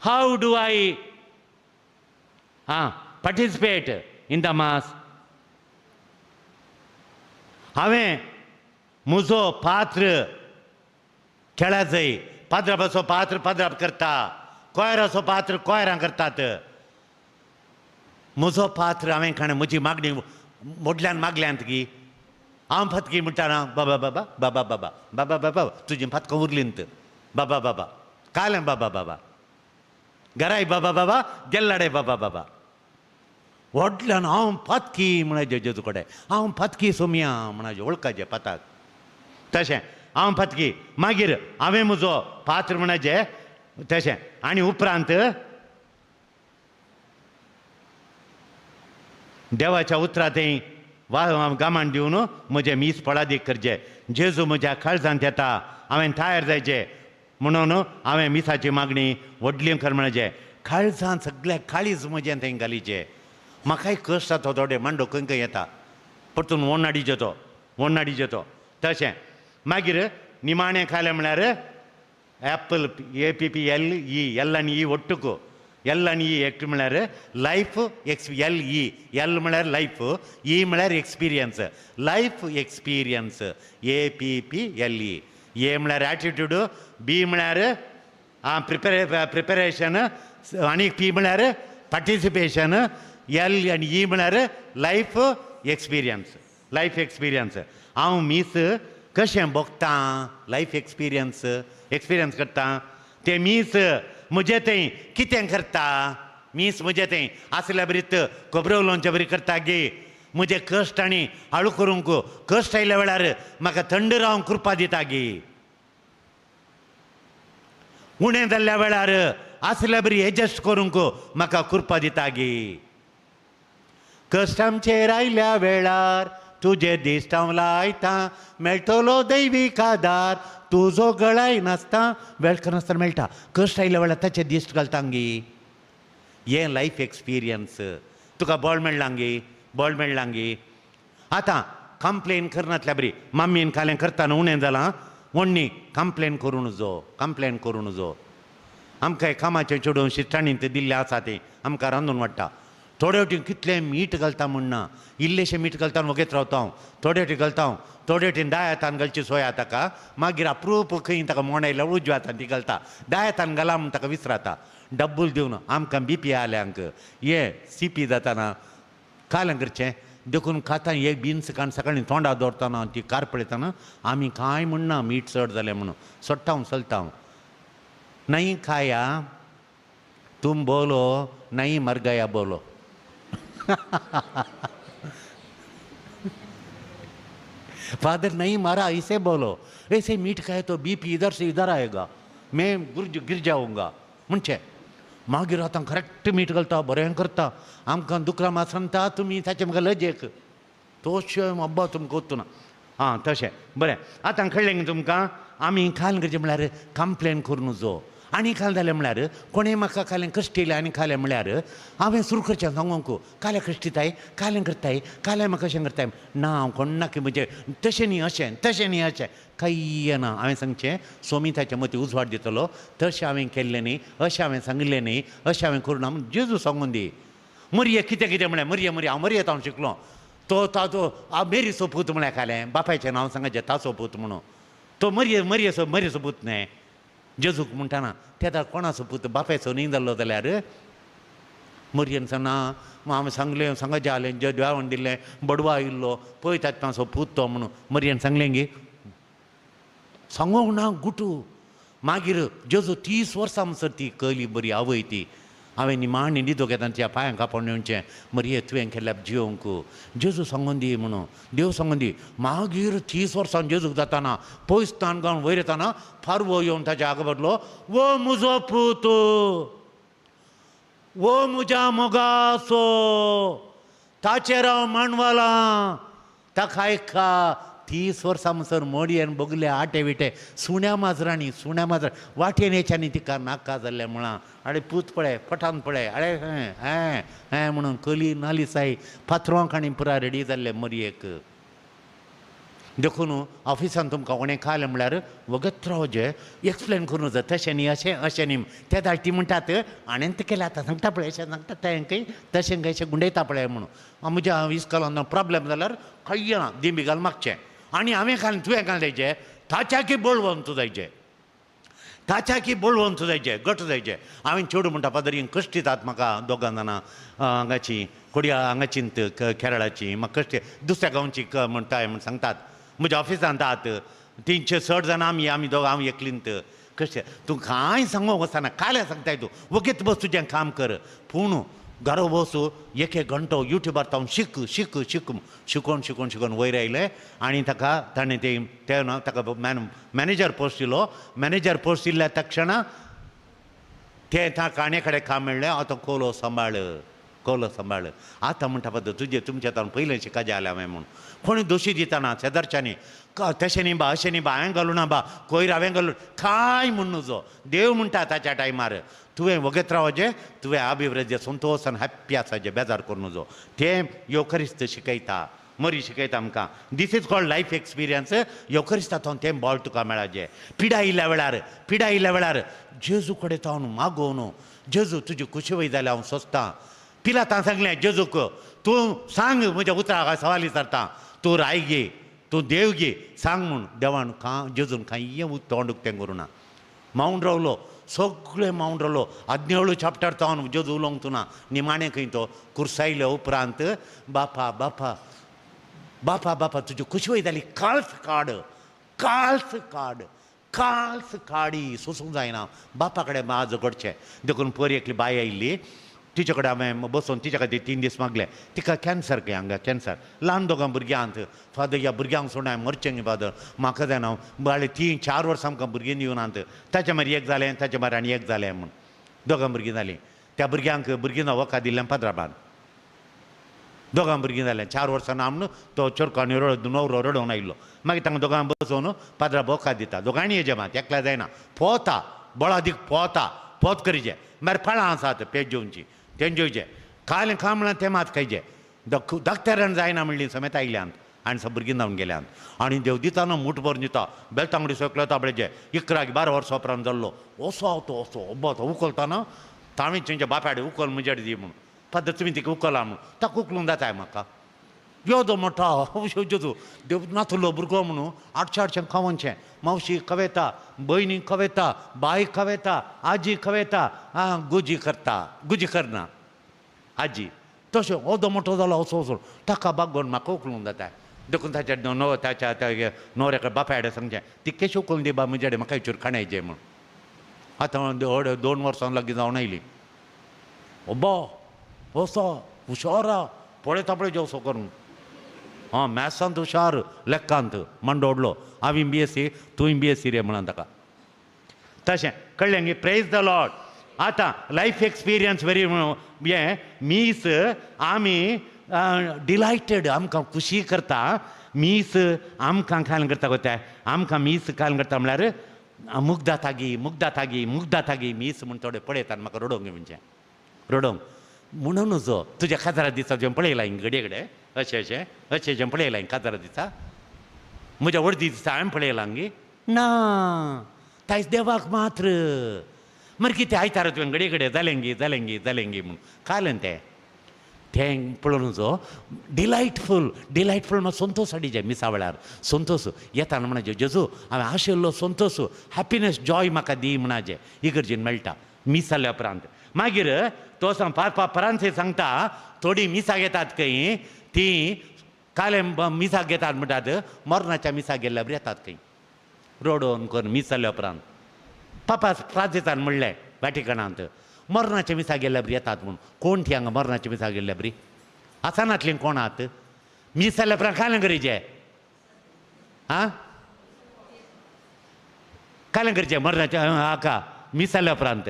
how do I participate in the mass हांवें म्हजो पात्र खेळा जाय पाद्राबाचो पात्र पाद्राब करता कोयराचो पात्र कोयरां करतात म्हजो पात्र हांवें खाणें म्हजी मागणी मोडल्यान मागल्यांत की हांव फतकी म्हणटाना बाबा बाबा बाबा बाबा बाबा बाबा तुजी फतकां उरलींत बाबा बाबा कालें बाबा बाबा घराय बाबा बाबा गेल्लाडे बाबा बाबा व्हडल्यान हांव फतकी म्हणाजे जेजू कडेन हांव फतकी सोमया म्हणाजे वळखाचें पताक तशें हांव फतकी मागीर हांवें म्हजो पात्र म्हणाजे तशें आनी उपरांत देवाच्या उतरांतय गामान दिवन म्हजें मीस पळादीक करचें जेजू म्हज्या काळजांत येता हांवें तयार जायचें म्हणून हांवें मिसाची मागणी व्हडली कर म्हणाचें काळजांत सगळ्या काळीज म्हजें थंय घालीचें म्हाकाय कश्ट जाता थोडे मांडो खंय येता परतून वोन्नाडीचे तो तशें मागीर निमाणें खालें म्हळ्यार एप्पल APPLE एल आनी ई ಒಟ್ಟುक एल आनी ई एकट म्हळ्यार लायफ LE एल म्हळ्यार लायफ ई म्हळ्यार एक्सपिरियन्स लायफ एक्सपिरियन्स APPLE ए म्हळ्यार एटिट्यूड बी म्हळ्यार प्रिपेरेशन आनी पी म्हळ्यार पार्टिसिपेशन एल आनी ई म्हळ्यार लायफ एक्सपिरियन्स हांव मीस कशें भोगता लायफ एक्सपिरियन्स करता ते मीस म्हजें थंय कितें करता मीस म्हजें थंय आसल्या बरीत खोबऱ्यो उलोवचे बरी करता गे म्हजे कश्ट आनी हाळू करूंक कश्ट आयल्या वेळार म्हाका थंड रावंक कृपा दिता गे उणें जाल्ल्या वेळार आसल्या बरी एडजस्ट करूंक म्हाका कृपा दिता गे कश्टांचेर आयल्या वेळार तुजे दिश्ट हांव लायता मेळटलो दैवीक आदार तुजो गळाय नासता वेळख नासतना मेळटा कश्ट आयल्या वेळार ताचे दिश्ट घालता गे हें लायफ एक्सपिरियन्स तुका बळ मेळ्ळां गे बॉल मेळ्ळांगी आतां कंप्लेन करनातल्या बरी मम्मीन कालें करताना उणें जालां व्हडणी कंप्लेन करून जो आमकां कामाचें चेडूं शिश्टाणीन ते दिल्लें आसा तें आमकां रांदून वाडटा थोडे वटेन कितलें मीठ घालता म्हणना इल्लेशें मीठ घालता आनी वगेत रावता हांव थोडे वटेन घालता हांव थोडे वटेन 10 हातान घालची सोय आतां ताका मागीर अप्रूप खंय ताका मोडायल्यार उजव्या हातान ती घालता 10 हातान घाला म्हूण ताका विसराता डब्बूल दिवन आमकां BP आल्यांक हे CP जाताना कालें करचें देखून खाता एक बीन्स काण सकाळीं तोंडा दवरतना ती कार पळयतना आमी कांय म्हणना मीठ चड जालें म्हणून सोडटा हांव चलता हांव नहीं खाया तुम बोलो नहीं मर गया बोलो फादर नहीं मारा इसे बोलो ऐसे मीठ खाए तो BP इधर से इधर आएगा मैं गिर जाऊंगा म्हणचे मागीर आतां करेक्ट मीठ घालता बरें करता आमकां दुकरां मात सांगता तुमी ताचे म्हाका लजेक तोशें अब्बा तुमकां वचूना हां तशें बरें आतां कळ्ळें तुमकां आमी काल करचें म्हळ्यार कंप्लेन करून जो आनी काल जालें म्हळ्यार कोणें म्हाका कालें कश्ट येयलें आनी खालें म्हळ्यार हांवें सुरू करचें सांगूंक कालें कश्टिताय कालें करताय कालें म्हाका अशें करताय ना हांव कोण्णा की म्हणजे तशें न्ही अशें काही ना हांवें सांगचें सोमिताच्या मती उजवाड दितलो तशें हांवें केल्लें न्ही अशें हांवें सांगलें न्ही अशें हांवें करूं ना जेजू सांगून दी मरये कितें म्हळ्यार मरये हांव मरयेत हांव शिकलो तो ताचो मेरी सोपूत म्हळ्यार खालें बापायचें नांव सांगाचें ताचो पूत म्हणून तो मरये सोपूत न्हय जेजूक म्हणटाना तेदा कोणाचो पूत बापायचो न्ही जाल्लो जाल्यार मरयेन सांगना हांवें सांगलें सांगाचें जालें देवान दिल्लें बडवा आयिल्लो पळय ताचो पूत तो म्हणून मरयेन सांगलें गे सांगूंक ना गुटू मागीर जेजू 30 वर्सां म्हणसर ती कळली बरी आवय ती हांवें निमाणी न्हिदो घेता त्या पांयां कापड येवचें मरये तुवें केल्यार जियोंक जेजू सांगून दी म्हणून देव सांगून दी मागीर 30 वर्सां जेजूक जाताना पयस ताण गावन वयर येताना फारवो येवन ताच्या आगा बदलो वो म्हजो पूत वो म्हज्या मोगाचो ताचेर हांव मांडवालां ताका आयका 30 वर्सां म्हणसर मोडयेन बगले आटे विटे सुण्या माजरांनी वाटेन येच्यानी तिका नाका जाल्लें म्हळां आडे पूत पळय पठान पळय आडे हें म्हणून कली नाली साई फातरांक आनी पुरा रेडी जाल्ले मरयेक देखून ऑफिसान तुमकां कोणें खालें म्हळ्यार वगत रावचें एक्सप्लेन करूं जाय तशें न्ही अशें न्ही ते धाडटी म्हणटात हांवें तें केलें आतां सांगता पळय अशें सांगता तें तशें अशें गुंडयता पळय म्हणून म्हज्या इस्कॉलान प्रॉब्लेम जाल्यार खंय ना दिंबी घाल मागचें आनी हांवें घालन तुवें घाल जायचें ताच्याकी बोळवंत जायचें गट जायचें हांवें चेडूं म्हणटा पादरी कश्ट दितात म्हाका दोगां जाणां हांगाची कोडया हांगाची केरळाची म्हाका कश्ट दुसऱ्या गांवची म्हणटाय म्हण सांगतात म्हज्या ऑफिसांत आहात 360 जाणां आमी दोगां हांव एकलींत कशें तूं कांय सांगूंक वचना काल्यां सांगताय तूं वगेत बस तुजें काम कर पूण घरा बसू एक घंटो युट्यूबार तावन शिकून वयर आयलें आनी ताणें ते ना ताका मॅनेजर पोस्ट दिलो मॅनेजर पोस्ट दिल्ल्या तक्षणा तें काणे कडेन काम मेळ्ळें आतां कोलो सांबाळ आतां म्हणटा पद्दत तुमचें तावन पयलें शिका जालें हांवें म्हूण कोणी दोशी दितना शेजारच्यांनी तशें न्ही बा अशें न्ही बा हांवें घालूं ना बा कोयर हांवें घालूं कांय म्हूण नजो देव म्हणटा ताच्या टायमार तुवें वगत रावचें तुवें अभिवृद्धी संतोश आनी हॅप्पी आसाचें बेजार करूं नजो तें योकरिस्त शिकयता मरी शिकयता आमकां this is called life experience योकरिस्तांत तें बॉल तुका मेळाचें पिडा आयिल्ल्या वेळार जेजू कडेन तावन मागोवन जेजू तुजी कुशी वय जाल्यार हांव सोंसतां पिलातां सांगलें जेजूक तूं सांग म्हज्या उतराक सवाल विचारता तूं राय घे तूं देव घे सांग म्हूण देवान जेजून कांय तोंड उक्तें करूं ना मावून रावलो सगळें मावून रावलो 17 चॅप्टर तावन जेजू उलोवंक तूं ना निमाणें खंय तो कुर्सायल्या उपरांत बापा तुजी खुशी वय जाली काल्स काडी सोसूंक जायना बापा कडेन माज घडचें देखून पयर एकली बाय आयिल्ली तिचे कडेन हांवें बसून तिच्या खातीर 3 दीस मागले तिका कॅन्सर हांगा कॅन्सर ल्हान दोगां भुरग्यांत फादर ह्या भुरग्यांक सोडून हांवें मरचें न्ही फादर म्हाका जायना बाळे 3-4 वर्सां आमकां भुरगीं दिवनात ताचे मागीर एक जालें ताचे मागीर आनी एक जालें म्हूण दोगां भुरगीं जालीं त्या भुरग्यांक भुरगीं वखद दिल्लें पाद्राबान दोगां भुरगीं जालें 4 वर्सां ना म्हूण तो चरको आनी न्हवरो रडोवन आयिल्लो मागीर तांकां दोगां बसोवन पाद्रा वखद दिता दोगांनी हेजे मात एकल्या जायना पोवता बळा दीक पोत करीचें मागीर फळां आसात पेज जेवनची तें जेवचें कालें खा म्हणल्यार तें मात खायचें धाकट्याऱ्यान जायना म्हणली समेत आयल्यांत आनी सब भुरगीं जावन गेल्यांत आनी देव दिताना मूठभर दिता बेलतांगडी सकलो ताबडेचे 11-12 वर्सां उपरांत जाल्लो असो तो असो अब्बा तो उखलतना तांणी तेंच्या बापायडे उखल म्हजेड दी म्हूण पद्दत तुमी तिका उखला म्हूण ताका उखलूंक जाताय म्हाका योदो मोठा जेजू देव नातुलो भुरगो म्हणून 800 खावनचें मावशी खवेता भयणी खवेता बाय खवेता आजी खवेता गुजी करना आजी तशें ओदो मोठो जालो असो असो ताका बागोवन म्हाका उखलूंक जाता देखून ताच्या ताच्या न्हवऱ्याकडे बापायडे सांगचें ती कशी उखलून दी बा म्हजे म्हाका विचार खाणायचें म्हूण आतां 2 वर्सां लागीं जावन आयली अब्बा असो हुशारा पळयता पळय जेवसो करून मॅथ्सांत हुशार लेक्कांत मंडोडलो हांवें BSc तुवें BSc रे म्हणून ताका तशें कळ्ळें न्ही प्रेज द लॉर्ड आतां लायफ एक्सपिरियन्स व्हेरी हें मीस आमी डिलायटेड आमकां खुशी करता मीस आमकां कायल करता गो तें आमकां मीस कायल करता म्हळ्यार मुग्धा थागी मीस म्हूण थोडे पळयता आनी म्हाका रडोवंक म्हणजे रडोवंक म्हणूनच तुज्या काजारा दिसा जें पळयलां घडये घडये अशें जें पळयलां काजारा दिसा म्हज्या वर्दी दिसा हांवें पळयलां गे ना तायस देवाक मात्र मरे कितें आयतारा तुवें घडये घडये जालें गे म्हूण कालें तें पळोवन जो डिलायटफूल म्हाका संतोश हाडिचे मिसा वेळार संतोश येताना म्हणा जेजू हांवें आशिल्लो संतोश हॅपिनेस जॉय म्हाका दी म्हणाजे इगर्जेन मेळटा मीस जाल्या उपरांत मागीर तो फ्रांसीस सांगता थोडी मिसा घेतात खंय ती काले मिसाक घेतात म्हणटात मरणाच्या मिसाक गेल्ल्या बरी येतात खंय रोडोन करून मीस जाल्या उपरांत पापा फ्रांसिसान म्हणलें वॅटिकनांत मरणाच्या मिसा गेल्ल्या बरी येतात म्हूण कोण ती हांगा मरणाच्या मिसा गेल्ल्या बरी आसनातलीं कोण आहात मीस जाल्या उपरांत कालें करीचें कालें करचें मरणाच्या हाका मीस जाल्या उपरांत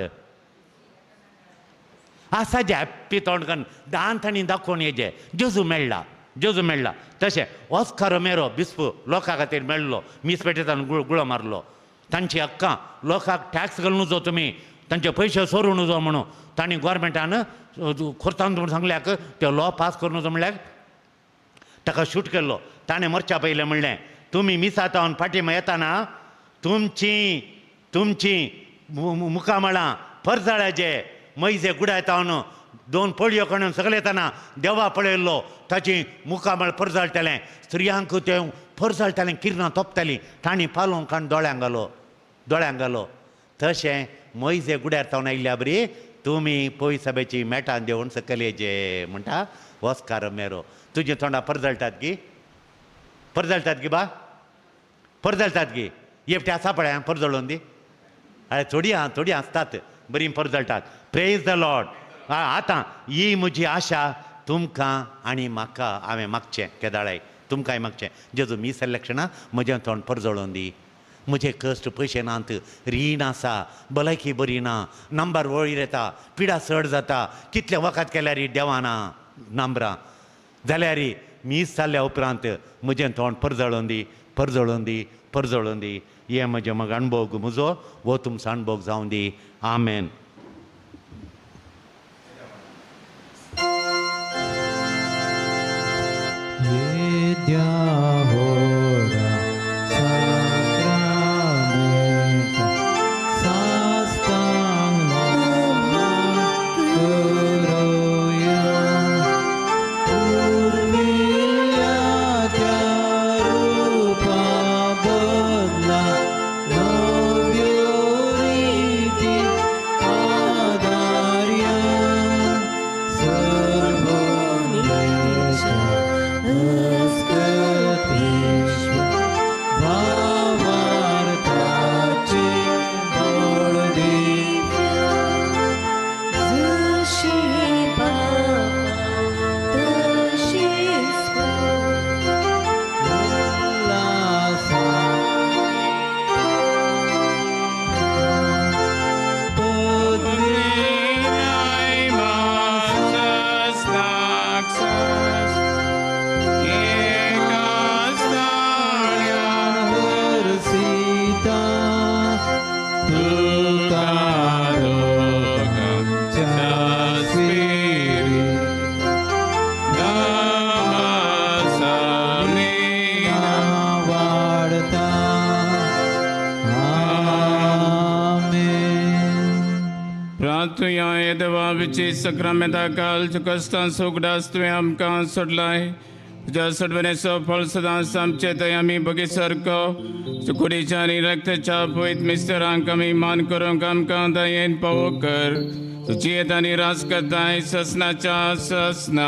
आसाचे हॅप्पी तोंड करून दान तांणी दाखोवन येजे जेजू मेळ्ळा तशें ऑस्कार रोमेरो बिस्पू लोकां खातीर मेळ्ळो मीस पेटयताना गुळो मारलो तांची हक्कां लोकांक टॅक्स घालून जो तुमी तांचे पयशे सोरून जो म्हणून तांणी गोवोरमेंटान खुर्तान म्हूण सांगल्याक ते लॉ पास करून जो म्हणल्याक ताका शूट केल्लो ताणें मरच्या पयलें म्हणलें तुमी मिसातावन फाटीं येताना तुमची मुखामळां परजळ्याचे मैजे गुडायतावन 2 पोळयो करून सगळे येताना देवा पळयल्लो ताची मुखामळ परजळटलें स्त्रियांक तें परजळटलें किरणां तोपतालीं तांणी पालोवन काण दोळ्यांक घालो तशें मैजे गुड्यार तावन आयिल्ल्या बरी तुमी पय सभेची मेटां देंवन सकयल येजे म्हणटा ऑस्कार रोमेरो तुजे तोंडा परजळटात गी बा परजळटात गी येपटे आसा पळय परजळोवन दी अरे थोडी आसतात बरी परजळटात प्रेज द लॉर्ड आतां ही म्हजी आशा तुमकां आनी म्हाका हांवें मागचें केदाळाय तुमकांय मागचें जेजू मी सलेक्शना म्हजें तोंड परजळोवन दी म्हजे कश्ट पयशे नात रीण आसा भलायकी बरी ना नंबर वयर येता पिडा चड जाता कितले वखद केल्यार देवाना नंबरां जाल्यार मीस जाल्ल्या उपरांत म्हजें तोंड परजळोवन दी हे म्हजें मग अणभव म्हजो वो तुमचो अणभव जावन दी आमेन Bye. देवा विची सक्रामेंता काल चुकस्तान सुगडास तुवें आमकां सोडलाय तुज्या सोडवणेचो फळ सदांच आमचे थंय आमी बगी सारको चुकुडीच्या आनी रक्ताच्या पयत मिस्टरांक आमी मान करूंक आमकां दयेन पावो कर तुजी येत आनी रास करताय ससनाच्या ससना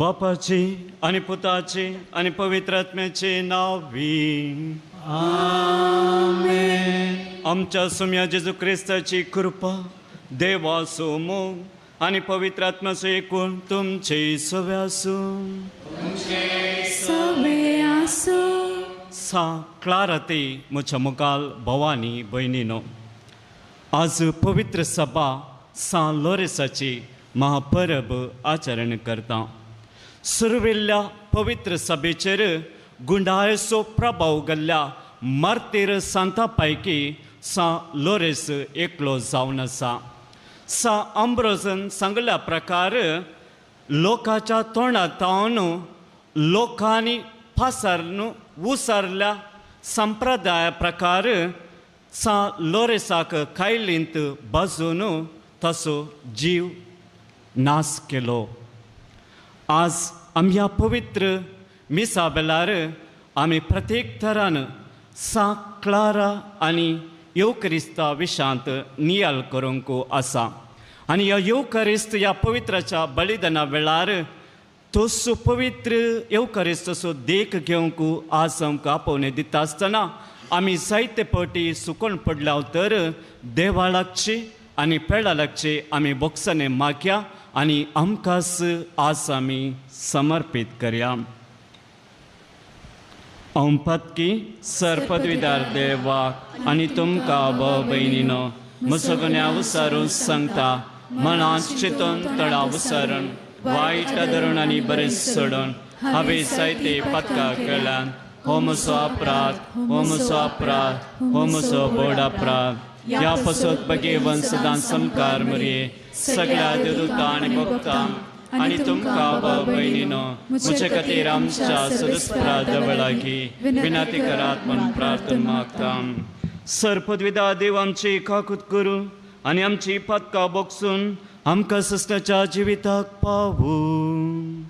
बापाचे आणि पुताचे आणि पवित्र आत्म्याचे नावी आमच्या सुम्या जेजू ख्रिस्ताची कृपा देवासो मोग आणि पवित्र आत्म्याचो एकूण तुमचे सवे आसूं सवे आसो सा क्लारते म्हज्या मुखाल भवानी भयणीनो आज पवित्र सभा सा लोरेसाची महापरब आचरण करता सुरविल्ल्या पवित्र सभेचेर गुंडाळेचो प्रभाव गेल्ल्या मार्तीर सांता पैकी सा लोरेस एकलो जावन आसा सा आंब्रोजन सांगल्या प्रकार लोकाच्या तोंडांतावन लोकांनी फासरन उसरल्या संप्रदाया प्रकार सा लोरेसाक कायलींत बाजून तसो जीव नाश केलो आज आमी ह्या पवित्र मिसा बेलार आमी प्रत्येक तरान सा क्लारा आनी येवकरिस्ता विशांत नियाल करूंक आसा आनी ह्या येवकरिस्त ह्या पवित्राच्या बलिदाना वेळार तो सुपवित्र येवकरिस्तचो देख घेवंक आज आमकां आपोवणे दिता आसतना आमी जायते फावटी सुकोन पडल्या तर देवा लागची आनी पेडा लागचे आमी बोक्साने मागया आनी आमकांच आज आमी समर्पीत करया हांव पत्की सरपदवीदार देवाक आनी तुमकां भाव भयणीनो म्हजो गुन्यांव विसारून सांगता मनांत चिंतून तळा विसरून वायट धरून आनी बरें सोडून हांवें जायते पथकां केल्यान हो म्हजो अपराध हो म्हजो अपराध हो म्हजो बोड अपराध ह्या पासून भगेवन सदां संकार मरये सगळ्या देवदूतां आनी भक्तांक आनी तुमकां भाव भयणीनो म्हजे खातीर आमच्या सुरस्प्रा देवळाकी विनंती करात म्हूण प्रार्थना मागता सरपदविदा देव आमची काकूत करूं आनी आमची पथकां बोगसून आमकां सस्ताच्या जिविताक पावूं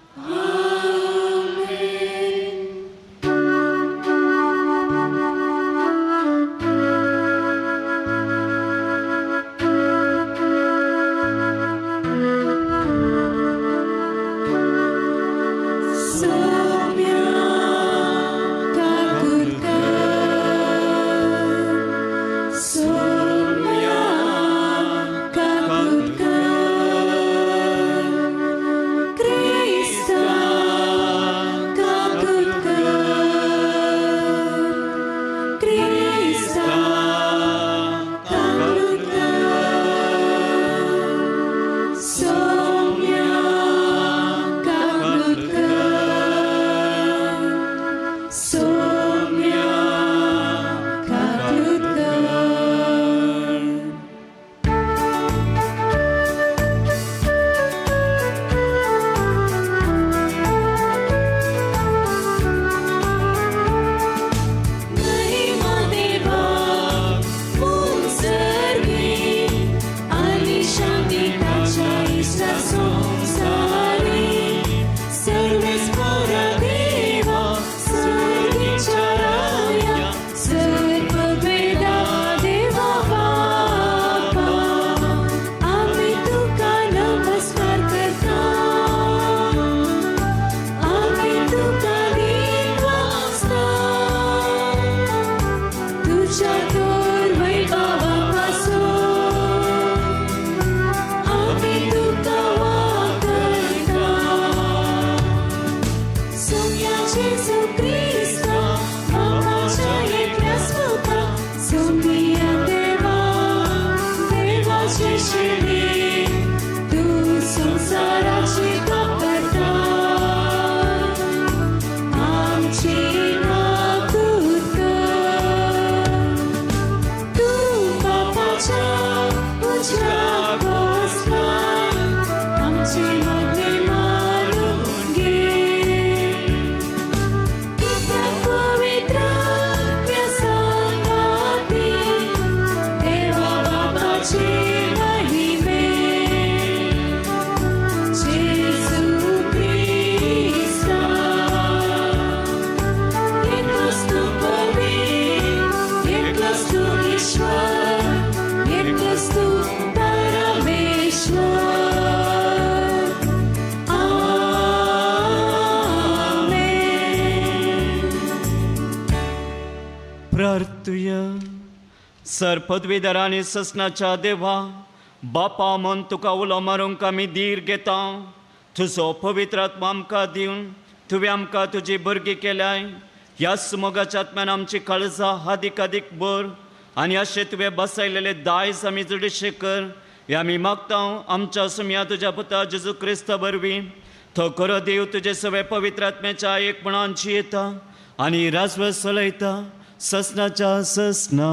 Ieklastu तुया सरपदवीधर आनी ससनाच्या देवा बापा म्हूण तुका उलो मारूंक आमी धीर घेता तुजो पवित्र आत्मा आमकां दिवन तुवें आमकां तुजी भुरगीं केल्याय ह्या सुमोगाच्या आत्म्यान आमची काळजां अदीक भर आनी अशें तुवें बसयलेले दायज आमी जुडीशे कर हे आमी मागता आमच्या सुमया तुज्या पुता जेजू क्रिस्ता वरवीं तो खरो देव तुजे सगळे पवित्र आत्म्याच्या एकपणांची येता आनी राजवट चलयता ससनाच्या ससना.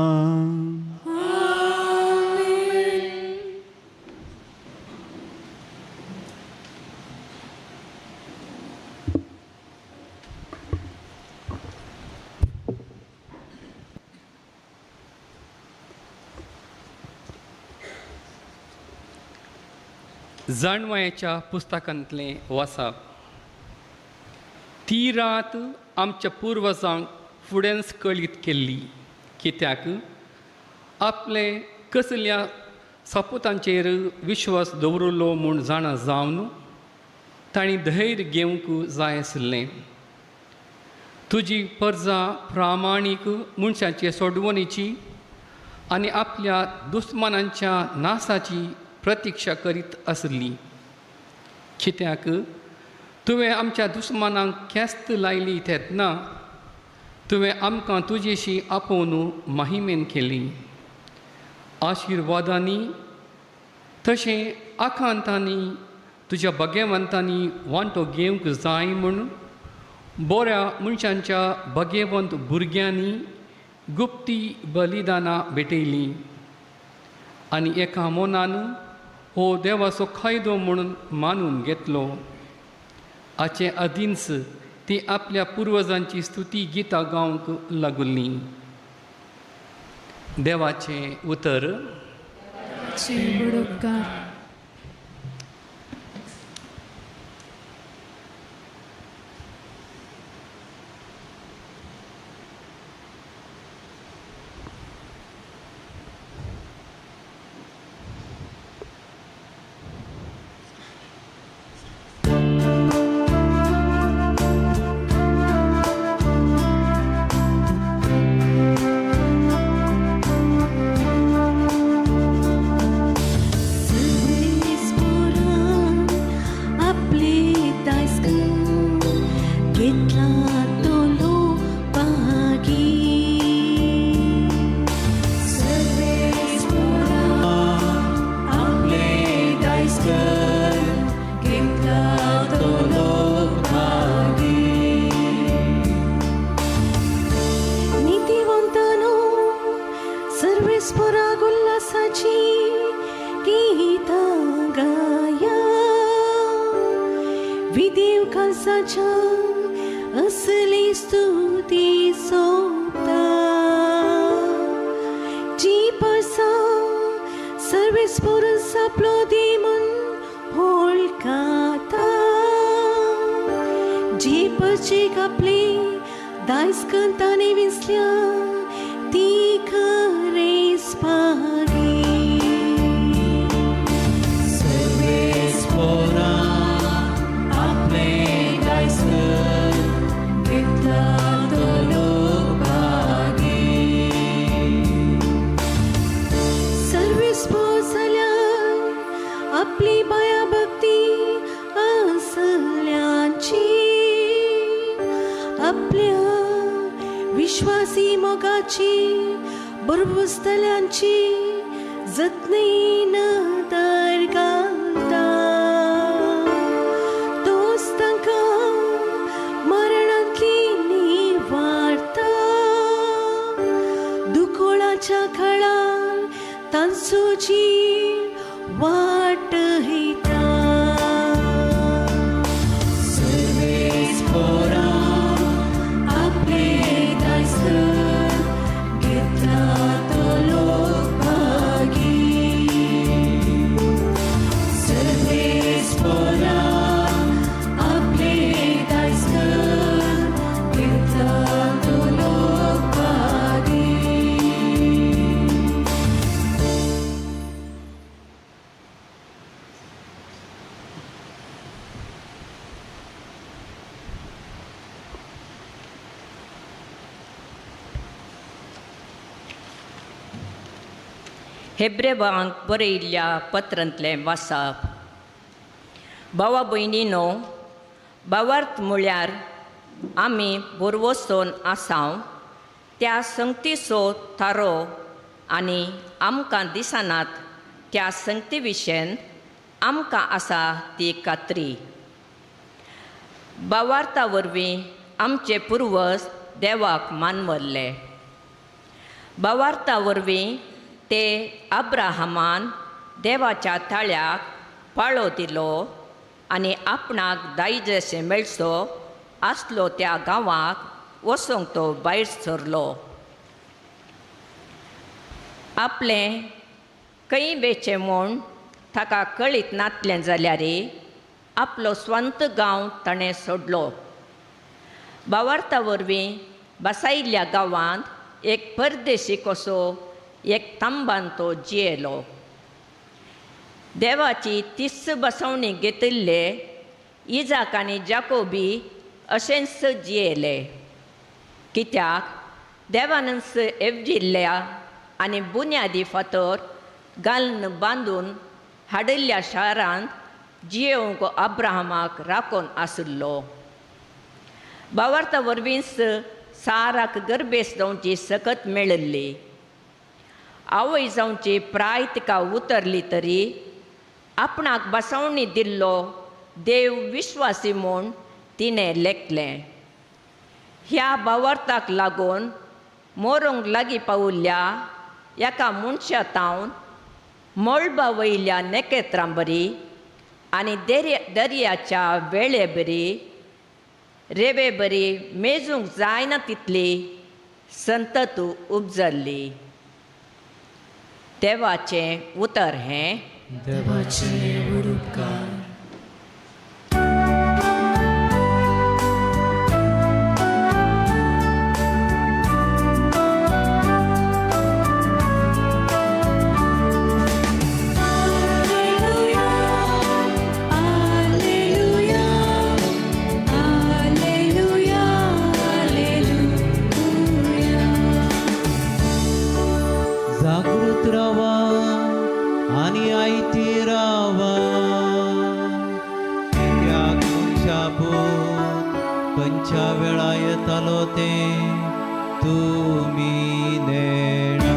जाणवायेच्या पुस्तकांतलें वाचप. ती रात आमच्या पुर्वजांक फुडेंच कळीत केल्ली कित्याक आपले कसल्या सपूतांचेर विश्वास दवरलो म्हूण जाणा जावन तांणी धैर्य घेवंक जाय आसलें. तुजी परजा प्रामाणीक मनशाचे सोडवणीची आनी आपल्या दुस्मानांच्या नासाची प्रतीक्षा करीत आसली कित्याक तुवें आमच्या दुस्मानांक ख्यास्त लायली तेन्ना तुवें आमकां तुजेशी आपोवन महिमेन केली. आशिर्वादांनी तशें आखांतांनी तुज्या भगेवंतांनी वांटो घेवंक जाय म्हूण बऱ्या मनशांच्या भगेवंत भुरग्यांनी गुप्ती बलिदानां भेटयलीं आनी एका मोनान हो देवाचो कायदो म्हणून मानून घेतलो. हाचे अधीनच ती आपल्या पुर्वजांची स्तुती गितां गावंक लागुल्लीं. देवाचें उतर. असली स्तुती सोता जी परसा सर्वेस पुरुष आपलो दिमन होळकाता जी परचेक आपली दायज कंताने विसल्या ती खरेस पागी सर्वेस पोरा आपली माया भक्ती असल्यांची आपल्या विश्वासी मोगाची बरबुस्तल्यांची जतनीन तर घालता तोच तांकां मरणांतली निवारता दुकोळाच्या काळार तांचो जीव वाट हिता सर्वेस पोरा आपले दायज घेतला तो लोक भागी सर्वेस पोरा आपले दायज घेतला तो लोक भागी. हेब्रेवांक बरयिल्ल्या पत्रांतलें वाचप. भावा भयणीनो, भावार्थ म्हळ्यार आमी बोरवोसोन आसांव त्या संगतीचो थारो आनी आमकां दिसनात त्या संगती विशयेन आमकां आसा ती खात्री. भावार्था वरवीं आमचे पुर्वज देवाक मानवल्ले. भावार्था वरवीं ते अब्राहमान देवाच्या ताळ्याक पाळो दिलो आनी आपणाक दायजशें मेळचो आसलो त्या गांवाक वचोंक तो भायर सरलो. आपलें खंय वेचें म्हूण ताका कळीत नासलें जाल्यार आपलो स्वंत गांव ताणें सोडलो. भावार्था वरवीं बसायिल्ल्या गांवांत एक परदेशी कसो एक तंबान तो जियेलो. देवाची 30 बसवणी घेतिल्ले इजाक आनी जाकोबी अशेंच जियेले. कित्याक देवानच येवजिल्ल्या आनी बुन्यादी फातर घालून बांदून हाडिल्ल्या शारांत जियोंक अब्राहमाक राखून आशिल्लो. भावार्था वरवींच साराक गर्भेस जावची सकत मेळिल्ली. आवय जावची प्राय तिका उतरली तरी आपणाक बसवणी दिल्लो देव विश्वासी म्हूण तिणें लेखलें. ह्या भावार्थाक लागून मोरूंक लागीं पावुल्ल्या एका मनशा तावन मळबा वयल्या नेकेत्रां बरी आनी दर्याच्या वेळे बरी रेवे बरी मेजूंक जायना तितली संततू उपजल्ली. देवाचें उतर हें. देवाचे उपकार. जागृत रावा आणि आयती रावा. कित्याक मनशा भूत खंयच्या वेळा येतालो ते तुमी नेणा.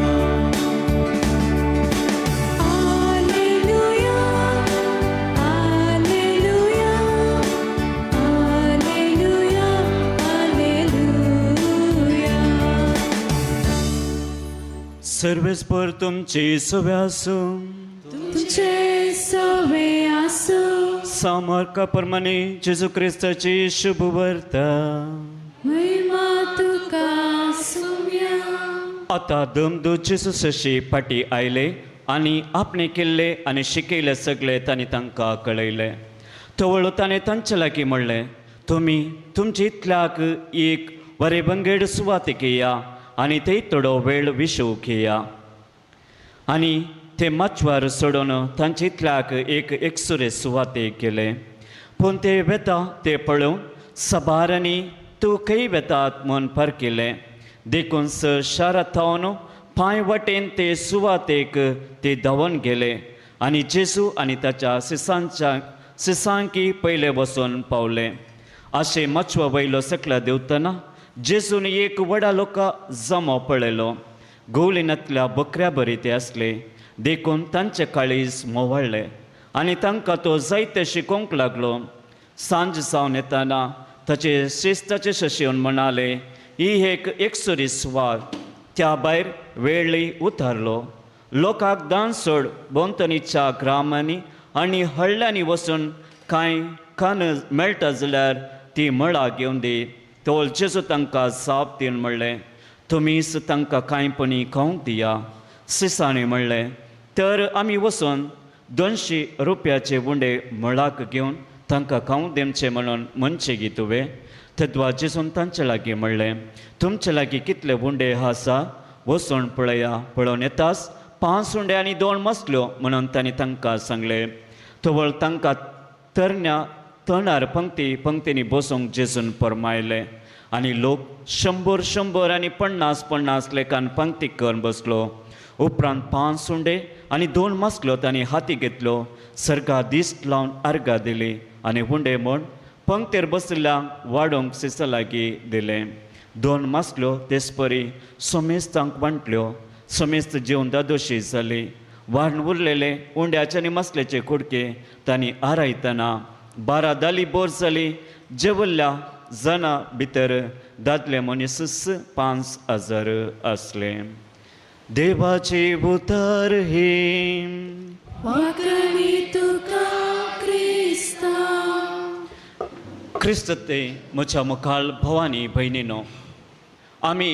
सर्वेस्पर तुमची सवे आसूं. तुमचे सवे आसूं. सामर्थ प्रमाणे जेजू क्रिस्ताची शुभ वार्ता महिमा तुका सुम्या. आता दमदू जेजू शशी फाटी आयले आनी आपणे केल्ले आनी शिकयले सगळे तांणी तांकां कळयले. तवळो ताणें तांचे लागीं म्हणलें, तुमी तुमचे इतल्याक एक बरे बंगेड सुवातेक येया आनी ते थोडो वेळ विशू घेया. आनी ते माचवार सोडून तांचे इतल्याक एक एकसुरे सुवातेक गेले. पूण ते वेता ते पळोवन सबारांनी तूं खंय वेतात म्हूण परकिल्लें. देखून शारांत थावन पांय वाटेन ते सुवातेक ते धांवून गेले आनी जेजू आनी ताच्या शिसांकी पयले वचून पावले. अशें माचवा वयलो सकला देंवतना जेजून एक व्हडा लोकां जमो पळयलो. गोवलिनांतल्या बकऱ्या बरी ते आसले. देखून तांचे काळीज मोवाळ्ळें आनी तांकां तो जायते शिकोवंक लागलो. सांज जावन येताना ताचे शिस्ताचे शशिवन म्हणाले, ही एक एकसुरी सुवात. त्या भायर वेळी उतारलो. लोकांक दान सोड भोंवतणीच्या ग्रामांनी आनी हळ्ळ्यांनी वचून कांय कान मेळटा जाल्यार ती मळां घेवन दी. तोल जेजू तांकां जाप दिवन म्हणलें, तुमीच तांकां कांयपणी खावंक दिया. सिसांनी म्हणलें, तर आमी वचून 200 रुपयाचे उंडे मळाक घेवन तांकां खावंक दिवचें म्हणून म्हणचें गी तुवें. तेद्वा जेजून तांचे लागीं म्हणलें, तुमचे लागीं कितले उंडे आसा वचून पळया. पळोवन येताच 5 उंडे आनी 2 मसल्यो म्हणून तांणी तांकां सांगलें. तवळ तांकां तणार पंक्तींनी बसूंक जेजून फर्मायलें. आनी लोक 100 आनी 50 लेखान पंक्तीक करून बसलो. उपरांत 5 सुंडे आनी 2 मसलो तांणी हाती घेतलो, सर्गा दिश्ट लावन आर्गां दिली आनी हुंडे म्हूण पंक्तेर बशिल्ल्यांक वाडोवंक सिसा लागीं दिलें. 2 मसलो तेसपरी सोमेस्तांक वांटल्यो. सोमेस्त जेवन दादोशी जाली. वाडून उरलेले उंड्याचे आनी मसल्याचे कुडके तांणी आरायतना 12 दाली बोर जाली. जेवल्ल्या जाणां भितर दादले मनीस 5,000 असले. देवाचे उतर हे वाकणी तुका क्रिस्ता. क्रिस्त ते म्हज्या मुखाल भवानी भयणीनो, आमी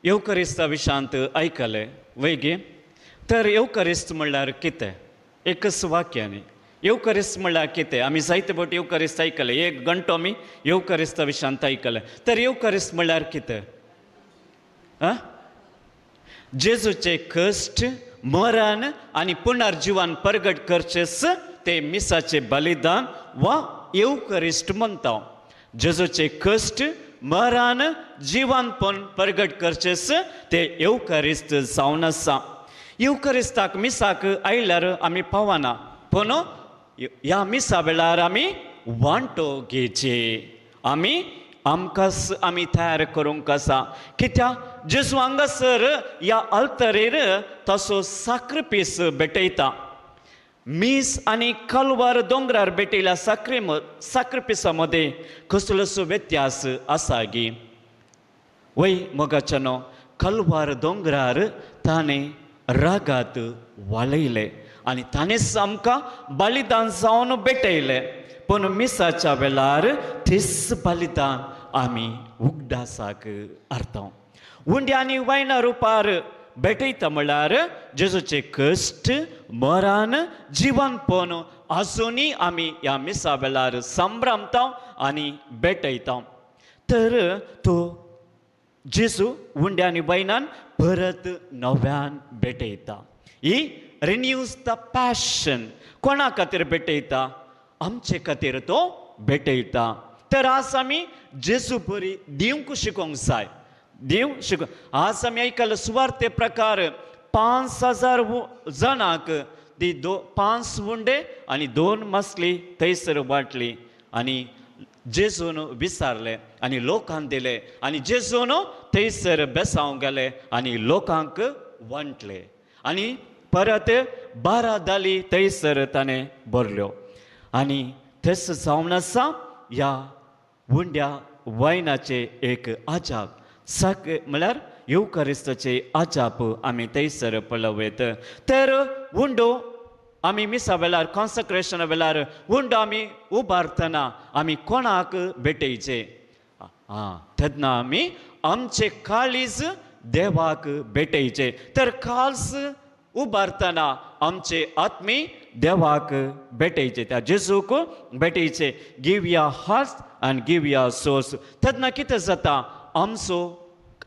येवकरिस्ता विशांत आयकले वैगे. तर येवकरिस्त म्हणल्यार कितें? एकच वाक्यानी येवकरिस्त म्हणल्यार कितें? आमी जायते फावटी येवकरिस्त आयकले, 1 घंटो आमी येवकरिस्ता विशांत आयकले. तर येवकरिस्त म्हणल्यार कितें? जेजूचे कश्ट, मरण आनी पुनर्जिवन परगट करचेस ते मिसाचे बलिदान वा येवकरिस्ट म्हणटा. जेजूचे कश्ट, मरण, जिवनपण परगट करचेस ते येवकरिस्त जावन आसा. येवकरिस्ताक मिसाक आयल्यार आमी पावना, पूण ह्या मिसा वेळार आमी वांटो घेवचे. आमी तयार करूंक आसा. कित्याक जेजू हांगासर ह्या अल्तरेर तसो साक्रिफीस भेटयता. मीस आनी कलवार दोंगरार भेटयल्या साक्रिफिसा मदें कसलोसो व्यत्यास आसा गी? वय मोगाच्यानो, कलवार दोंगरार ताणें रागात वाळयले आनी ताणेंच आमकां बलिदान जावन भेटयलें. पूण मिसाच्या वेळार तेच बलिदान आमी उगडासाक हाडटा. उंड्या आनी वायना रुपार भेटयता म्हळ्यार जेजूचे कश्ट, मरण, जिवनपण आजुनी आमी ह्या मिसा वेळार संभ्रमता आनी भेटयता. तर तो जेजू उंड्या आनी वायनान परत नव्यान भेटयता. ही रिन्यूज द पॅशन. कोणा खातीर भेटयता? आमचे खातीर तो भेटयता. तर आज आमी जेजू बरी दिवंक शिकोवंक जाय. आज आमी आयकला सुवार्ते प्रकार 5,000 जाणांक ती 5 उंडे आनी 2 मसली थंयसर वाटली आनी जेजून विचारले आनी लोकांक दिले आनी जेजून थंयसर बेसांव गेले आनी लोकांक वांटले आनी परत 12 दाली थंयसर ताणें भरल्यो. आनी थंयस जावन आसा ह्या उंड्या वायनाचे एक आजाप म्हळ्यार येवकरिस्ताचे आजाप आमी थंयसर पळयत. तर उंडो आमी मिसा वेळार कॉन्सक्रेशना वेळार उंडो आमी उबारतना आमी कोणाक भेटयचे? तेन्ना आमी आमचे काळीज देवाक भेटयचे. तर काळज उबारतना आमचे आत्मी देवाक भेटयचे, त्या जेजूक भेटयचे. गिव या हार्ट अँड गिव या सोल्स. तेन्ना कितें जाता?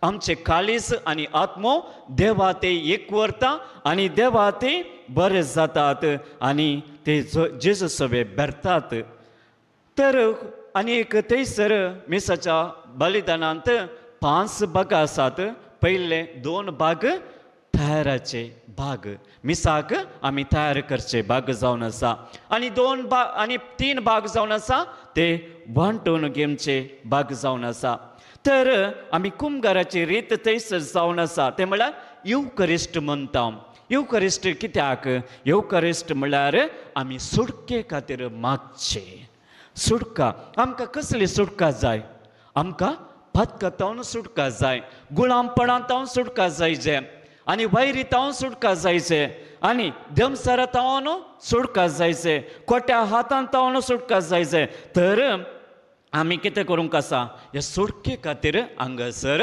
आमचे काळीज आनी आत्मो देवा ते एक व्हरता आनी देवा ते बरे जातात आनी ते जेजू सवे बेरतात. तर आनी एक थंयसर मिसाच्या बलिदानांत 5 भाग आसात. पयले 2 भाग तयाराचे भाग, मिसाक आमी तयार करचे भाग जावन आसा. आनी 3 भाग जावन आसा ते वांटून घेवचे भाग जावन आसा. तर आमी कुंभाराची रीत थंयसर जावन आसा. ते म्हळ्यार युकरिस्ट म्हणटा. युकरिस्ट कित्याक? युकरिस्ट म्हळ्यार आमी सुटके खातीर मागचे. सुटका. आमकां कसली सुटका जाय? आमकां पातकातावन सुटका जाय, गुलामपणांतावन सुटका जायचे आनी वैरितावन सुटका जायचे आनी देमसारातावन सुटका जायचे, खोट्या हातांतावन सुटका जायचे. तर आमी कितें करूंक आसा? ह्या सुटके खातीर हांगासर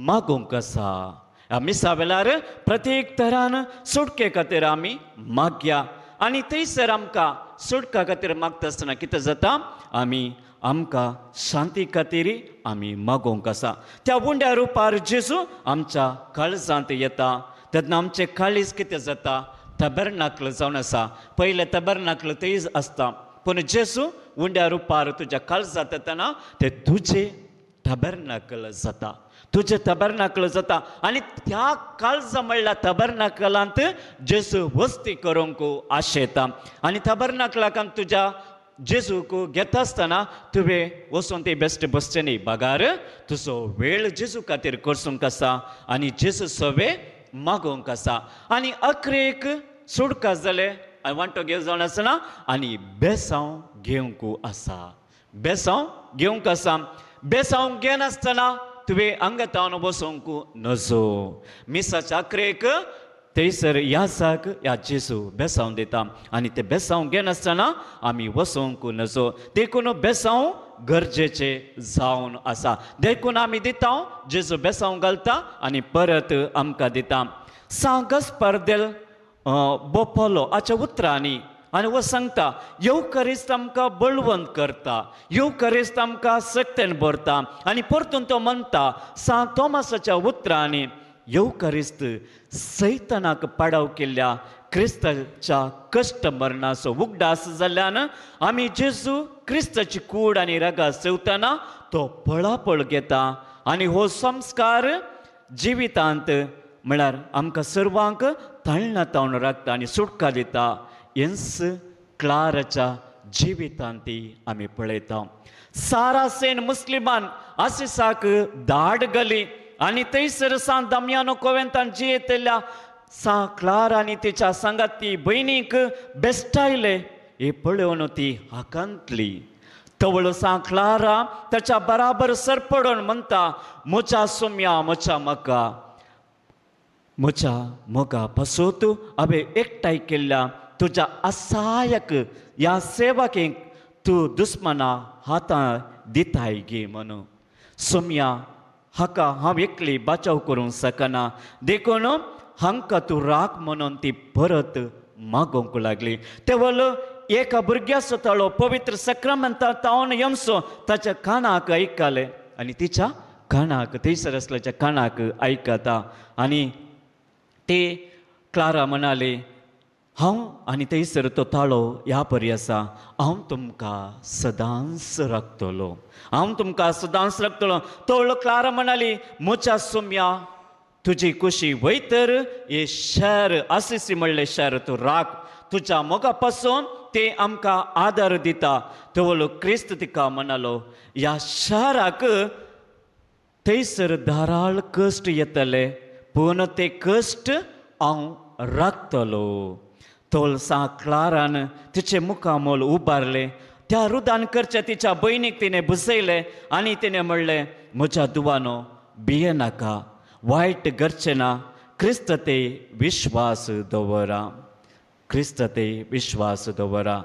मागूंक आसा. ह्या मिसा वेळार प्रत्येक तरान सुटके खातीर आमी मागया आनी थंयसर आमकां सुटका खातीर मागता आसतना कितें जाता? आमकां शांती खातीर आमी मागोवंक आसा. त्या उंड्या रुपार जेजू आमच्या काळजांत येता. तेन्ना आमचें काळीज कितें जाता? तबरनाकल जावन आसा. पयले तबरनाकल थंय आसता, पूण जेजू उंड्या रुपार तुज्या काळजांत येतना ते तुजें तबरनाकल जाता. तुझे तबरनाकल जाता आनी त्या काळजा म्हणल्यार तबरनाकलांत जेजू वस्ती करूंक आशेता आनी तबरनाकलांत तुज्या जेजूक घेता आसतना तुवें वचून ते बेश्टे बसचें न्ही बागार तुजो वेळ जेजू खातीर करसूंक आसा आनी जेजू सवे मागोवंक आसा आनी अकरेक सुडका जाले वांटो घेवं जावन आसना आनी बेसांव घेवंक आसा बेसांव घेवंक आसा बेसांव घेनासतना तुवें अंगतावन बसोवंक नजो मिसाच्या अकरेक थंयसर यासाक ह्या जेजू बेसांव दिता आनी ते बेसांव घेनासतना आमी वसोवंक नजो देखून बेसांव गरजेचे जावन आसा देखून आमी दिता जेजू बेसांव घालता आनी परत आमकां दिता सांगस परदेल बोपोलो हाच्या उतरांनी आनी वो सांगता येवकरिस्त आमकां बळवंत करता येवकरिस्त आमकां सक्तेन भरता आनी परतून तो म्हणटा सांत तोमासाच्या उतरांनी येवकरिस्त सैतानाक पाडाव केल्ल्या क्रिस्ताच्या कश्ट मरणाचो उगडास जाल्ल्यान आमी जेजू क्रिस्ताची कूड आनी रगां सेवतना तो पळापळ घेता आनी हो संस्कार जिवितांत म्हळ्यार आमकां सर्वांक तळणातावन राखता आनी सुटका दिता हेंच क्लाराच्या जिवितांत आमी पळयता सारा सेन मुस्लिमान आसिसाक धाड घाली आनी थंयसर सांत दमियानो कोवेंतान जियेतल्या सा क्लारा आनी तिच्या सांगाती भयणीक बेश्टायले हे पळोवन ती हाकांतली तवळ सा क्लारा ताच्या बराबर सरपडून म्हणटा म्हज्या सुम्या म्हज्या मका म्हज्या मोगा पासूत हांवें एकठांय केल्ल्या तुज्या असहायक ह्या सेवकेक तूं दुस्मना हातां दिताय गे म्हणून सुम्या हाका हांव एकली बचाव करूंक शकना देखून हांकां तूं राख म्हणून ती परत मागोवंक लागली तेवल एका भुरग्याचो ताळो पवित्र सक्रामेंतांत तावन येवचो ताच्या कानाक आयकले आनी तिच्या कानाक थंयसर आसल्याच्या कानाक आयकता आनी ते क्लारा म्हणाले हांव आनी थंयसर तो ताळो ह्या परी आसा हांव तुमकां सदांच राखतलो हांव तुमकां सदांच राखतलो तो क्लारा म्हणाली म्हज्या सुम्या तुजी कुशी वयतर हे शहर आसिसी म्हणलें शहर तूं राख तुज्या मोगा पासून ते आमकां आदार दिता तो क्रिस्त तिका म्हणालो ह्या शहराक थंयसर धाराळ कश्ट येतले पूण ते कश्ट हांव राखतलो तोल सा क्लारान तिचे मुखामोल उबारले त्या रुदान करचे तिच्या भयणीक तिणें बुजयले आनी तिणें म्हणलें म्हज्या दुवानो भिये नाका वायट करचें ना क्रिस्त ते विश्वास दवरा क्रिस्त ते विश्वास दवरा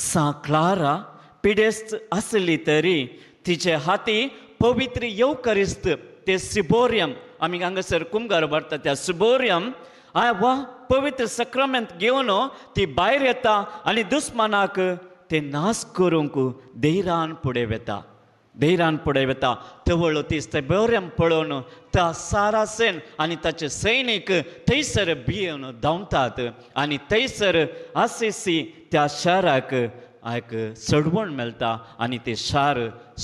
सा क्लारा पिडेस्त आसली तरी तिचे हाती पवित्र येवकरिस्त ते सिबोरियम आमी हांगासर कुंभार भरता त्या सिबोरियम वा पवित्र सक्रामेंत घेवन ती भायर येता आनी दुस्मानाक ते नाश करूंक धैर्यान फुडें वता तवळ ती सिबोरियम पळोवन त्या सारासेन आनी ताचे सैनीक थंयसर भियेवन धांवतात आनी थंयसर आसिसी त्या शाराक चडवण मेळटा आनी ते शार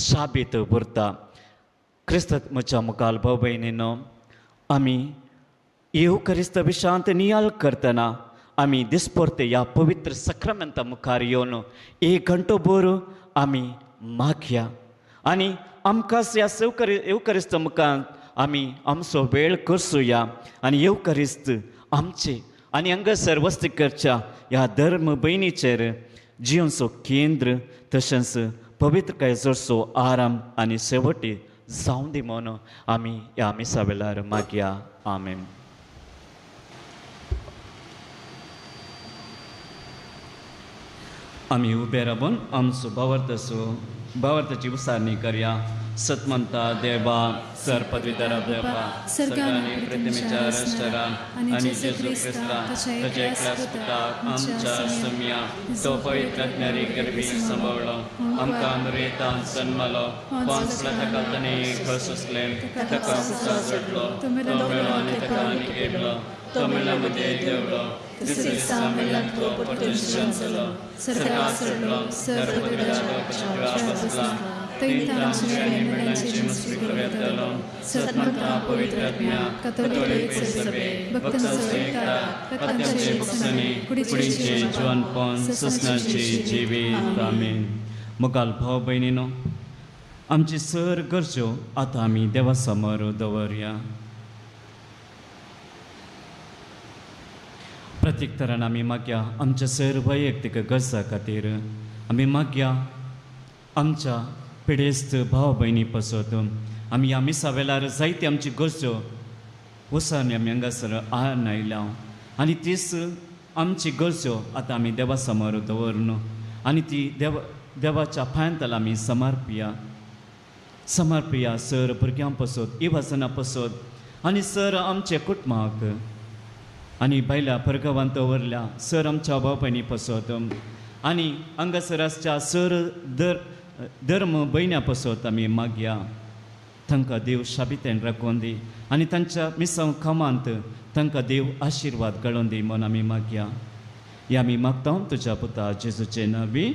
शाबीत उरता क्रिस्त म्हज्या मुखाल भाव भयणीनो आमी येवकरिस्त विशांत नियाल करतना आमी दिसपरते ह्या पवित्र सक्रामेंता मुखार येवन 1 घंटो भर आमी मागया आनी आमकां ह्या येवकरिस्त मुखार आमी आमचो वेळ करसुया आनी येवकरिस्त आमचे आनी हांगासर वस्ती करच्या ह्या धर्म भयणीचेर जियोंचो केंद्र तशेंच पवित्रकाय जरचो आराम आनी शेवटी जावं दी म्हणून आमी ह्या मिसा वेळार मागया आमेन आमी उबे राबून आमचो भावार्थाची उसारणी करया सतमंता देवा सर पदवीधर देवा सगळ्यांनी प्रतिमेच्या रस्त्यारान आनी जेजू क्रिस्ता ताचे एकल्याच पुताक आमच्या सुम्या तो पवित्र आत्म्यारी गर्भी सांबाळलो आमकां अनुरेतान जन्मलो पांचला ताका ताणें घसुसले ताका कुसा चडलो तो मेळ्ळो आनी ताका आनी केलो तो मेळ्ळ्यामध्ये देवलो तिसऱ्या मेळ्ळ्यान तो परतून जालो सर्गाक चडलो सर पदवीधर बसला Tentaci alimentanci nostri corretelo, सत्मता पवित्रात्म्या कथोलिक सभे भक्त संस्था रक्ताचे बक्षणे कुडीचे जीवनपण ससनाचे जिवीत आमीन. मुखाल भाव भयणीनो, आमची सर गरजो आतां आमी देवा समोर दवरया. प्रत्येक तरान आमी मागया आमच्या सर वैयक्तीक गरजा खातीर. आमी मागया आमच्या पिडेस्त भाव भयणी पासत आमी ह्या मिसा वेळार जायते आमची गरजो वसावन आमी हांगासर आयल्या आनी तीच आमची गरजो आतां आमी देवा समोर दवरन आनी ती देवाच्या पांयांतल आमी समर्पया सर भुरग्यां पासत इवासना पासत आनी सर आमचे कुटुंबाक आनी भायल्या परगांवांत दवरल्या सर आमच्या भाव भयणी पासत आनी हांगासर आसच्या सर धर्म भयण्या पासत आमी मागया तांकां देव शाबितेन राखून दी आनी तांच्या मिसांव कामांत तांकां देव आशिर्वाद घालून दी म्हूण आमी मागया. हे आमी मागता तुज्या पुता जेजूचे नांवी.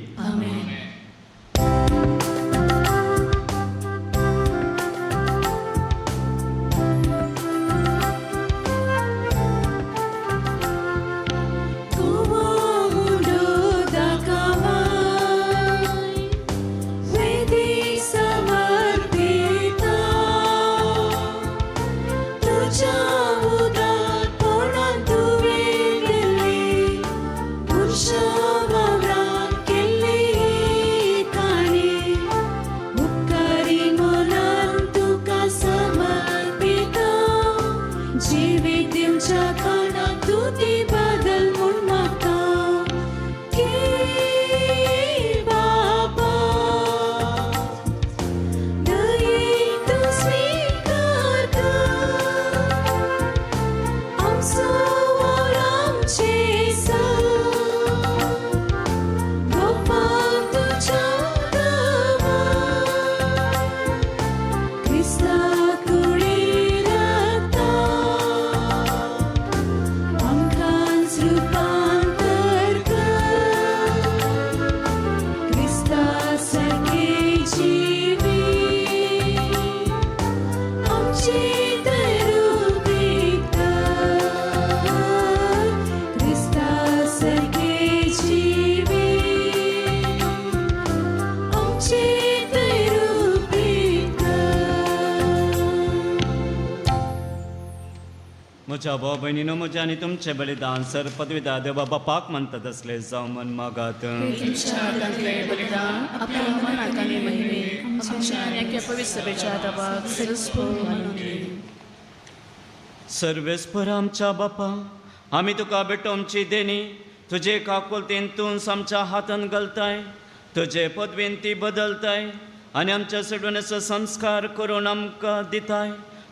म्हज्या भाव भयणीनो, म्हज्या आनी तुमचें बलिदान सर पदवीदार देवा बापाक म्हणटात असले जावं मन मागात. तुमच्या हातांतलें बलिदान आपल्या मनाक आनी महिमेक आमच्या आनी एका पवित्र सभेच्या आदाराक सरस्वत मानून दी. सर्वेस्पर आमच्या बापा, आमी तुका बेटो आमची देणी तुजे काकुलतेन तूं आमच्या हातान घालताय, तुजे पदवेन ती बदलताय आनी आमच्या सोडून असो संस्कार करून आमकां दिताय.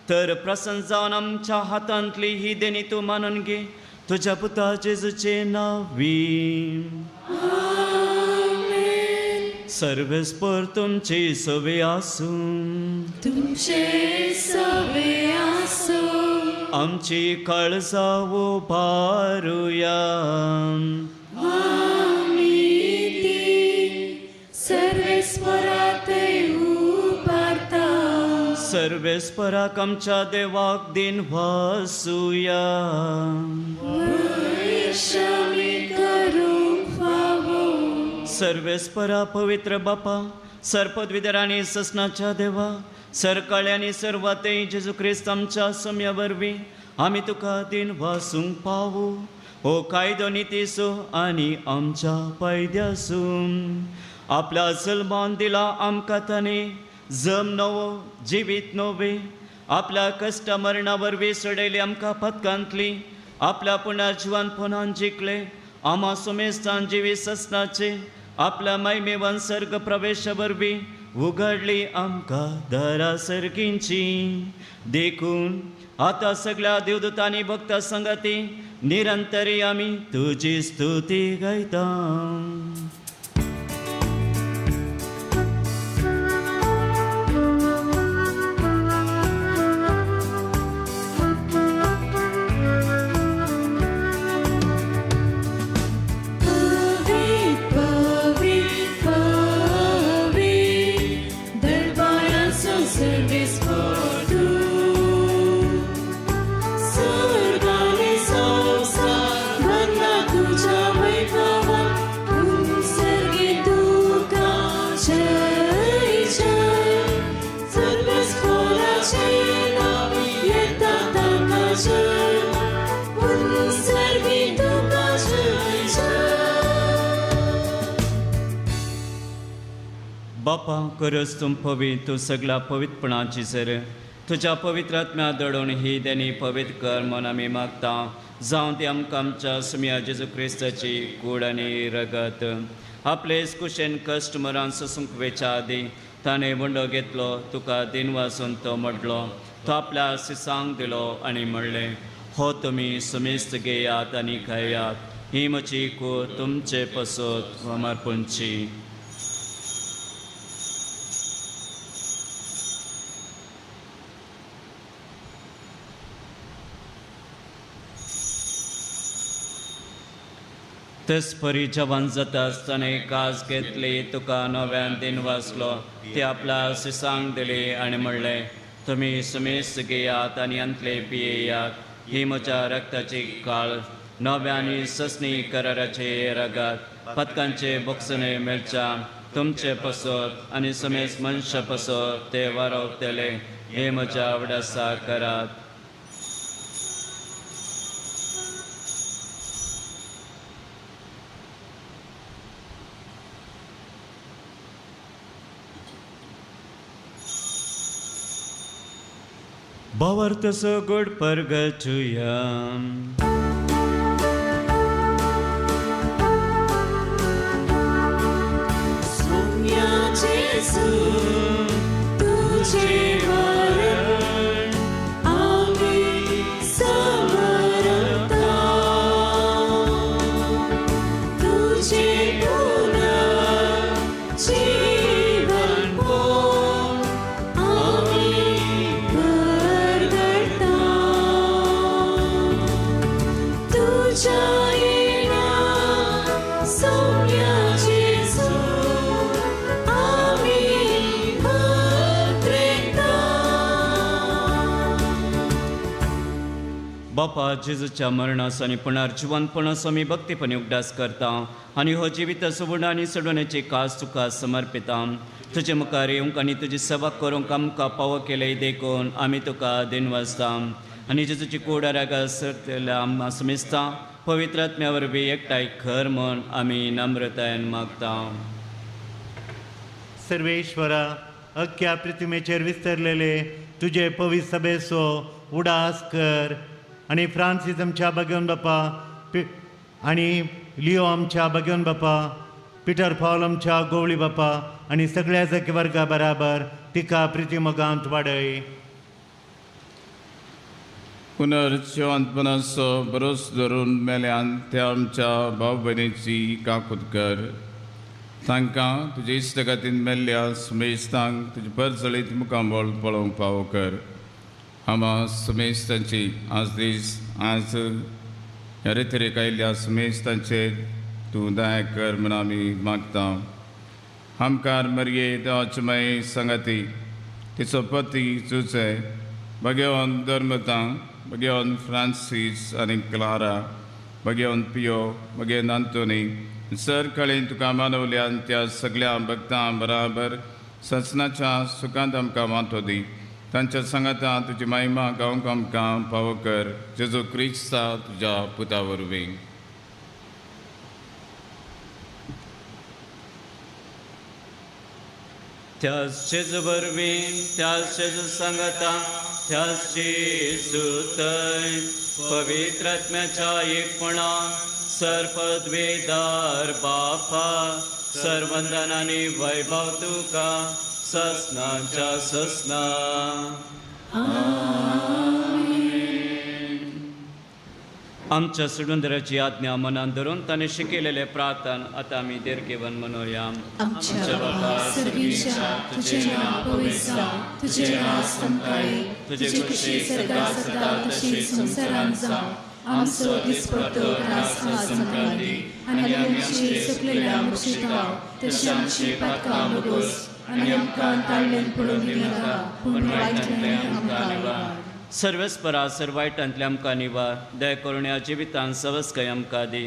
तर प्रसन्न जावन आमच्या हातांतली ही देणी तूं मानून घे तुज्या पुता जेजूचे नांवी. सर्वेस्पर तुमची सवे आसूं, तुमचे सवे आसूं, आमची काळजां उबारुया. आमी ती सर्वेस्परात उबारता. सर्वेस्पराक आमच्या देवाक दिन वासुया. सर्वेस्परा पवित्र बापा, सरपदवीधर आनी ससनाच्या देवा, सरकाळे आनी सर्वाते जेजू क्रिस्त आमच्या सम्या वरवीं आमी तुका दिन वासूंक पावू. हो कायदो नितीसो आनी आमच्या पायद्यासून आपल्या जल्मान दिला आमकां ताणे जम नवो जिवीत नवे. आपल्या कश्ट मरणा वरवीं सडयली आमकां पथकांतली. आपल्या पुण्या जिवानपणान जिखले आमा सुमेस्तान जिवी ससनाचे. आपल्या मैमेवान सर्ग प्रवेशा वरवीं उगडली आमकां दारा सर्गींची. देखून आतां सगळ्या देवदूतांनी भक्ता संगती निरंतरी आमी तुजी स्तुती गायता. बापा खरंच तुम पवित्र तू सगळ्या पवित्रपणाची सर तुझ्या पवित्र आत्म्या दडून ही देणी पवित्र कर म्हूण आमी मागता जावं ती आमकां आमच्या सुम्या जेजू क्रिस्ताची कूड आनी रगत आपलेच कुशेन कश्ट मरान सोसूंक वेच्या आदी ताणें वंडो घेतलो तुका दिन वासून तो मोडलो तो आपल्या सिसांक दिलो आनी म्हणलें हो तुमी सुमेस्त घेयात आनी खायात ही म्हजी कूड तुमचे पसत समर्पणची तेच परी जवान जाता आसतना कास घेतली तुका नव्यान दिन वाचलो ती आपल्या सिसांक दिली आनी म्हणलें तुमी सुमेस्त घेयात आनी अंतले पियेयात ही म्हज्या रक्ताची काळ नव्यानी ससनी कराराचे रगात पदकांचे बोक्सणे मेळच्या तुमचे पसत आनी समेस्त मनशा पसत ते वारोक दिले हे म्हज्या आवडासा करात Bavartas good purgatoryum. सोम्या जेसू तुझे वरण आम्ही समरता तुझे पुनः जीवन पोर आम्ही तुझ्या येण्या सोम्या जेसू आम्ही पात्रता बापा जेजूच्या मरणास आनी पुनर्जिवनपणास आमी भक्तीपणे उगडास करता आनी हो जिवीत सोडून आनी सोडण्याची कास तुका समर्पिता तुजे मुखार येवंक आनी तुजी सेवा करूंक आमकां पावो केले देखून आमी तुका दिन वाजता आनी जेजूची कूड रागा सरतल्या आमकां समेस्ता पवित्र आत्म्या वरवीं एकठांय खर म्हूण आमी नम्रतायेन मागता सर्वेश्वरा अख्ख्या पृथ्वीचेर विस्तरलेले तुझे पवित्र सभेचो उडास कर आनी फ्रांसीस आमच्या भगवन बापा आनी लिओ आमच्या भगवन बापा पिटर पॉल आमच्या गोवळी बापा आनी सगळ्या जग वर्गा बराबर तिका प्रिती मोगांत वाडय पुनर्जिवंतपणाचो बरोस धरून मेल्यान त्या आमच्या भाव भयणीची काकूट कर तांकां तुजे इश्टगातीन मेल्ल्या सुमेस्तांक तुजे परजळीत मुखामोळ पळोवंक फावो कर आमा सुमेस्तांची आज ह्या रितीरेक आयिल्ल्या सुमेस्तांचेर तूं दया कर म्हूण आमी मागता आमकार मरये देवाचे माये संगाती तिचो पती जुचे भगवान धर्मता भगवान फ्रांसीस आनी क्लारा भगवान पियो भगवान आंतोनी सर कळेन तुका मानवल्यान त्या सगळ्या भक्तां बराबर सचनाच्या सुखांत आमकां वांटो दी तांच्या सांगाता तुजी महिमा गावंक आमकां फावो कर जेजू क्रिस्ता तुज्या पुता वरवीं त्याच जेजू वरवीं त्याच जेजू सांगता त्याच जेजू थंय पवित्र आत्म्याच्या एकपणा सर्पद्वेदार बापा सर्वंदन आनी वैभव तुका ससनाच्या ससना आमच्या सुडुंदराची आज्ञा मनान धरून ताणें शिकयलेले प्रार्थन आतां आमी देरकेवन मनोया आमच्या बाबा सर्वेशा तुझे नाव पवित्र जावं तुझे राज संताळे तुझे खुशी सदां सदां तशी संवसारांत जावं आमचो दिसपडटो रास आमकां दी आनी आमची सुकलेल्या मुक्षितांव तशी आमची पातकां मोगोस आनी आमकां ताळ्यान पडून दिनाका पूण वायटांतल्यान आमकां वाड सर्वेस्परा सर्वायटांतल्या आमकां निवार दया करून ह्या जिवितांत सवस्कय आमकां दी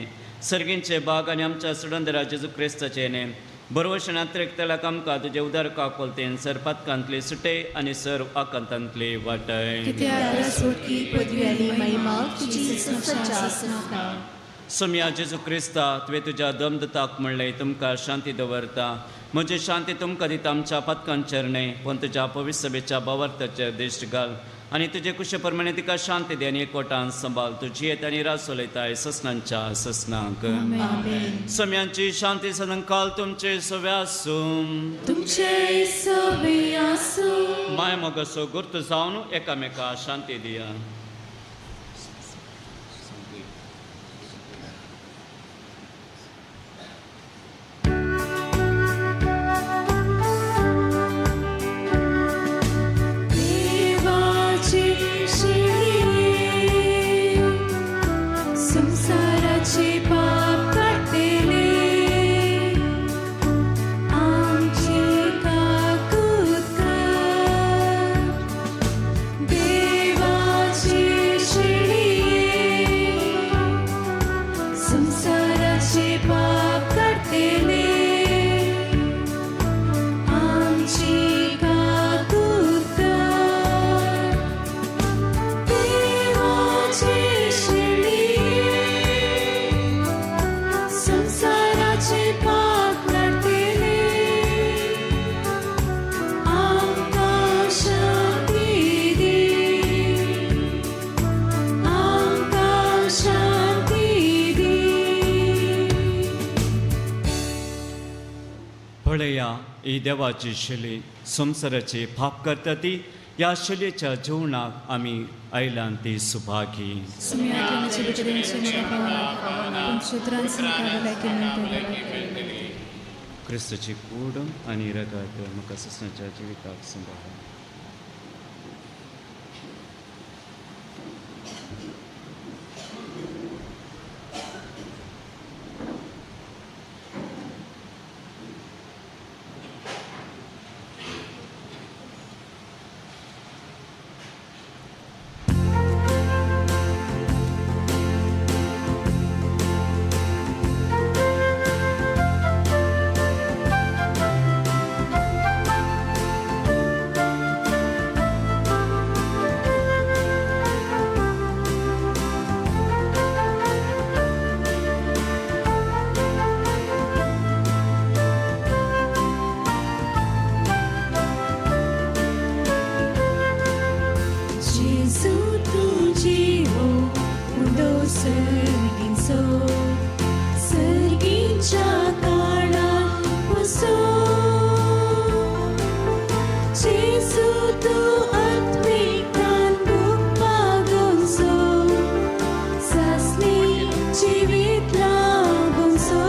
सर्गींचे बाग आनी आमच्या सुडंदरा जेजू क्रिस्ताचे नेम बरोवशनांत रेखतलाक आमकां तुजे उदार काकोलतेन सर पदकांतली सुटे आनी सर आकांतांतली वाटय कित्याक सोडकी पदवी आनी महिमा तुजी सच्चा आसनाका सोम्या जेजू क्रिस्ता तुवें तुज्या दमदताक म्हणलें तुमकां शांती दवरता. म्हजी शांती तुमकां दिता. आमच्या पथकांचेर न्हय पूण तुज्या पवित्र सभेच्या भावार्थाचेर दिश्ट घाल आनी तुजे कुशे प्रमाणे तिका शांती दी आनी एकवटान सांबाळ. तूं जियेत आनी रास चलयताय ससनांच्या ससनाक. सोम्यांची शांती सदां काल तुमचे सवे आसूं. तुमचे सवे आसूं. माय मोगसो गुर्त जावन एकामेका शांती दिया. देवाची शिडी संसाराचे पाप काढतेले आमचे काकूत कर. देवाची शिडी संसाराचे पाप काढतेले आमची काकूत कर. देवाची शिडी संसाराचे पाप काढतेले आमकां शांती दी. आमकां शांती दी. पळया ही देवाची शिली संसाराचे पाप करता ती. ह्या शिलेच्या जीवनाक आमी आयलां ती सुभागी. सुम्याचे बिचडेंचे नका शुद्रान संकावलाय की म्हणते. क्रिस्ताची कूड आनी रगत म्हाका ससनाच्या जिविताक सांबाळ. Jesu tujiwo undo serginso sergincha kana paso. Jesu tu atmikan bukmagonso sasni jivit lagonso.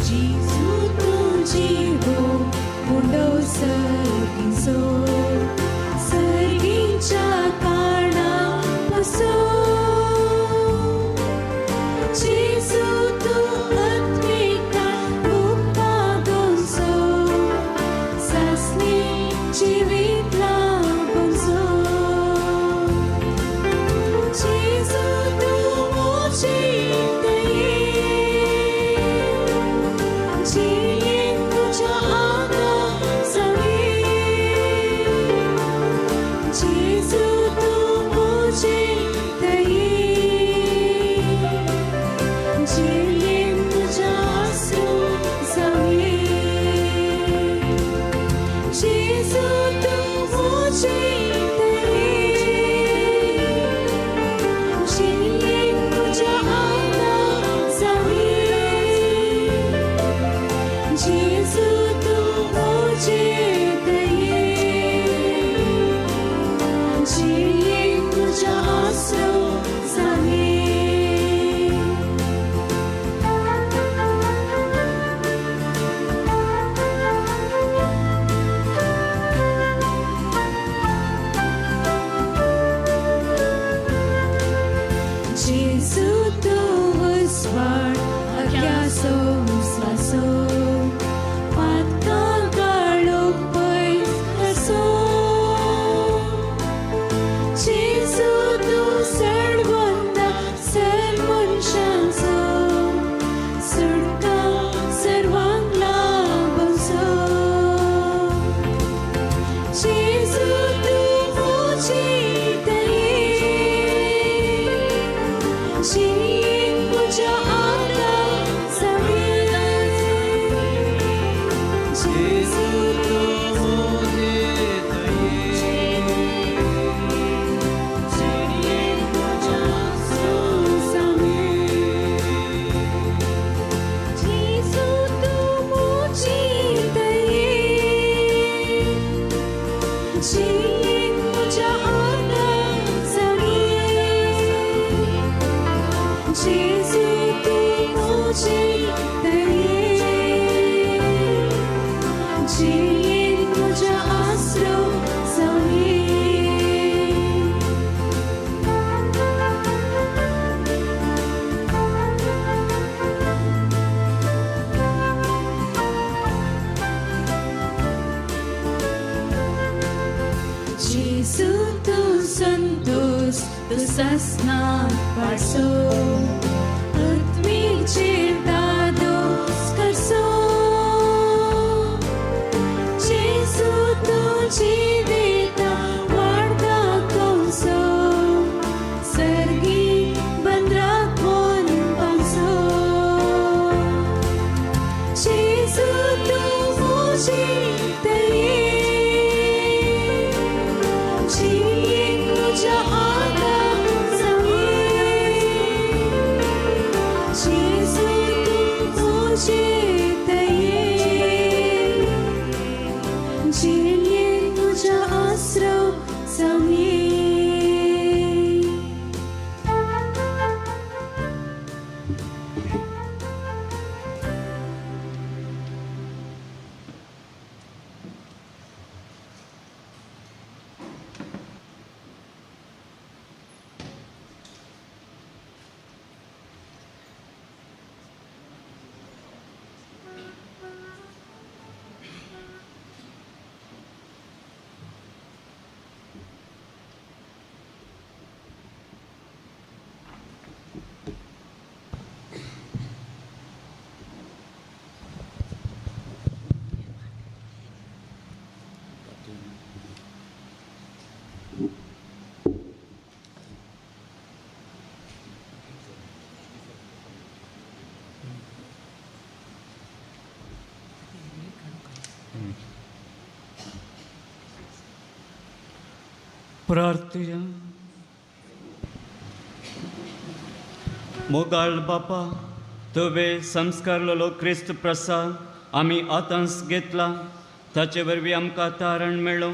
Jesu tujiwo undo serginso sergincha kana paso. Jesu tu atmikan bukmagonso sasni jivit lagonso. Jesu tu mojitaye jiyen tuja ana savi. Jesu tu mojitaye jiyen tuja asu savi. Jesu tu mojitaye jiyen tuja ana savi. Jesu tu mojitaye jiyen tuja asu savi. Jesu tu usvar agyaso uslaso patkal galuk pais karso. Jesu tu sarvanda sarvanshanso surka sarvang lagonso. Jesu tu mojitaye जी तुझ्या आता समीर जेजू तू मुझे Sasnat parso Utmil cirdados karso Jesu tu jivita varda kauso Sargi bandrak mon pangso Jesu tu muji taye Jiye tuja aata प्रार्थया मोगाळ बापा तुवें संस्कारलेलो क्रिस्त प्रसाद आमी आतांच घेतला ताचे वरवीं आमकां तारण मेळ्ळो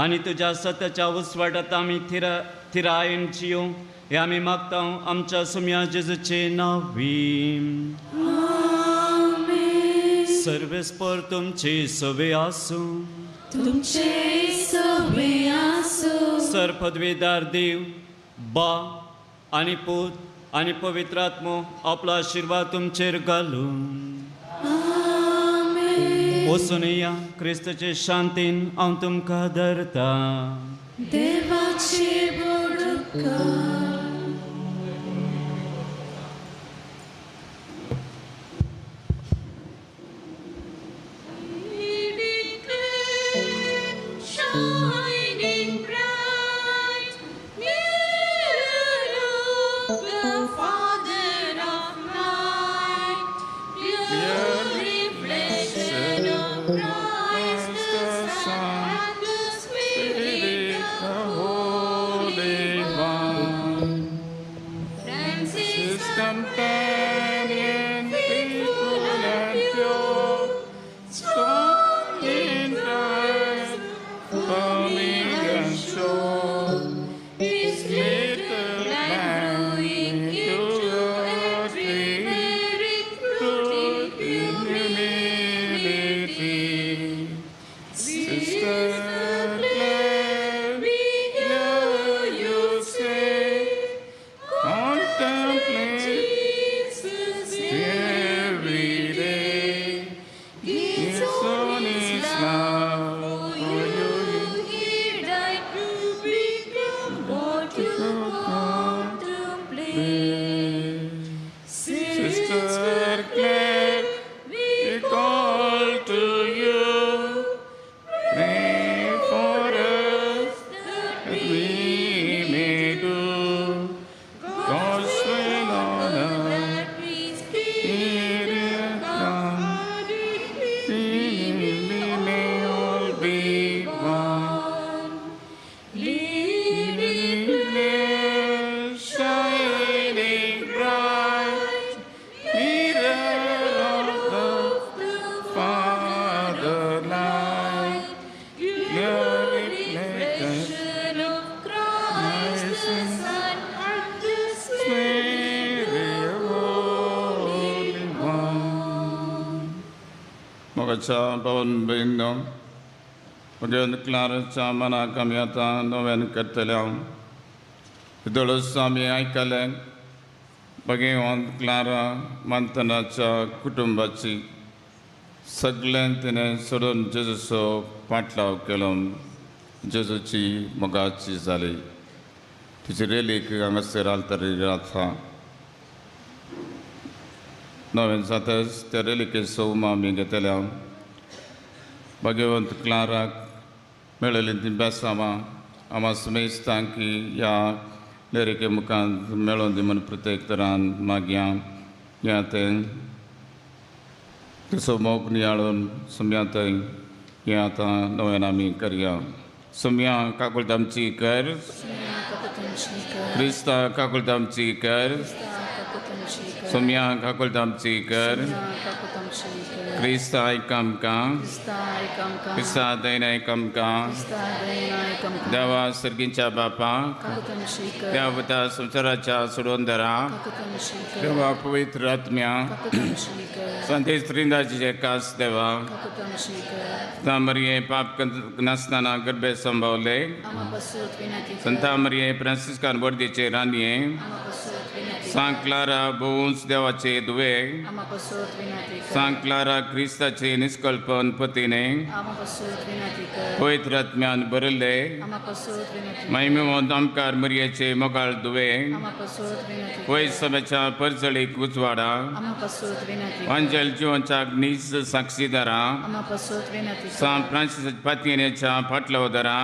आनी तुज्या सत्याच्या उसवाटांत आमी थिरायेन जियो हे आमी मागता आमच्या सुम्या जेजूचे नांवी सर्वेस्पर तुमची सवे आसूं तुमचे सवे आसूं सरपदवीदार देव बा आनी पूत आनी पवित्र आत्मो आपलो आशिर्वाद तुमचेर घालून वचून या क्रिस्ताचे शांतीन हांव तुमकां धरता देवाचे बोडकार मोगाच्या भावन भयणींनो, भगवंत क्लाराच्या मनाक आमी आतां नव्यान करतल्या. दोळस आमी आयकलें भगवंत क्लारा मांतनाच्या कुटुंबाची सगळें तिणें सोडून जेजूचो पाटलाव केलो. जेजूची मोगाची जाली. तिची रेलीक हांगासर आल्तारीर आसा. नवें जाताच त्या रेलिके सौम आमी घेतल्या. भगवंत क्लाराक मेळिल्लीं तीं बेसांवां आमी समेजता की ह्या रेलिके मुखांत मेळोवन दी म्हूण प्रत्येक तरान मागया. या तें मोग नियाळून सुम्या थंय हें आतां नव्यान आमी करया. सुम्या काकुळट आमची कर, क्रिस्ता काकुळट आमची कर, सुम्या काकुळट आमची कर, क्रिस्ता आयक आमकां, क्रिस्ता दयन आयक आमकां. देवा सर्गीच्या बापाक, देवा पुता संवसाराच्या सोडून दरा, देवा पवित्र आत्म्या, संदेश त्रिंदाचे कास देवा, संता मरिये पाप नासतना गर्भे संभावले, संता मरिये फ्रांसिस्कान वर्दीचे रानये, सांत क्लारा बोंस देवाचे दुवे, सांत क्लारा क्रिस्ताचे निष्कल्पन पतीने, पवित्र आत्म्यान भरले, महिमेवंत आमकार मरियेचे मोगाळ दुवे, पयस सभेच्या परजळीक उजवाडा, अंजल जिवनच्या अग्नीस साक्षीदारा, सांत फ्रांसीस पातियेच्या फाटलावदारा,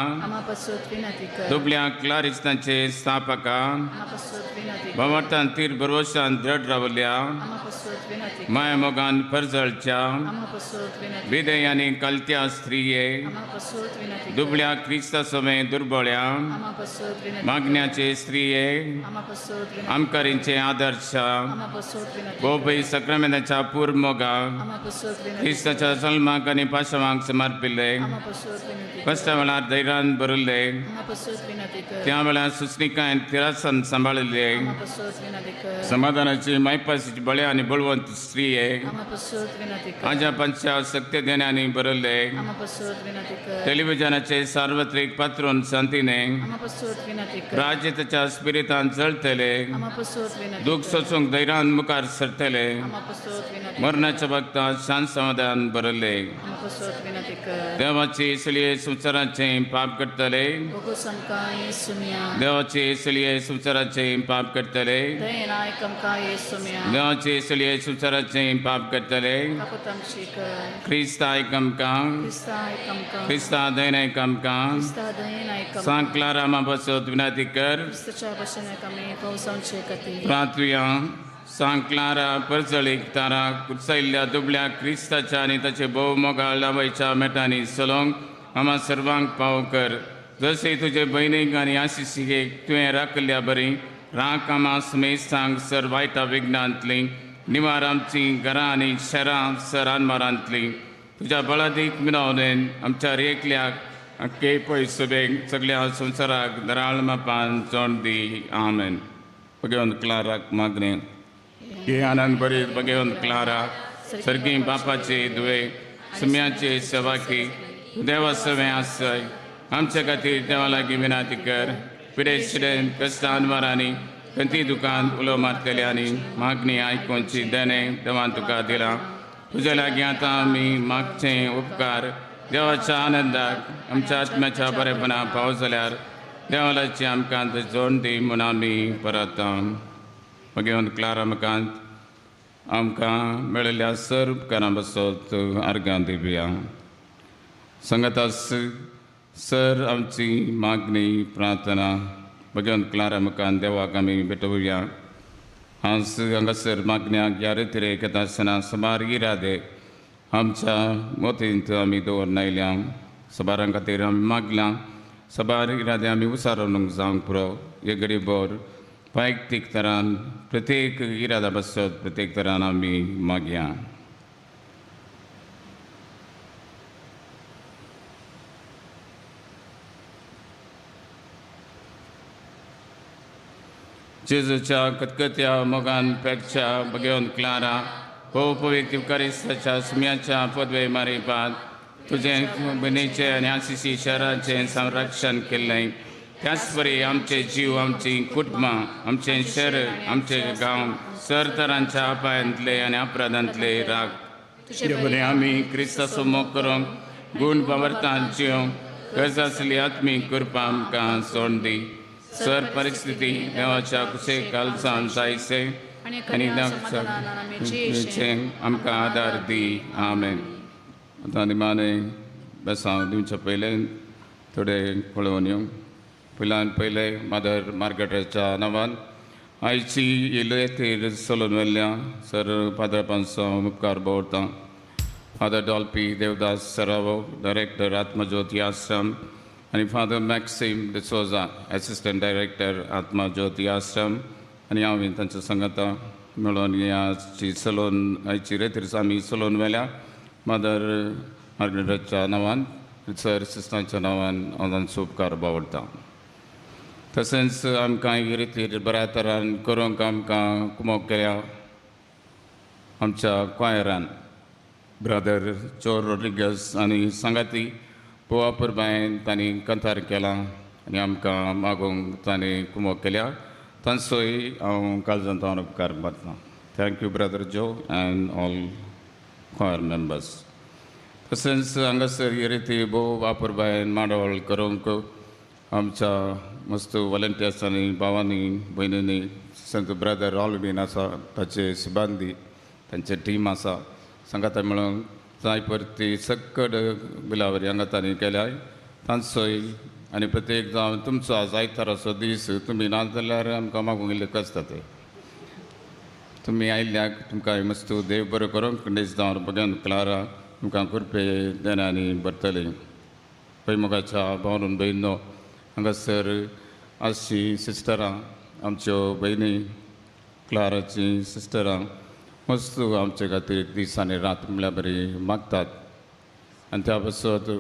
दुबल्या क्लारिस्तांचे स्थापका, भवतान तीर भरवशान दृढ रावल्या, माय मोगान परजळच्या, विधेयानी कलत्या स्त्रिये, दुबळ्या क्रिस्ता समे दुर्बळ्या, मागण्याचे स्त्रिये, आमकारींचे आदर्श, गोपई सक्रामेंताच्या पूर मोगा, क्रिस्ताच्या जल्माक आनी पाशवांक समर्पिल्ले, कष्टा वेळार धैर्यान भरले, त्या वेळार सुस्निकायन तिरासन सांबाळिल्ले, समाधानाची मायपासीची बळे आनी बळवंत स्त्रिये, आजा पंचा सत्य देण्यानी भरले, टेलिव्हिजनाचे सार्वत्रिक पात्रून शांतीने, राजताच्या स्पिरितान जळतले, दुःख सोसूंक धैर्यान मुखार सरतले, मरणाच्या वक्तांत शांत समाधान भरले, देवाची सलिये संसाराचे पाप करतले, देवाची सलिये संसाराचे पाप करतले, देवाची सलिये संसाराचे पाप करतले, क्रिस्ता आयक आमकां, क्रिस्ता दयन आयक आमकां. सांत क्लारा मा बसत विनंती कर. प्रार्थुया. सांत क्लारा परजळीक तारा कुचयल्ल्या दुबळ्या क्रिस्ताच्या आनी ताचे भोव मोगाळ लावायच्या मेटांनी चलोंक आम्हा सर्वांक पाव कर. जशे तुजे भयणीक आनी आशिशीक तुवें राखल्या बरी राख आम्हा समेस्तांक सर वायटा विघ्नांतली निवार आमची घरां आनी शहरां सरानमारांतली तुज्या बळादीक मिनवणेन आमच्या रेखल्याक अख्खे पयस सभेक सगळ्या संवसाराक दराळ मापान जोड दी. आमेन. भगवंत क्लाराक मागणे. हे आनंद भरीत भगवंत क्लारा सर्गी बापाचे दुवे सुम्याचे सेवाकी देवा सवे आसय आमच्या खातीर देवा लागीं विनंती कर. पिडेशिडेन कश्टान वरांनी खंयची दुकान उलो मारतल्यांनी मागणी आयकोनची देणे देवान तुका दिला. तुज्या लागीं आतां आमी मागचे उपकार देवाच्या आनंदाक आमच्या आत्म्याच्या बरेपणा पाव जाल्यार देवालाची आमकां जोड दी म्हूण आमी परता. भगवंत क्लारा मुखांत आमकां मेळिल्ल्या सर उपकारां बसत आर्गां दिवया. संगतास सर आमची मागणी प्रार्थना भगवंत क्लारा मुखांत देवाक आमी भेटोवया. आज हांगासर मागण्याक ह्या रितीरेक येता आसतना सबार इरादे आमच्या मोतींत आमी दवरून आयल्या. सबारां खातीर आमी मागलां. सबार इरादे आमी उसारोवंक जावंक पुरो. हे गरीबोर वैयक्तीक तरान प्रत्येक इरादा बसत प्रत्येक तरान आमी मागया. जेजूच्या कतकत्या मोगान पेक्षा भगवंत क्लारा हो पवित्र करिस्ताच्या सुम्याच्या पदवे मारिपात तुझे बनीचे आणि आशिशी शहराचे संरक्षण केले. त्याचपरी आमचे जीव, आमची कुटुंबां, आमचे शहर, आमचे गांव सर तरांच्या अपायांतले आणि अपराधांतले राग बरे आम्ही क्रिस्तासमोर करूंक गुण पावरतात जिवंक गरज आसली आत्मीक कृपा आमकां सोड दी. सर परिस्थिती देवाच्या कुशे कालसावन जायचे आनी आमकां आदार दी. आमेन. आतां निमाणे बेसांव दिवचे पयले थोडे कळोवन येवंक पयले मादर मार्गरेटच्या नांवान आयची इलेथीर सोलून व्हेल्ल्या सर फादर पांचो उपकार भोवता. फादर डॉल्पी देवदास सरावो डायरेक्टर आत्मज्योती आश्रम आनी फादर मॅक्सिम डिसोजा एसिस्टंट डायरेक्टर आत्मज्योती आश्रम आनी हांवें तांच्या सांगाता मेळून ह्याची सलोन आयची रेतीर आमी सलोन व्हेल्या मादर मार्गरेटच्या नांवान सर सिस्टरांच्या नांवान हांव तांचो उपकार बावडटा. तशेंच आमकां हे रितीर बऱ्या तरान करूंक आमकां कुमोग केल्या आमच्या क्वायरान ब्रदर चोर रोड्रिगस आनी सांगाती पोवा पुरबायन तांणी कंथार केलां आनी आमकां मागोवंक तांणी कुमोग केल्या तांचोय हांव काळजांतल्यान उपकार मानतां. थँक्यू ब्रदर जो एंड ऑल क्वायर मेंबर्स. तशेंच हांगासर हे रिती भोव वापुरबायन मांडोळ करूंक आमच्या मस्त वॉलंटियर्सांनी भावांनी भयणींनी संत ब्रदर ऑलबीन आसा ताचे सिबांदी तांचे टीम आसा सांगाता मेळून जाय परती सकड बिलावरी हांगा तांणी केल्या तांचोय आनी प्रत्येक जावन तुमचो आज आयताराचो दीस तुमी ना जाल्यार आमकां मागूंक इल्लें आसता ते तुमी आयिल्ल्याक तुमकां मस्त देव बरो करूंक दीस जावन बगन क्लारा तुमकां कृपे देण्यानी भरतली. पैमुगाच्या भावन भयणो हांगासर आशी सिस्टरां आमच्यो भयणी क्लाराची सिस्टरां मस्त आमचे खातीर दीस आनी रात म्हळ्यार बरी मागतात आनी त्या पासत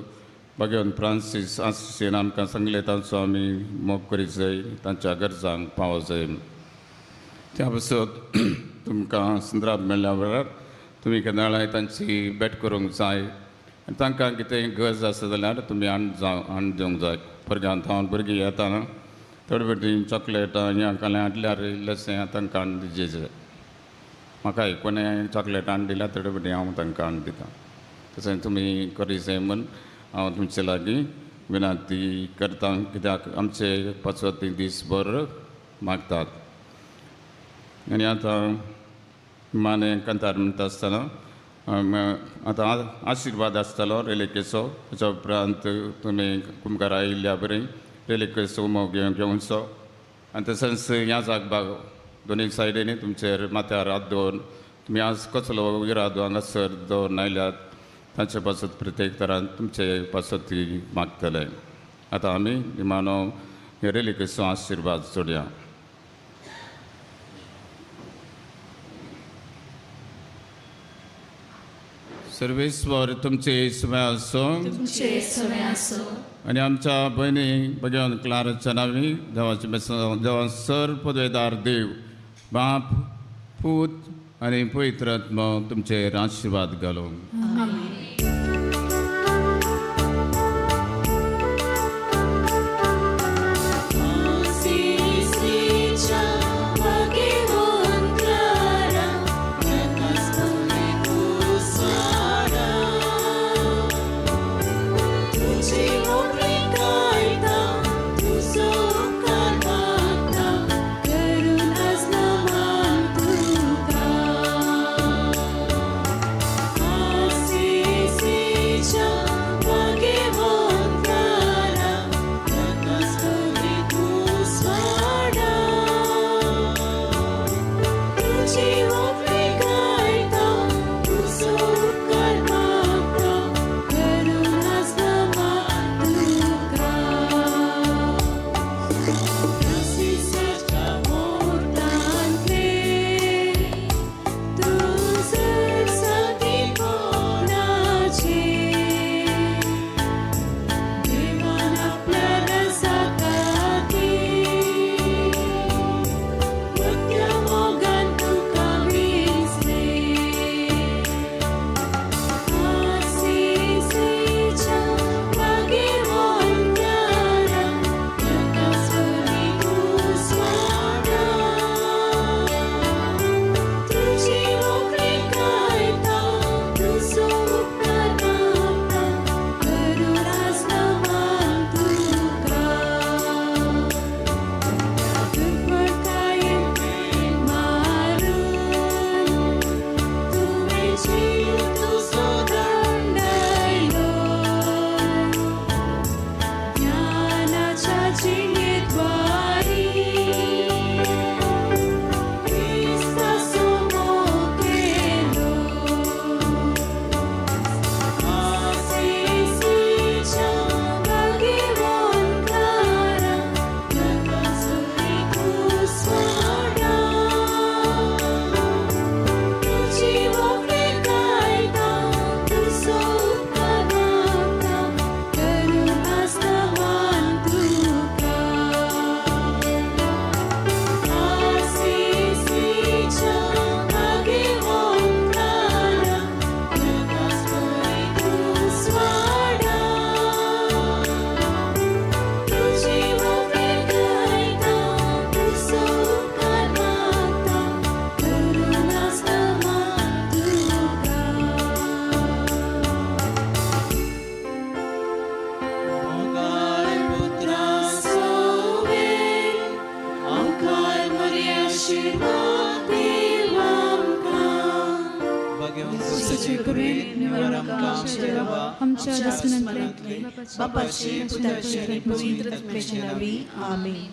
भगवान फ्रांसीस आशीन आमकां सांगले तांचो आमी मोग करीत जाय तांच्या गरजांक पावो जाय. त्या पासत तुमकां संद्राब मेळ्ळ्या वेळार तुमी केन्नाय तांची भेट करूंक जाय आनी तांकां कितें गरज आसा जाल्यार तुमी हाड दिवंक जाय. भुरग्यांक हांव भुरगीं येताना थोडे फावटी चॉकलेटां या कांय हाडल्यार इल्लेशें तांकां हाडून दिजें जाय. म्हाकाय कोणें चॉकलेट हाडून दिल्यार थोडे फावटी हांव तांकां हाडून दितां. तशें तुमी करी जाय म्हूण हांव तुमचे लागीं विनंती करतां कित्याक आमचे पाचवो दीसभर मागतात. आनी आतां माने कंथार म्हणटा आसतना आतां आशिर्वाद आसतलो रेलिकेचो ताच्या उपरांत तुमी कुमकार आयिल्ल्या बरी रेलिकेचो मोग घेवचो आनी तशेंच ह्या जागबाग दोनी सायडीनी तुमचेर माथ्यार हात दवरून तुमी आज कसलो इरादो हांगासर दवरून आयल्यात तांचे पासत प्रत्येक तरान तुमचे पासत मागतले. आतां आमी निमाणो रेलिकेचो आशिर्वाद सोडया. सर्वेस्वर तुमचे समय आसूं आनी आमच्या भयणी भगवान क्लाराच्या नांवी देवाचे देवा सर पदवेदार देव बाप पूत आनी पवित्र आत्मा तुमचेर आशिर्वाद घालूं. See आशीर्वाद देव आमकां भगवंत सचे करुणेन निवार आमकां आमच्या देवा आमच्या दसमंतले बापाचे पुत्राचे पवित्र आत्म्याचे नावी आमेन.